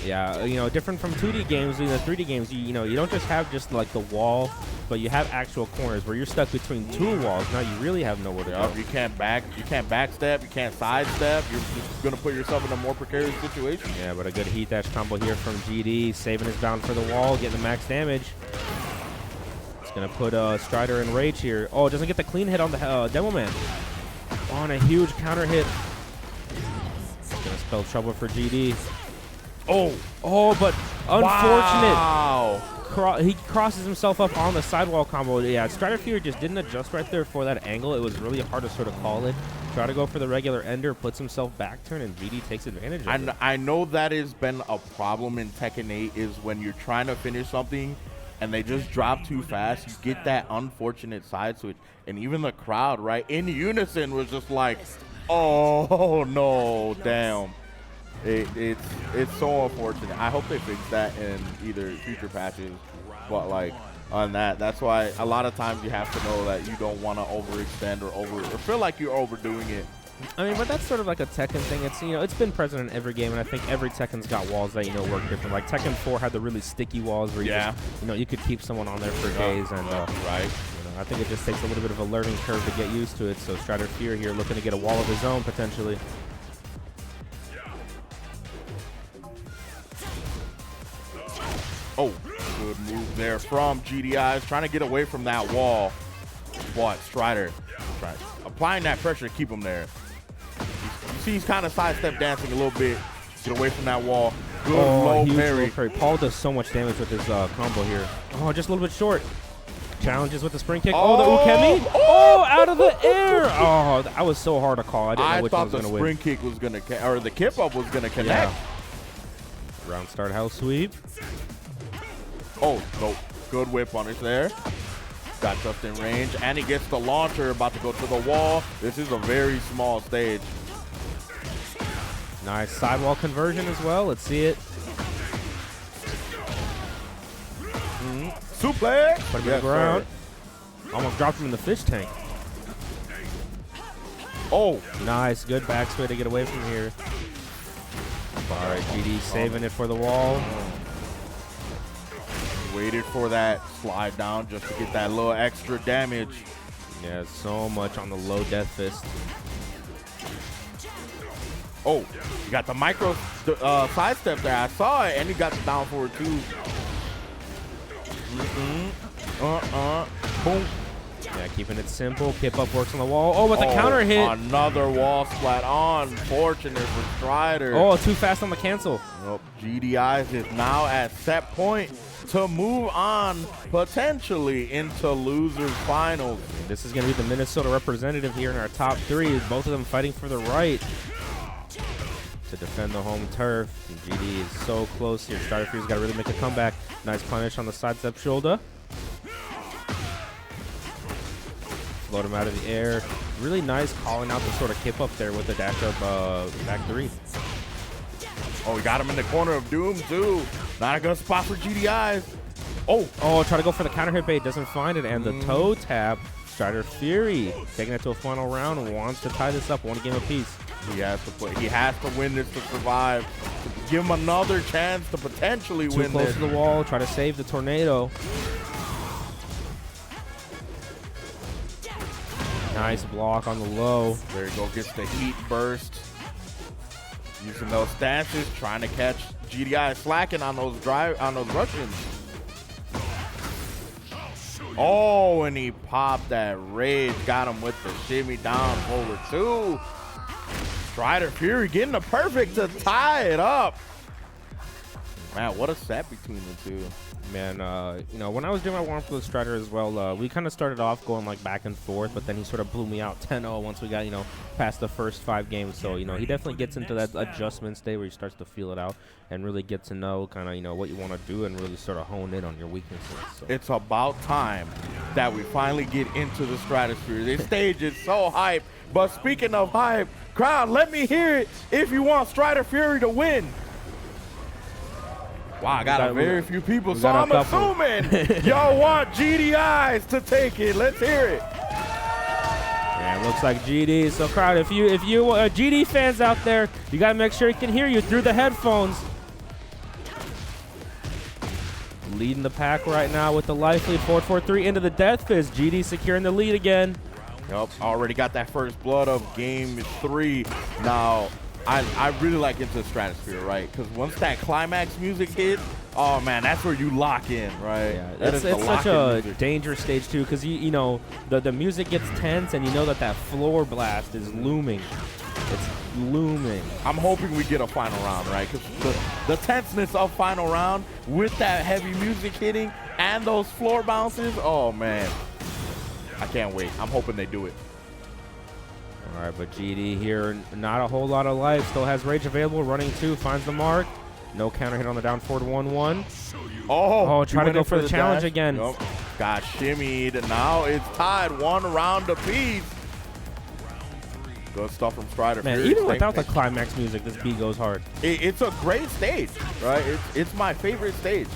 Yeah, you know, different from 2D games, in the 3D games, you know, you don't just have just like the wall, but you have actual corners where you're stuck between two walls. Now you really have nowhere to go. You can't backstep, you can't sidestep. You're just gonna put yourself in a more precarious situation. Yeah, but a good heat dash combo here from GD, saving his bound for the wall, getting the max damage. It's gonna put Strider in rage here. Oh, doesn't get the clean hit on the Demo Man. On a huge counter hit. It's gonna spell trouble for GD. Oh, but unfortunate. Wow. He crosses himself up on the sidewall combo. Yeah, Strider Fury just didn't adjust right there for that angle. It was really hard to sort of call it. Try to go for the regular ender, puts himself back turn, and GD takes advantage of it. I know that has been a problem in Tekken 8 is when you're trying to finish something and they just drop too fast, you get that unfortunate side switch. And even the crowd, right, in unison was just like, oh, no, damn. It's so unfortunate. I hope they fix that in either future patches, but like on that's why a lot of times you have to know that you don't want to overextend or feel like you're overdoing it. I mean, but that's sort of like a Tekken thing. It's, you know, it's been present in every game, and I think every Tekken's got walls that, you know, work different. Like Tekken 4 had the really sticky walls where you just, you know, you could keep someone on there for days, and right. You know, I think it just takes a little bit of a learning curve to get used to it. So Strider Fury here looking to get a wall of his own potentially. Oh, good move there from GDIs, trying to get away from that wall. But Strider applying that pressure to keep him there. You see he's kind of sidestep dancing a little bit. Get away from that wall. Good low parry. Paul does so much damage with his combo here. Oh, just a little bit short. Challenges with the spring kick. Oh, the Ukemi. Oh, out of the air. Oh, that was so hard to call. I didn't know which one was going to win. I thought the spring kick was going to, or the kip up was going to connect. Yeah. Round start house sweep. Oh, no. Good whip punish there. Got just in range, and he gets the launcher, about to go to the wall. This is a very small stage. Nice sidewall conversion as well. Let's see it. Suplex. Put him on the ground. Almost dropped him in the fish tank. Oh. Nice. Good backspin to get away from here. All right, GD saving it for the wall. Waited for that slide down just to get that little extra damage. Yeah, so much on the low death fist. Oh, you got the micro sidestep there. I saw it, and he got the down forward too. Boom. Yeah, keeping it simple. Kip up works on the wall. Oh, with the counter hit. Another wall splat. Unfortunate for Strider. Oh, too fast on the cancel. Nope. GDIs is now at set point to move on potentially into losers finals. This is going to be the Minnesota representative here in our top three. Both of them fighting for the right to to defend the home turf. And GD is so close here. Strider Fury's got to really make a comeback. Nice punish on the sidestep shoulder. Float him out of the air. Really nice calling out the sort of kip up there with the dash up back 3. Oh, we got him in the corner of doom, too. Not a good spot for GDIs. Oh, try to go for the counter hit bait. Doesn't find it. And the toe tap. Strider Fury taking it to a final round and wants to tie this up. One game apiece. He has to play. He has to win this to survive. Give him another chance to potentially win this. Too close to the wall. Try to save the tornado. Nice block on the low. There you go. Gets the heat burst. Using those stances, trying to catch GDI slacking on those Russians. Oh, and he popped that rage. Got him with the shimmy down forward 2. Strider Fury getting the perfect to tie it up. Man, what a set between the two. Man, you know, when I was doing my warm-up with Strider as well, we kind of started off going like back and forth, but then he sort of blew me out 10-0 once we got, you know, past the first 5 games. So, you know, he definitely gets into that adjustment state where he starts to feel it out and really get to know kind of, you know, what you want to do and really sort of hone in on your weaknesses. So. It's about time that we finally get into the stratosphere. This stage is so hype. But speaking of hype, crowd, let me hear it if you want Strider Fury to win. Wow, I got very few people, so I'm assuming y'all want GDIs to take it. Let's hear it. Yeah, looks like GD. So, crowd, if you GD fans out there, you got to make sure he can hear you through the headphones. Leading the pack right now with the life lead, 4-4-3 into the Death Fist. GD securing the lead again. Yep, already got that first blood of game 3. Now, I really like Into the Stratosphere, right? Because once that climax music hits, oh man, that's where you lock in, right? Yeah, it's such a dangerous stage too, because you know the music gets tense, and you know that floor blast is looming. It's looming. I'm hoping we get a final round, right? Because the tenseness of final round with that heavy music hitting and those floor bounces, oh man, I can't wait. I'm hoping they do it. All right, but GD here, not a whole lot of life. Still has rage available. Running 2, finds the mark. No counter hit on the down forward 1-1. Oh, try to go for the challenge again. Nope. Got shimmied. Now it's tied 1 round apiece. Good stuff from Strider. Man, even without the climax music, this beat goes hard. It's a great stage, right? It's my favorite stage.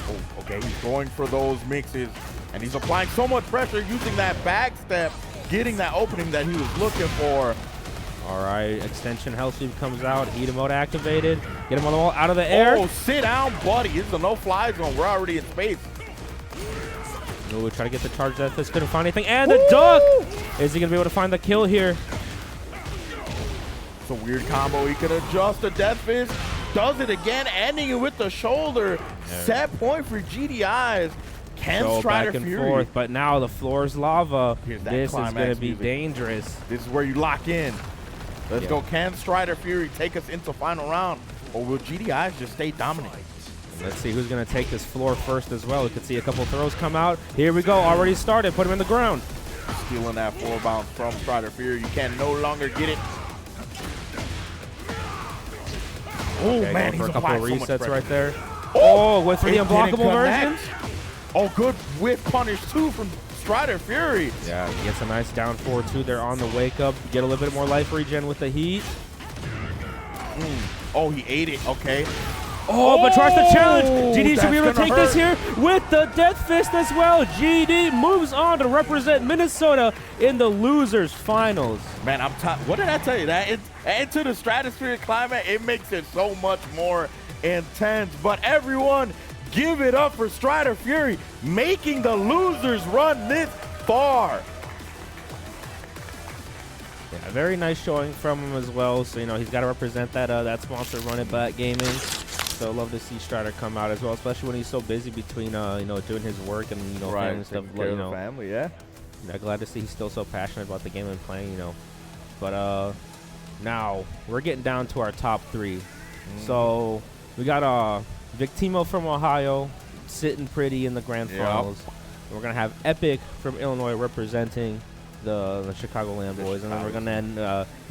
Oh, okay, he's going for those mixes. And he's applying so much pressure using that back step, getting that opening that he was looking for. All right, extension health sweep comes out. Heat mode activated. Get him on the wall, out of the air. Oh, sit down, buddy. This is a no-fly zone. We're already in space. Ooh, try to get the charge Death Fist. Couldn't find anything. And the duck! Is he going to be able to find the kill here? It's a weird combo. He can adjust the Death Fist. Does it again, ending it with the shoulder. Yeah. Set point for GDIs. Can Strider back and Fury. forth, but now the floor's lava. This is going to be music. dangerous. This is where you lock in. Let's go. Can Strider Fury take us into final round, or will GDIs just stay dominant? Let's see who's going to take this floor first as well. We can see a couple throws come out. Here we go. Already started. Put him in the ground. Stealing that floor bounce from Strider Fury. You can no longer get it. Oh, man. For a couple of resets right there. Oh, went for the unblockable version. Oh, good whiff punish, too, from Strider Fury. Yeah, he gets a nice down 4-2 there on the wake up. Get a little bit more life regen with the heat. Oh, he ate it. Okay. Oh, but tries to challenge. GD should be able to take this here with the Death Fist as well. GD moves on to represent Minnesota in the losers finals. Man, what did I tell you? That Into the Stratosphere climate, it makes it so much more intense. But everyone, give it up for Strider Fury, making the losers run this far. Yeah, very nice showing from him as well. So, you know, he's got to represent that sponsor, Run It Back Gaming. So love to see Strider come out as well, especially when he's so busy between, you know, doing his work and, you know, family and stuff. You know, family, yeah. Glad to see he's still so passionate about the game and playing, you know. But now we're getting down to our top 3. So we got Victimo from Ohio sitting pretty in the grand finals. We're going to have Epic from Illinois representing the Chicagoland boys. And then we're going to end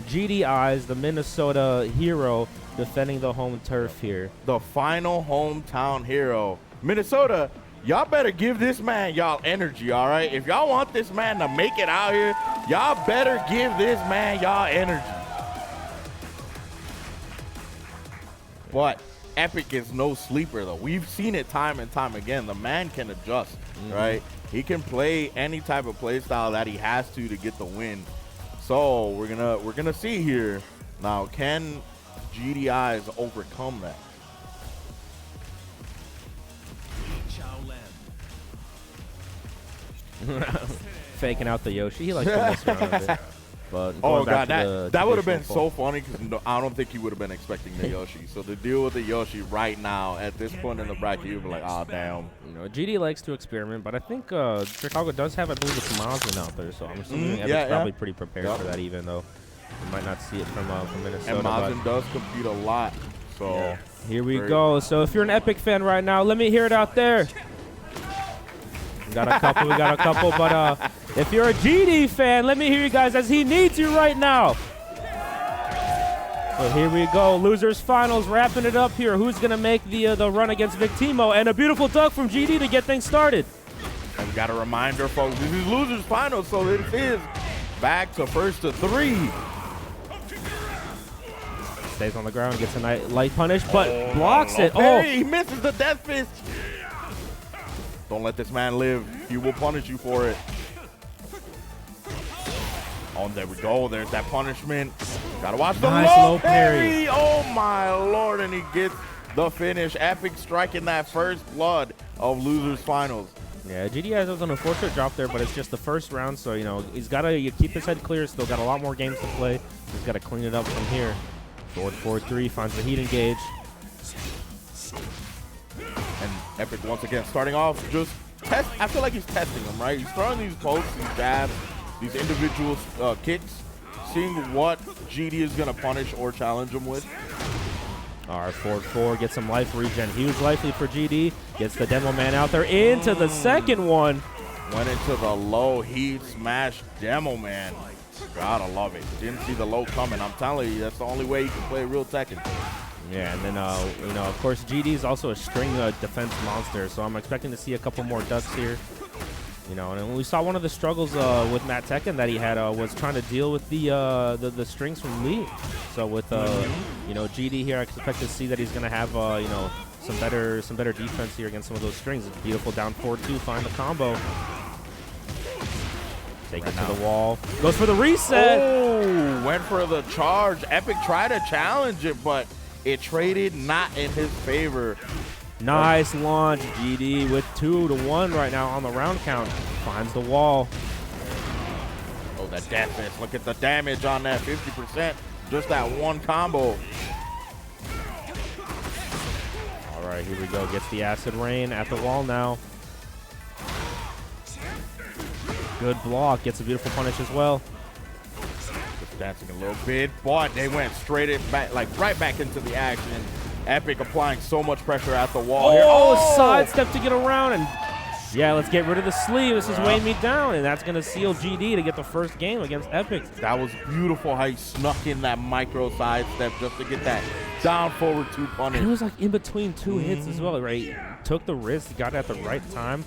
GDI's, the Minnesota hero, defending the home turf here. The final hometown hero. Minnesota, y'all better give this man y'all energy, all right? If y'all want this man to make it out here, y'all better give this man y'all energy. But Epic is no sleeper, though. We've seen it time and time again. The man can adjust, right? He can play any type of play style that he has to get the win. So we're gonna see here. Now, can GDIs overcome that? Faking out the Yoshi. He likes to mess around with it. But oh god, that would have been so funny because I don't think he would have been expecting the Yoshi. So to deal with the Yoshi right now at this point in the bracket, you'd be like, oh damn. You know, GD likes to experiment, but I think Chicago does have, I believe, it's Mazin out there. So I'm assuming Epic's probably pretty prepared for that, even though you might not see it from Minnesota. And Mazin does compete a lot. So yeah. Here we go. So if you're an Epic fan right now, let me hear it out there. We got a couple, but if you're a GD fan, let me hear you guys as he needs you right now. So here we go, losers finals, wrapping it up here. Who's gonna make the run against Victimo? And a beautiful duck from GD to get things started. And we got a reminder, folks, this is losers finals, so it is back to first to 3. Stays on the ground, gets a light punish, but blocks it. Oh, he misses the death fist. Don't let this man live. He will punish you for it. Oh, there we go. There's that punishment. Gotta watch the low parry. Oh, my Lord. And he gets the finish. Epic striking that first blood of losers finals. Yeah, GD has an unfortunate drop there, but it's just the first round. So, you know, he's got to keep his head clear. Still got a lot more games to play. He's got to clean it up from here. Forward 4-3, finds the heat engage. And Epic once again starting off just test. I feel like he's testing them, right? He's throwing these pokes, these jabs, these individual kicks, seeing what GD is going to punish or challenge him with. All right, 4-4, gets some life regen. Huge life lead for GD. Gets the demo man out there into the second one. Went into the low heat smash demo man. Gotta love it. Didn't see the low coming. I'm telling you, that's the only way you can play real Tekken. Yeah, and then, you know, of course, GD is also a string defense monster, so I'm expecting to see a couple more ducks here. You know, and we saw one of the struggles with Matt Tekken that he had was trying to deal with the strings from Lee. So with, you know, GD here, I expect to see that he's going to have, you know, some better defense here against some of those strings. It's beautiful down 4-2, find the combo. Take it to the wall. Goes for the reset. Oh, went for the charge. Epic tried to challenge it, but it traded not in his favor. Nice launch, GD with 2-1 right now on the round count. Finds the wall. Oh, that death miss. Look at the damage on that 50%. Just that one combo. All right, here we go. Gets the acid rain at the wall now. Good block. Gets a beautiful punish as well. Just dancing a little bit, but they went straight back, like right back into the action. Epic applying so much pressure at the wall here. Oh, sidestep to get around. And yeah, let's get rid of the sleeve. This is weighing me down. And that's going to seal GD to get the first game against Epic. That was beautiful how he snuck in that micro sidestep just to get that down forward 2 punish. And it was like in between 2 hits as well, right? Took the risk, got it at the right time.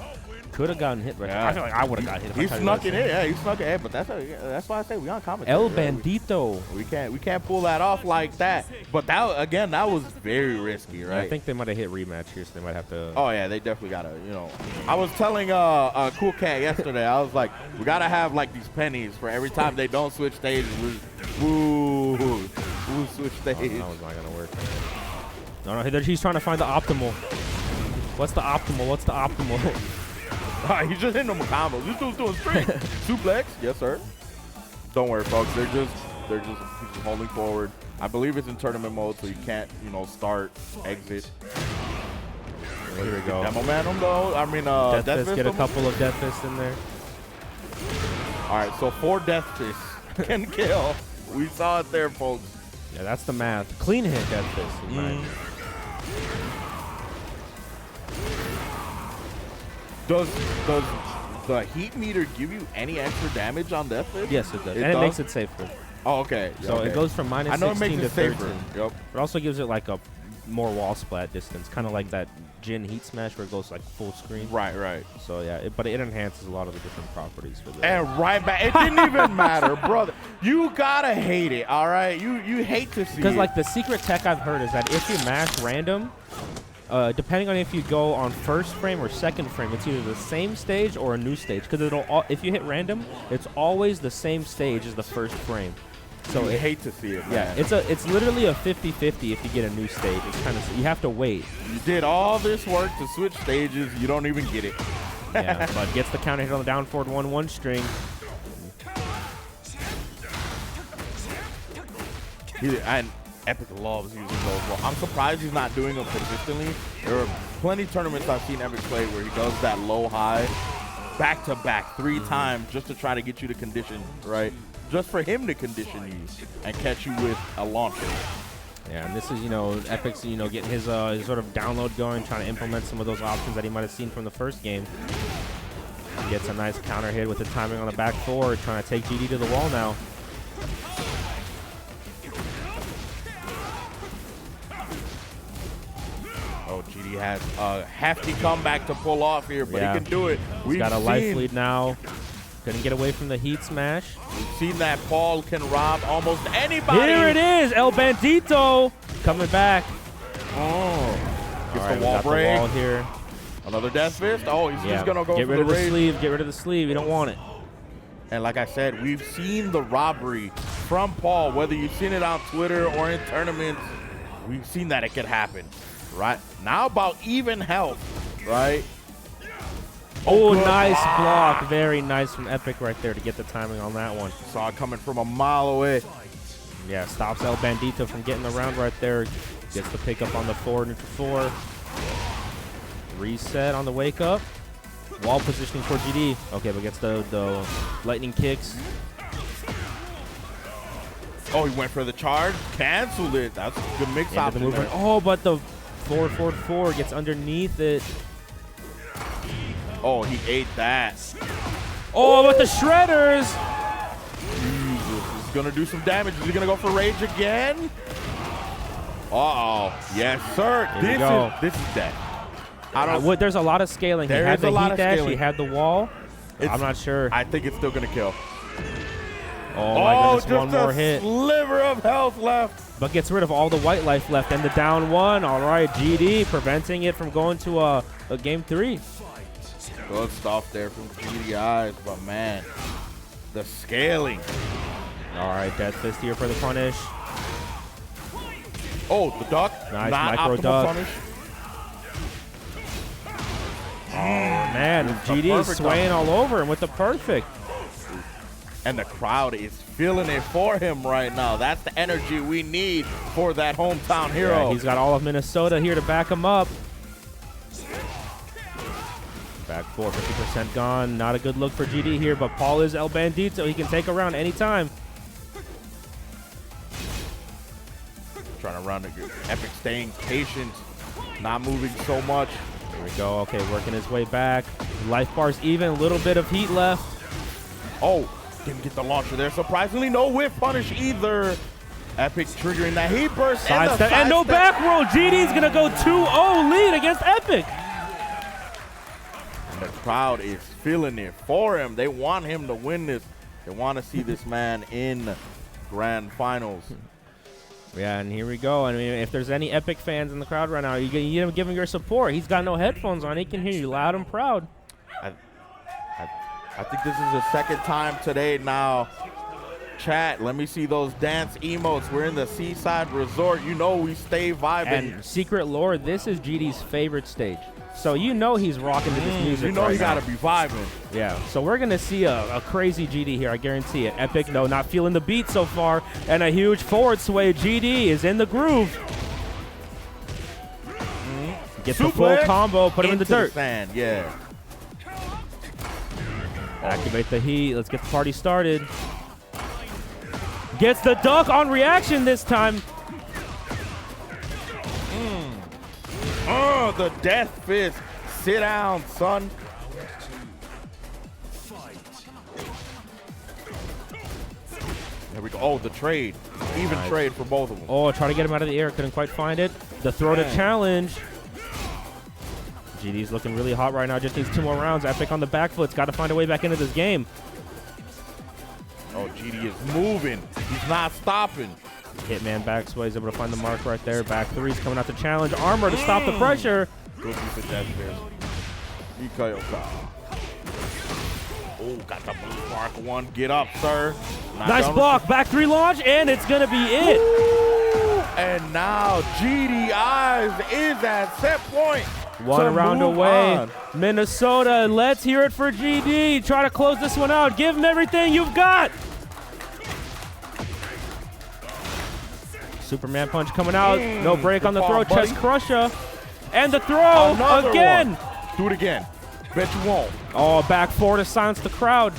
Could have gotten hit right now. I feel like I would have got hit. He snuck it in, yeah, he snuck it in, but that's why I say we on commentary. El Bandito. We can't pull that off like that. But that again, that was very risky, right? I think they might have hit rematch here, so they might have to. Oh yeah, they definitely gotta. You know, I was telling Cool Cat yesterday, I was like, we gotta have like these pennies for every time they don't switch stages. Woo, switch stage. Oh, that was not gonna work. No, he's trying to find the optimal. What's the optimal? What's the optimal? He's just hitting them with combos. This dude's doing straight suplex. Yes, sir. Don't worry, folks. They're just he's holding forward. I believe it's in tournament mode, so you can't, you know, start, exit. Here we go. Demo man him though. I mean, Death Fist, get a couple of Death Fists in there. All right, so 4 Death Fists can kill. We saw it there, folks. Yeah, that's the math. Clean hit Death Fist in mind. Does the heat meter give you any extra damage on Death Fist? Yes, it does. It And does? it makes it safer. Oh, okay. So okay. it goes from I know it -16 makes to it 13. safer. Yep. It also gives it like a more wall splat distance, kind of like that Jin Heat Smash where it goes like full screen. Right, right. So yeah, but it enhances a lot of the different properties for that. And right back. It didn't even matter, brother. You gotta hate it, all right? You hate to see it. Because like the secret tech I've heard is that if you mash random, depending on if you go on first frame or second frame, it's either the same stage or a new stage. Because if you hit random, it's always the same stage as the first frame. So you hate to see it, man. Yeah, it's literally a 50-50 if you get a new stage. It's kind of, you have to wait. You did all this work to switch stages. You don't even get it. Yeah, but gets the counter hit on the down forward 1-1 string. And Epic loves using those. Well, I'm surprised he's not doing them consistently. There are plenty of tournaments I've seen Epic play where he does that low high back-to-back 3 times just to try to get you to condition, right? Just for him to condition you and catch you with a launcher. Yeah, and this is, Epic's, getting his sort of download going, trying to implement some of those options that he might have seen from the first game. Gets a nice counter hit with the timing on the back forward, trying to take GD to the wall now. Oh, GD has a hefty comeback to pull off here, but he can do it. He's got a life lead now. Couldn't get away from the heat smash. We've seen that Paul can rob almost anybody. Here it is, El Bandito coming back. Oh, gets All right, the wall break. The wall here. Another Death Fist. Oh, he's just gonna go get for rid the of the rage. sleeve. Get rid of the sleeve. You don't want it. And like I said, we've seen the robbery from Paul. Whether you've seen it on Twitter or in tournaments, we've seen that it could happen. Right now, about even health. Right. Oh, nice block. Very nice from Epic right there to get the timing on that one. Saw it coming from a mile away. Yeah, stops El Bandito from getting around right there. Gets the pickup on the forward neutral 4. Reset on the wake up. Wall positioning for GD. Okay, but gets the lightning kicks. Oh, he went for the charge. Canceled it. That's a good mix option. Oh, but the 4-4-4 gets underneath it. Oh, he ate that. Oh, with the shredders. Jesus, he's going to do some damage. Is he going to go for rage again? Uh-oh. Yes, sir. This is dead. There's a lot of scaling. He had the heat dash. He had the wall. I'm not sure. I think it's still going to kill. Oh, my goodness. One more hit. Just a sliver of health left. But gets rid of all the white life left and the down 1. All right, GD preventing it from going to a game 3. Good stuff there from GDIs, but man, the scaling. All right, Death Fist here for the punish. Oh, the duck. Nice not micro optimal duck. Punish. Oh, man, GD is swaying all over him with the perfect. And the crowd is feeling it for him right now. That's the energy we need for that hometown hero. Yeah, he's got all of Minnesota here to back him up. Back 4, 50% gone. Not a good look for GD here, but Paul is El Bandito. He can take a round anytime. Trying to run it. Epic staying patient, not moving so much. Here we go. Okay, working his way back. Life bar's even. A little bit of heat left. Oh, didn't get the launcher there. Surprisingly, no whiff punish either. Epic triggering that heat burst. Sidestep and no back roll. GD's going to go 2-0 lead against Epic. The crowd is feeling it for him. They want him to win this. They want to see this man in grand finals. Yeah, and here we go. I mean, if there's any Epic fans in the crowd right now, you give him your support. He's got no headphones on. He can hear you loud and proud. I think this is the second time today now. Chat, let me see those dance emotes. We're in the Seaside Resort. You know we stay vibing. And Secret Lore, this is GD's favorite stage. So you know he's rocking to this music. You know right he got to be vibing. Yeah, so we're going to see a crazy GD here, I guarantee it. Epic, no, not feeling the beat so far. And a huge forward sway. GD is in the groove. Gets the full combo, put him in the dirt. Sand, yeah. Activate the heat. Let's get the party started. Gets the duck on reaction this time. Oh, the Death Fist. Sit down, son. There we go. Oh, the trade. Even trade for both of them. Oh, try to get him out of the air. Couldn't quite find it. The throw to challenge. GD's looking really hot right now. Just needs 2 more rounds. Epic on the back foot's got to find a way back into this game. Oh, GD is moving. He's not stopping. Hitman backsway is able to find the mark right there. Back three's coming out to challenge. Armor to stop the pressure. Good use of that there. Oh, got the blue mark one. Get up, sir. Nice block. Back three launch, and it's going to be it. And now GD Eyes is at set point. One round away. Minnesota, let's hear it for GD. Try to close this one out. Give him everything you've got. Superman punch coming out. No break on the throw. Chest crusher. And the throw again. Do it again. Bet you won't. Oh, back four to silence the crowd.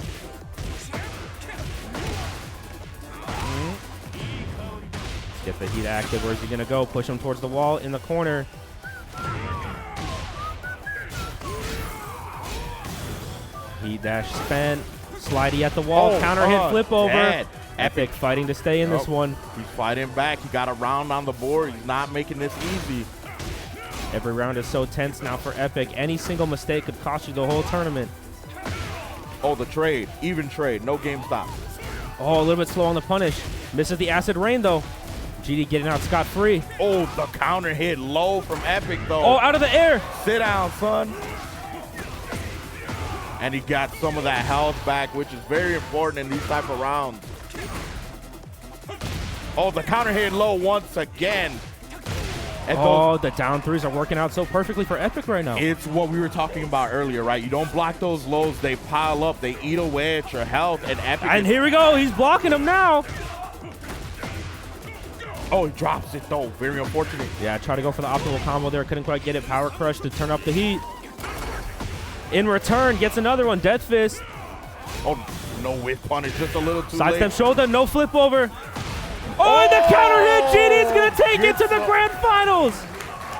Let's get the heat active. Where's he going to go? Push him towards the wall in the corner. Heat dash spent. Slidey at the wall. Counter hit flip over. Dead. Epic fighting to stay in this one. He's fighting back. He got a round on the board. He's not making this easy. Every round is so tense now for Epic. Any single mistake could cost you the whole tournament. Oh, the trade. Even trade. No game stop. Oh, a little bit slow on the punish. Misses the acid rain, though. GD getting out scot-free. Oh, the counter hit low from Epic, though. Oh, out of the air. Sit down, son. And he got some of that health back, which is very important in these type of rounds. Oh, the counter hit low once again. And the down threes are working out so perfectly for Epic right now. It's what we were talking about earlier, right? You don't block those lows. They pile up. They eat away at your health. And Epic. And here we go. He's blocking them now. Oh, he drops it, though. Very unfortunate. Yeah, try to go for the optimal combo there. Couldn't quite get it. Power Crush to turn up the heat. In return, gets another one. Death Fist. Oh, no whiff punish. Just a little too late. Sidestep shoulder. No flip over. Oh, and the counter hit. GD is going to take it to the grand finals.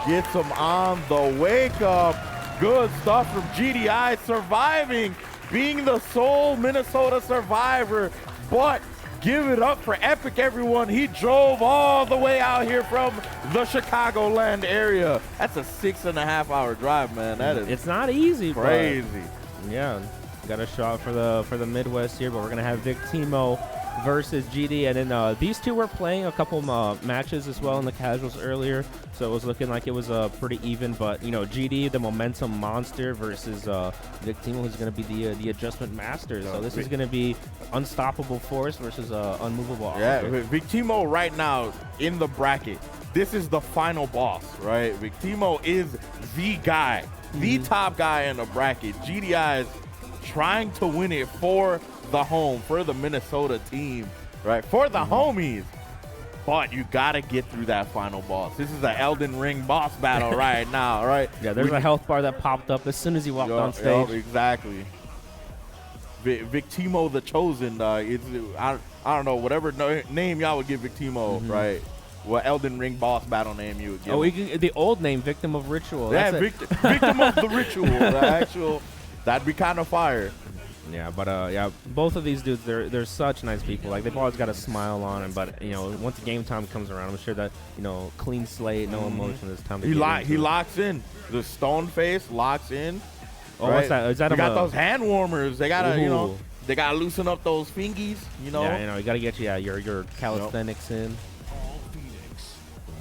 Gets him on the wake up. Good stuff from GDI, surviving, being the sole Minnesota survivor. But give it up for Epic, everyone. He drove all the way out here from the Chicagoland area. That's a 6.5-hour drive, man. That is It's not easy, crazy. Yeah, got a shot for the Midwest here, but we're going to have Victimo versus GD, and then these two were playing a couple matches as well in the casuals earlier, so it was looking like it was pretty even. But you know, GD, the momentum monster, versus Victimo, who's going to be the adjustment master. So this is going to be unstoppable force versus unmovable object. Yeah, Victimo right now in the bracket. This is the final boss, right? Victimo is the guy, the top guy in the bracket. GDI is trying to win it for the home, for the Minnesota team, right? For the homies. But you got to get through that final boss. This is an Elden Ring boss battle right now, right? Yeah, there's a health bar that popped up as soon as he walked on stage. Exactly. Victimo the Chosen, I don't know, whatever name y'all would give Victimo, right? What Elden Ring boss battle name you would give? Oh, the old name, Victim of Ritual. Yeah, Victim of the Ritual, the actual. That'd be kind of fire. Yeah, but yeah, both of these dudes, they're such nice people. Like, they've always got a smile on them. But you know, once game time comes around, I'm sure that, you know, clean slate, no emotion this time. He locks in. The stone face locks in. Oh, right? What's that? Is that they got those hand warmers. They gotta, you know, they gotta loosen up those fingies. You know. Yeah, you know, you gotta get your calisthenics in.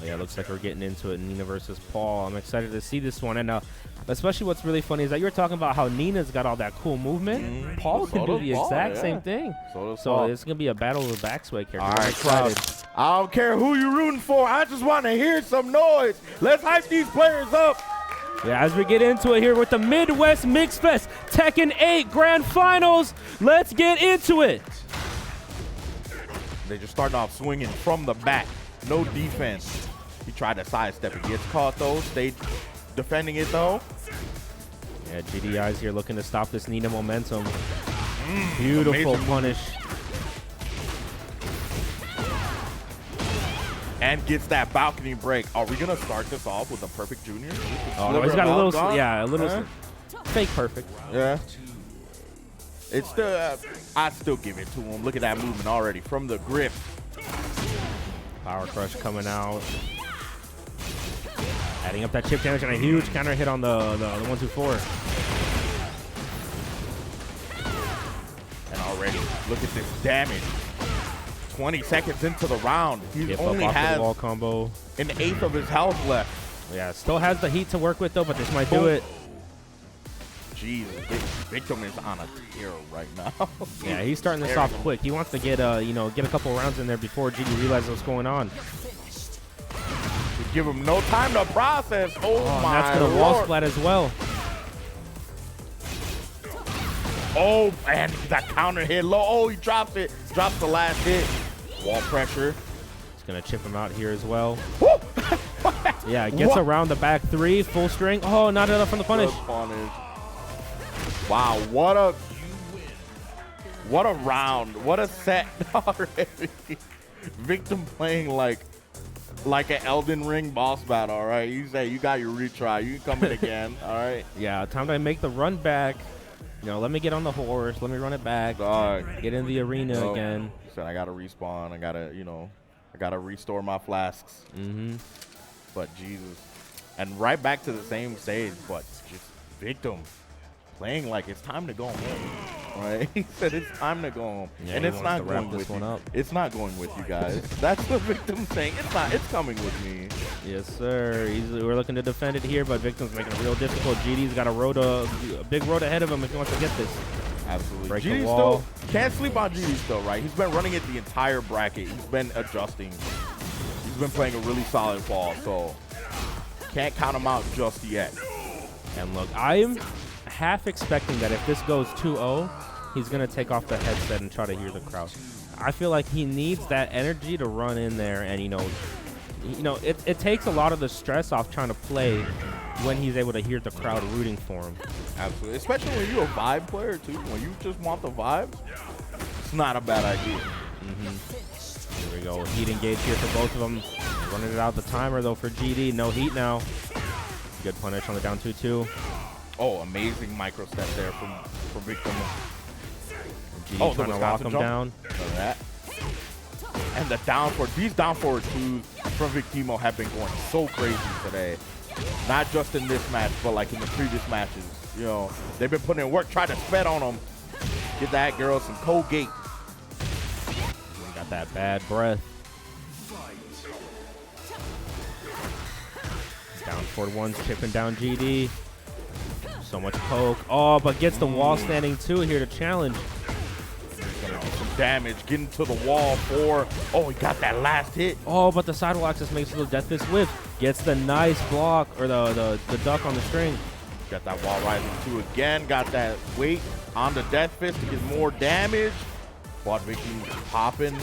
Yeah, looks like we're getting into it. Nina versus Paul. I'm excited to see this one. And especially what's really funny is that you were talking about how Nina's got all that cool movement. Paul can do the exact same thing. So it's going to be a battle of the backsway characters. All right, crowd. I don't care who you're rooting for. I just want to hear some noise. Let's hype these players up. Yeah, as we get into it here with the Midwest Mixfest Tekken 8 Grand Finals, let's get into it. They just starting off swinging from the back. No defense. He tried to sidestep it. Gets caught, though. Stayed defending it, though. Yeah, GDI's here looking to stop this Nina momentum. Beautiful punish. And gets that balcony break. Are we going to start this off with a perfect junior? Oh, no, he's got a little fake perfect. Yeah. It's still, I still give it to him. Look at that movement already from the grip. Power crush coming out. Adding up that chip damage and a huge counter hit on the 1-2-4. And already, look at this damage. 20 seconds into the round, he only off has the wall combo. an eighth of his health left. Yeah, still has the heat to work with though, but this might do it. Jeez, Victim is on a tear right now. Yeah, he's starting this off quick. He wants to get get a couple rounds in there before GD realizes what's going on. Give him no time to process. Oh my and that's gonna Lord. wall splat as well. Oh, and that counter hit low. Oh, he drops it. Drops the last hit. Wall pressure. It's gonna chip him out here as well. Woo! Yeah, gets around the back three, full string. Oh, not enough from the punish. Wow, what a round. What a set already. Victim playing like an Elden Ring boss battle, all right? You say you got your retry. You can come in again, all right? Yeah, time to make the run back. Let me get on the horse. Let me run it back. Get in the arena again. Said I gotta respawn. I gotta restore my flasks. But Jesus, and right back to the same stage. But just Victim playing like it's time to go home. Right? He said it's time to go home, Yeah, and it's not going this with one you. up. It's not going with you guys. That's the Victim saying. It's not. It's coming with me. Yes, sir. We're looking to defend it here, but Victim's making it real difficult. GD's got a big road ahead of him if he wants to get this. Absolutely. Break GD the wall. still can't sleep on GD still, right? He's been running it the entire bracket. He's been adjusting. He's been playing a really solid ball, so can't count him out just yet. And look, I'm half expecting that if this goes 2-0, he's going to take off the headset and try to hear the crowd. I feel like he needs that energy to run in there and, it takes a lot of the stress off trying to play when he's able to hear the crowd rooting for him. Absolutely. Especially when you're a vibe player, too. When you just want the vibes, it's not a bad idea. Here we go. Heat engage here for both of them. Running it out the timer, though, for GD. No heat now. Good punish on the down 2-2. Oh, amazing micro step there from Victim. GD trying to lock him down. Look at that. And the these down forward twos from Victimo have been going so crazy today. Not just in this match, but like in the previous matches. They've been putting in work, trying to sped on them. Get that girl some Colgate. Got that bad breath. Down forward one's chipping down GD. So much poke. Oh, but gets the wall standing too here to challenge. Some damage, getting to the wall for. Oh, he got that last hit. Oh, but the sidewall access makes a little death fist whip. Gets the nice block, or the duck on the string. Got that wall rising too again. Got that weight on the death fist to get more damage. But Vicky popping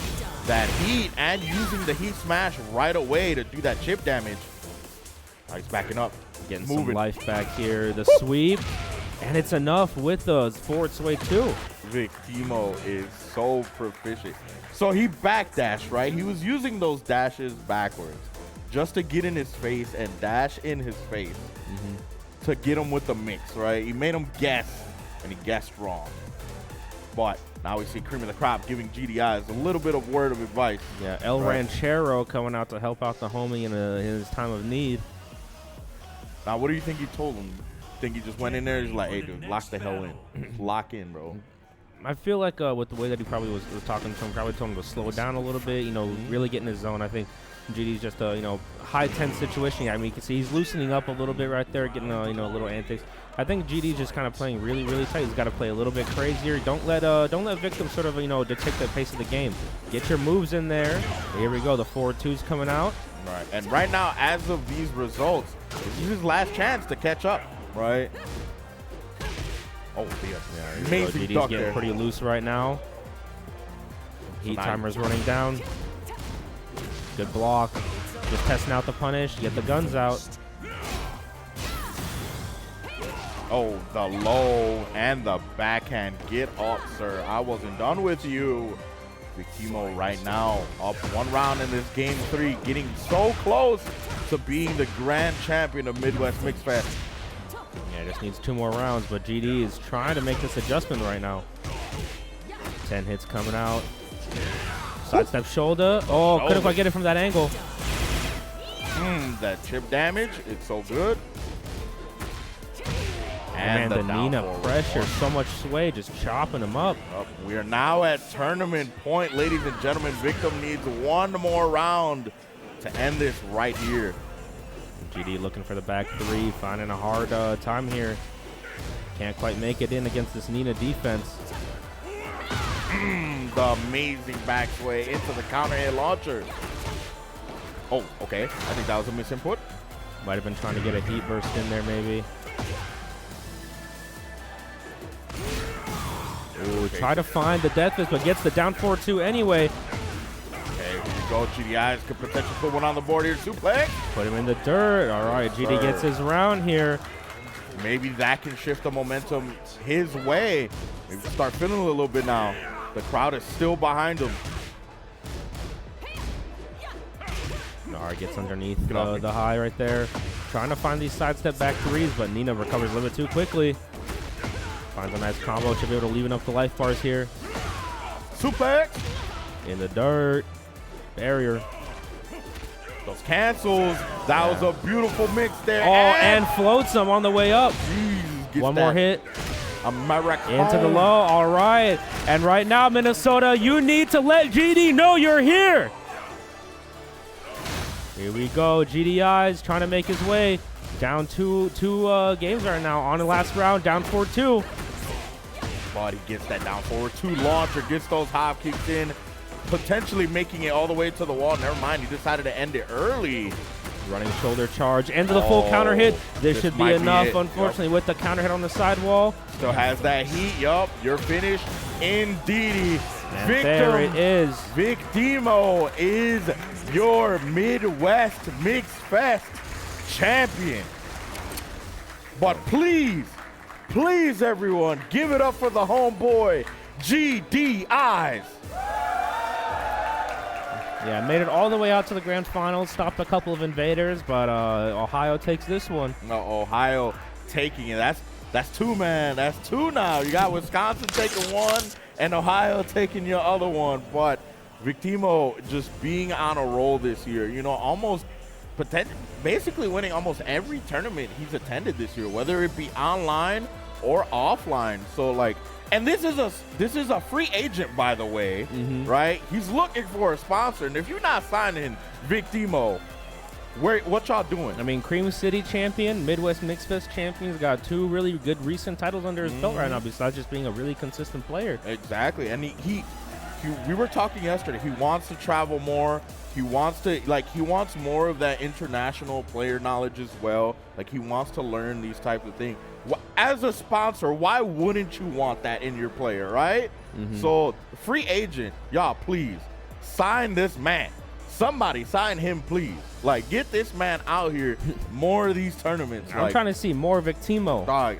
that heat and using the heat smash right away to do that chip damage. He's backing up. Getting some life back here. The sweep. And it's enough with the forward sway too. Victimo is so proficient. So he backdashed, right? He was using those dashes backwards just to get in his face and dash in his face to get him with the mix, right? He made him guess, and he guessed wrong. But now we see Cream of the Crop giving GDIs a little bit of word of advice. Yeah, El Ranchero coming out to help out the homie in his time of need. Now, what do you think he told him? Think he just went in there and was like, hey, dude, lock the hell in. Lock in, bro. I feel like with the way that he probably was talking to him, probably told him to slow it down a little bit, really get in his zone. I think GD's just a, high tense situation. I mean, you can see he's loosening up a little bit right there, getting, little antics. I think GD's just kind of playing really, really tight. He's got to play a little bit crazier. Don't let Victim sort of, dictate the pace of the game. Get your moves in there. Here we go. The 4-2's coming out. Right. And right now, as of these results, this is his last chance to catch up, right? Oh, yeah, amazing GD's duck getting there. pretty loose right now. Heat timer's running down. Good block. Just testing out the punish. Get the guns out. Oh, the low and the backhand. Get up, sir. I wasn't done with you. Victimo right now up 1 round in this game 3, getting so close to being the grand champion of Midwest Mixfest. Yeah, just needs 2 more rounds, but GD is trying to make this adjustment right now. 10 hits coming out. Sidestep shoulder. Oh, couldn't quite get it from that angle. That chip damage, it's so good. And the Nina pressure, so much sway, just chopping him up. We are now at tournament point, ladies and gentlemen. Victim needs one more round to end this right here. GD looking for the back three, finding a hard time here. Can't quite make it in against this Nina defense. The amazing back sway into the counter hit launcher. Oh, okay. I think that was a misinput. Might have been trying to get a heat burst in there, maybe. Ooh, Okay. try to find the death fist, but gets the down 4-2 anyway. Okay, here you go. GDIs could potentially put one on the board here. Suplex. Put him in the dirt. All right, GD gets his round here. Maybe that can shift the momentum his way. Maybe start feeling a little bit now. The crowd is still behind him. All right, gets underneath the high right there. Trying to find these sidestep back threes, but Nina recovers a little bit too quickly. Finds a nice combo. Should be able to leave enough the life bars here. Suplex. In the dirt. Barrier. Those cancels. That was a beautiful mix there. Oh, and floats him on the way up. Gets One more hit. America Into the low. All right. And right now, Minnesota, you need to let GD know you're here. Here we go. GDI's trying to make his way. Down two games right now. On the last round, down 4-2. But he gets that down forward 2 launcher, gets those hop kicks in, potentially making it all the way to the wall. Never mind, he decided to end it early. Running shoulder charge into the full counter hit. This should be might be enough, it. unfortunately, with the counter hit on the sidewall. Still has that heat. Yup, you're finished. Indeedy. And there it is. Victimo is your Midwest Mixfest champion. But please, please, everyone, give it up for the homeboy, GDIs. Yeah, made it all the way out to the grand finals, stopped a couple of invaders, but Ohio takes this one. No, Ohio taking it. That's 2, man. That's 2 now. You got Wisconsin taking 1 and Ohio taking your other one. But Victimo just being on a roll this year, you know, almost basically winning almost every tournament he's attended this year, whether it be online or offline. So like, and this is a free agent, by the way, right? He's looking for a sponsor, and if you're not signing Victimo, what y'all doing? I mean, Cream City champion, Midwest Mixfest champion. He's got 2 really good recent titles under his belt right now, besides just being a really consistent player. Exactly, and we were talking yesterday. He wants to travel more. He wants more of that international player knowledge as well. Like, he wants to learn these types of things. As a sponsor, why wouldn't you want that in your player, right? So, free agent, y'all, please sign this man. Somebody sign him, please. Like, get this man out here. More of these tournaments. I'm trying to see more Victimo. Dog,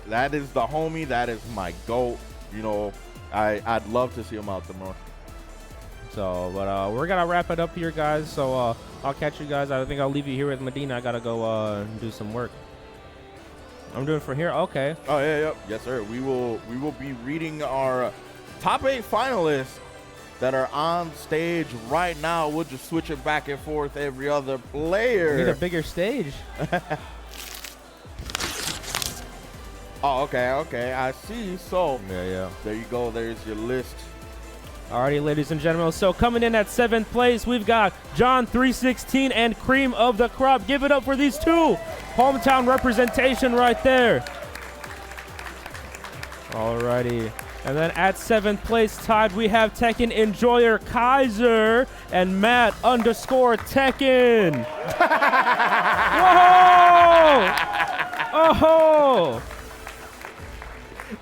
that is the homie. That is my GOAT. You know, I'd love to see him out there more. So, but we're gonna wrap it up here, guys. So I'll catch you guys. I think I'll leave you here with Medina. I gotta go do some work. I'm doing for here. Okay. Oh yeah. Yes, sir. We will be reading our top 8 finalists that are on stage right now. We'll just switch it back and forth every other player. We need a bigger stage. Oh, okay. I see. So Yeah. there you go. There's your list. Alrighty, ladies and gentlemen. So coming in at 7th place, we've got John 316 and Cream of the Crop. Give it up for these 2. Hometown representation right there. Alrighty. And then at 7th place tied, we have Tekken Enjoyer Kaiser and Matt _Tekken. Whoa! Oh!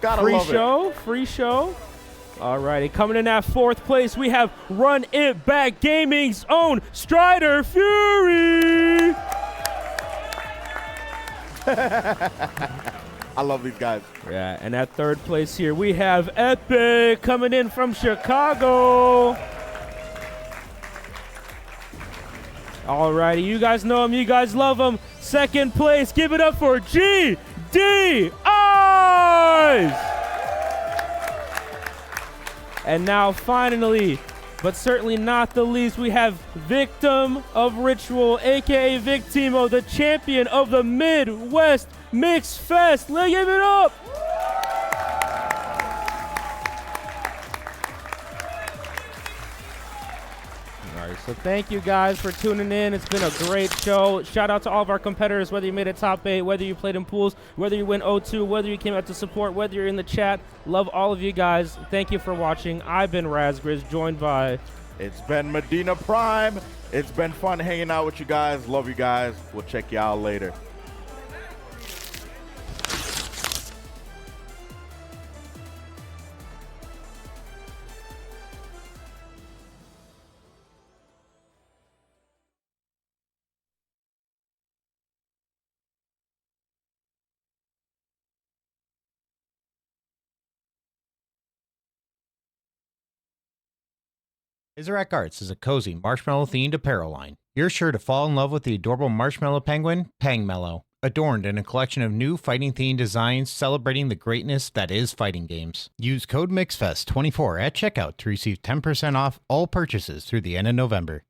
Gotta love it. Free show. Alrighty, coming in at 4th place, we have Run It Back Gaming's own Strider Fury. I love these guys. Yeah, and at 3rd place here, we have Epic coming in from Chicago. Alrighty, you guys know him, you guys love him. 2nd place, give it up for GDIs. And now finally, but certainly not the least, we have Victim of Ritual, aka Victimo, the champion of the Midwest Mixfest. Let's give it up! All right, so thank you guys for tuning in. It's been a great show. Shout out to all of our competitors, whether you made it top 8, whether you played in pools, whether you went 0-2, whether you came out to support, whether you're in the chat. Love all of you guys. Thank you for watching. I've been Razgriz, joined by... It's been Medina Prime. It's been fun hanging out with you guys. Love you guys. We'll check you out later. Isaac Arts is a cozy marshmallow-themed apparel line. You're sure to fall in love with the adorable marshmallow penguin, Pangmellow, adorned in a collection of new fighting-themed designs celebrating the greatness that is fighting games. Use code MIXFEST24 at checkout to receive 10% off all purchases through the end of November.